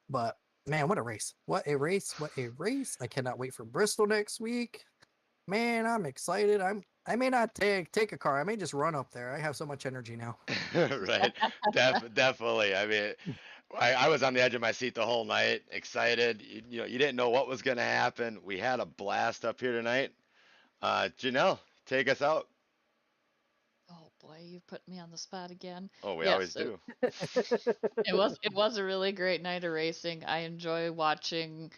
S3: But man, what a race! What a race! What a race! I cannot wait for Bristol next week. Man, I'm excited. I may not take a car. I may just run up there. I have so much energy now.
S2: Right. Definitely. I mean, I was on the edge of my seat the whole night, excited. You didn't know what was going to happen. We had a blast up here tonight. Janelle, take us out.
S5: Oh boy, you put me on the spot again.
S2: Oh, we
S5: Yes,
S2: always do.
S5: it was a really great night of racing. I enjoy watching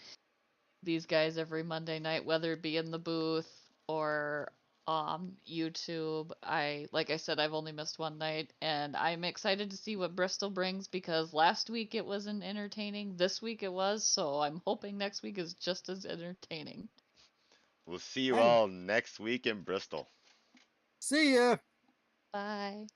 S5: these guys every Monday night, whether it be in the booth or YouTube. Like I said, I've only missed one night, and I'm excited to see what Bristol brings because last week it wasn't entertaining. This week it was, so I'm hoping next week is just as entertaining.
S2: We'll see you
S3: Hey.
S2: all next week in Bristol.
S3: See ya.
S5: Bye.